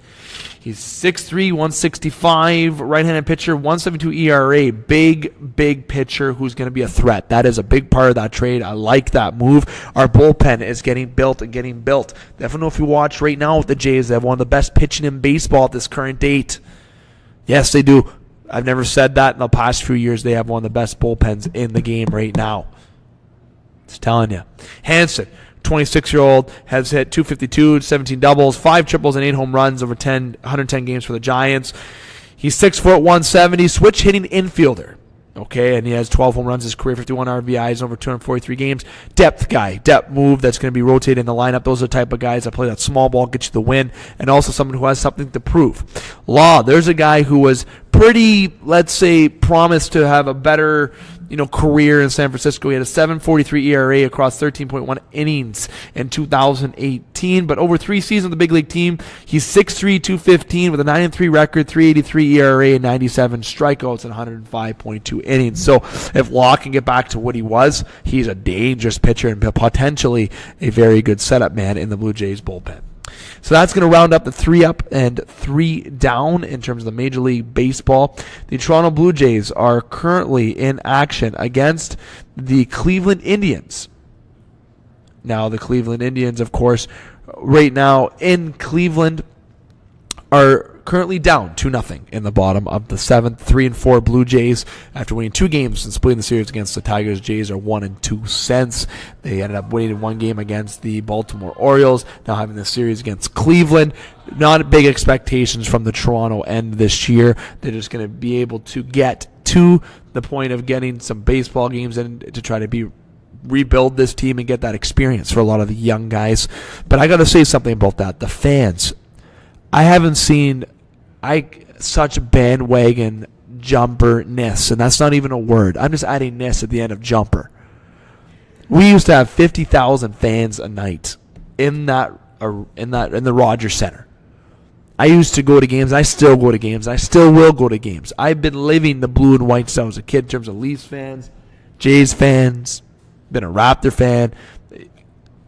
He's 6'3", 165, right-handed pitcher, 1.72 ERA. Big pitcher who's going to be a threat. That is a big part of that trade. I like that move. Our bullpen is getting built and getting built. I don't know if you watch right now with the Jays, they have one of the best pitching in baseball at this current date. Yes, they do. I've never said that in the past few years. They have one of the best bullpens in the game right now. Just telling you. Hansen, 26-year-old, has hit 252, 17 doubles, 5 triples, and 8 home runs over 110 games for the Giants. He's 6 foot 170, switch hitting infielder. Okay, and he has 12 home runs, his career 51 RBIs over 243 games. Depth guy, depth move that's going to be rotated in the lineup. Those are the type of guys that play that small ball, get you the win, and also someone who has something to prove. Law, there's a guy who was pretty, let's say, promised to have a better career in San Francisco. He had a 7.43 ERA across 13.1 innings in 2018. But over 3 seasons of the big league team, he's 6'3", 215 with a 9-3 record, 3.83 ERA, and 97 strikeouts in 105.2 innings. So if Law can get back to what he was, he's a dangerous pitcher and potentially a very good setup man in the Blue Jays bullpen. So that's going to round up the 3 up and 3 down in terms of the Major League Baseball. The Toronto Blue Jays are currently in action against the Cleveland Indians. Now, the Cleveland Indians, of course, right now in Cleveland are currently down 2-0 in the bottom of the 7th. 3-4 Blue Jays after winning 2 games and splitting the series against the Tigers. Jays are 1-2 since. They ended up winning 1 game against the Baltimore Orioles. Now having the series against Cleveland. Not big expectations from the Toronto end this year. They're just going to be able to get to the point of getting some baseball games in to try to rebuild this team and get that experience for a lot of the young guys. But I got to say something about that. The fans, I haven't seen such bandwagon jumper-ness, and that's not even a word. I'm just adding ness at the end of jumper. We used to have 50,000 fans a night in the Rogers Center. I used to go to games. I still go to games. I still will go to games. I've been living the blue and white since I was a kid in terms of Leafs fans, Jays fans, been a Raptor fan,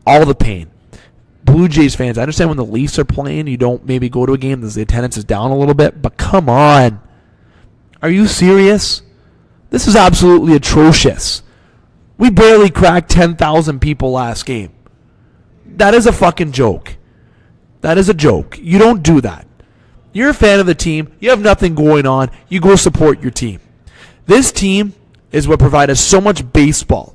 all the pain. Blue Jays fans, I understand when the Leafs are playing, you don't maybe go to a game because the attendance is down a little bit, but come on. Are you serious? This is absolutely atrocious. We barely cracked 10,000 people last game. That is a fucking joke. That is a joke. You don't do that. You're a fan of the team. You have nothing going on. You go support your team. This team is what provided so much baseball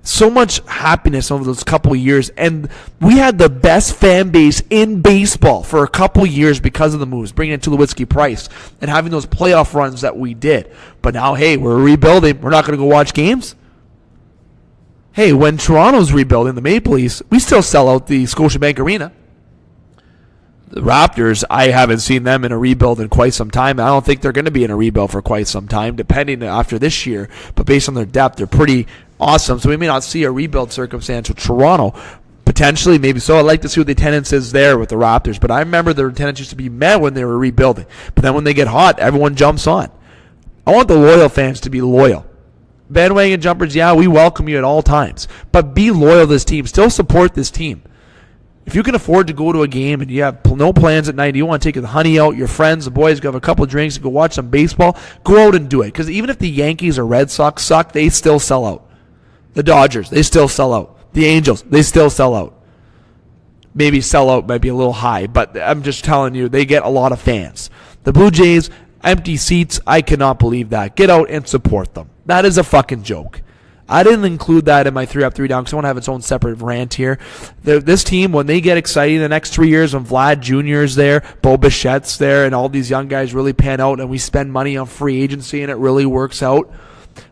So much happiness over those couple of years, and we had the best fan base in baseball for a couple of years because of the moves, bringing in Tulowitzki Price and having those playoff runs that we did. But now, hey, we're rebuilding. We're not going to go watch games. Hey, when Toronto's rebuilding, the Maple Leafs, we still sell out the Scotiabank Arena. The Raptors, I haven't seen them in a rebuild in quite some time. I don't think they're going to be in a rebuild for quite some time, depending after this year. But based on their depth, they're pretty awesome. So we may not see a rebuild circumstance with Toronto. Potentially, maybe so. I'd like to see what the attendance is there with the Raptors. But I remember the attendance used to be mad when they were rebuilding. But then when they get hot, everyone jumps on. I want the loyal fans to be loyal. Bandwagon jumpers, yeah, we welcome you at all times. But be loyal to this team. Still support this team. If you can afford to go to a game and you have no plans at night, you want to take the honey out, your friends, the boys, go have a couple of drinks, and go watch some baseball, go out and do it. Because even if the Yankees or Red Sox suck, they still sell out. The Dodgers, they still sell out. The Angels, they still sell out. Maybe sell out might be a little high, but I'm just telling you, they get a lot of fans. The Blue Jays, empty seats, I cannot believe that. Get out and support them. That is a fucking joke. I didn't include that in my 3 Up, 3 Down because I want to have its own separate rant here. This team, when they get exciting the next 3 years, when Vlad Jr. is there, Bo Bichette's there, and all these young guys really pan out and we spend money on free agency and it really works out,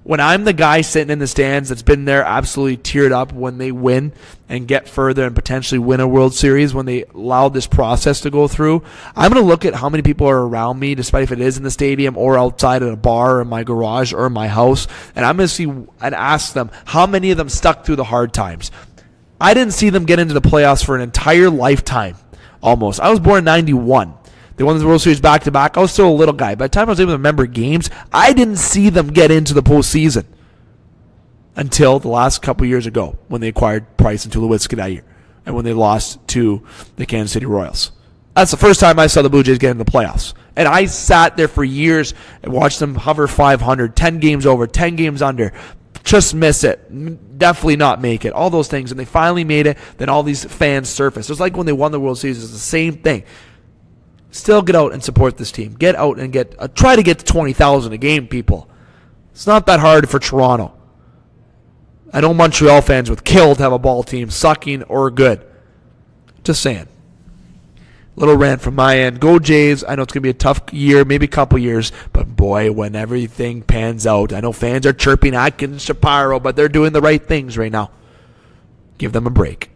when I'm the guy sitting in the stands that's been there absolutely teared up when they win and get further and potentially win a World Series, when they allow this process to go through, I'm going to look at how many people are around me, despite if it is in the stadium or outside at a bar or in my garage or in my house, and I'm going to see and ask them how many of them stuck through the hard times. I didn't see them get into the playoffs for an entire lifetime, almost. I was born in 91. They won the World Series back-to-back. I was still a little guy. By the time I was able to remember games, I didn't see them get into the postseason until the last couple years ago when they acquired Price and Tulowitzki that year and when they lost to the Kansas City Royals. That's the first time I saw the Blue Jays get into the playoffs. And I sat there for years and watched them hover 500, 10 games over, 10 games under, just miss it, definitely not make it, all those things. And they finally made it. Then all these fans surfaced. It was like when they won the World Series. It's the same thing. Still get out and support this team. Get out and try to get to 20,000 a game, people. It's not that hard for Toronto. I know Montreal fans would kill to have a ball team, sucking or good. Just saying. Little rant from my end. Go Jays. I know it's going to be a tough year, maybe a couple years, but boy, when everything pans out, I know fans are chirping Atkins, Shapiro, but they're doing the right things right now. Give them a break.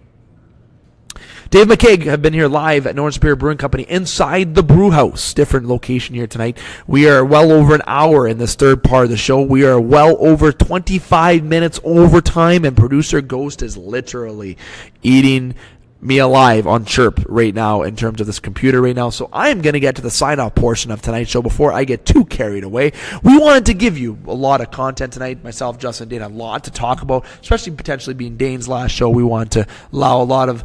Dave McCaig have been here live at Northern Superior Brewing Company inside the brew house. Different location here tonight. We are well over an hour in this third part of the show. We are well over 25 minutes overtime, and producer Ghost is literally eating me alive on Chirp right now in terms of this computer right now. So I am going to get to the sign-off portion of tonight's show before I get too carried away. We wanted to give you a lot of content tonight. Myself, Justin, Dane, a lot to talk about, especially potentially being Dane's last show. We wanted to allow a lot of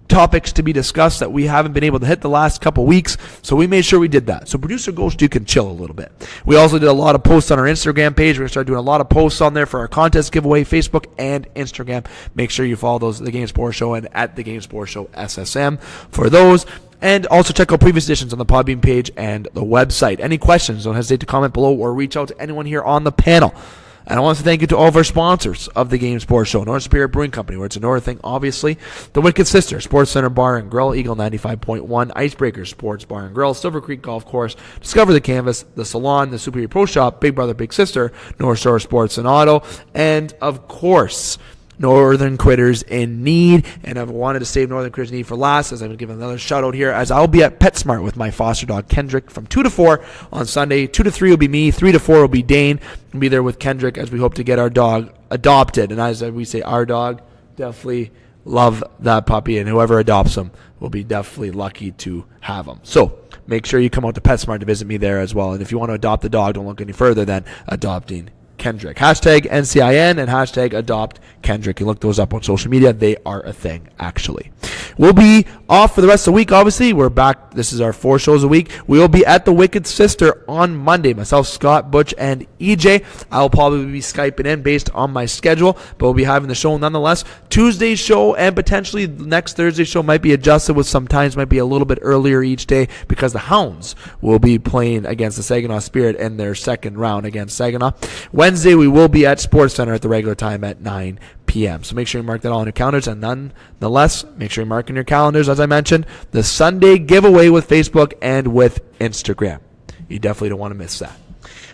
topics to be discussed that we haven't been able to hit the last couple weeks, so we made sure we did that. So producer Ghost, you can chill a little bit. We also did a lot of posts on our Instagram page. We're going to start doing a lot of posts on there for our contest giveaway, Facebook and Instagram. Make sure you follow those at The Game Sports Show and at The Game Sports Show SSM for those. And also check out previous editions on the Podbean page and the website. Any questions, don't hesitate to comment below or reach out to anyone here on the panel. And I want to thank you to all of our sponsors of the Game Sports Show. Northern Superior Brewing Company, where it's a Northern thing, obviously. The Wicked Sister, Sports Center Bar and Grill, Eagle 95.1, Icebreaker Sports Bar and Grill, Silver Creek Golf Course, Discover the Canvas, The Salon, The Superior Pro Shop, Big Brother, Big Sister, North Shore Sports and Auto, and, of course, Northern Critters in Need. And I've wanted to save Northern Critters in Need for last, as I'm going to give another shout out here, as I'll be at PetSmart with my foster dog Kendrick from 2 to 4 on Sunday. 2 to 3 will be me, 3 to 4 will be Dane. We'll be there with Kendrick as we hope to get our dog adopted. And as we say, our dog, definitely love that puppy, and whoever adopts him will be definitely lucky to have him. So make sure you come out to PetSmart to visit me there as well. And if you want to adopt the dog, don't look any further than adopting Kendrick. Hashtag NCIN and hashtag adopt Kendrick. You look those up on social media. They are a thing, actually. We'll be off for the rest of the week, obviously. We're back. This is our 4 shows a week. We will be at the Wicked Sister on Monday. Myself, Scott, Butch, and EJ. I'll probably be Skyping in based on my schedule, but we'll be having the show nonetheless. Tuesday's show and potentially next Thursday's show might be adjusted, with sometimes might be a little bit earlier each day because the Hounds will be playing against the Saginaw Spirit in their second round against Saginaw. Wednesday, we will be at Sports Center at the regular time at 9 p.m. p.m. So make sure you mark that all on your calendars. And nonetheless, make sure you mark in your calendars, as I mentioned, the Sunday giveaway with Facebook and with Instagram. You definitely don't want to miss that.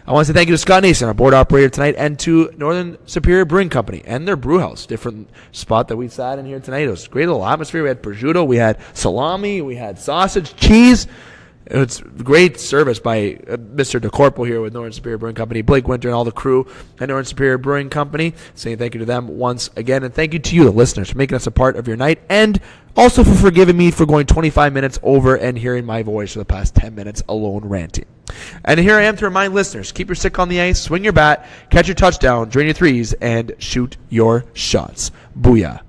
I want to say thank you to Scott Nason, our board operator tonight, and to Northern Superior Brewing Company and their brew house. Different spot that we sat in here tonight. It was a great little atmosphere. We had prosciutto, we had salami, we had sausage, cheese. It's great service by Mr. DeCorpo here with Northern Superior Brewing Company, Blake Winter, and all the crew at Northern Superior Brewing Company. Saying thank you to them once again, and thank you to you, the listeners, for making us a part of your night, and also for forgiving me for going 25 minutes over and hearing my voice for the past 10 minutes alone ranting. And here I am to remind listeners, keep your stick on the ice, swing your bat, catch your touchdown, drain your threes, and shoot your shots. Booyah.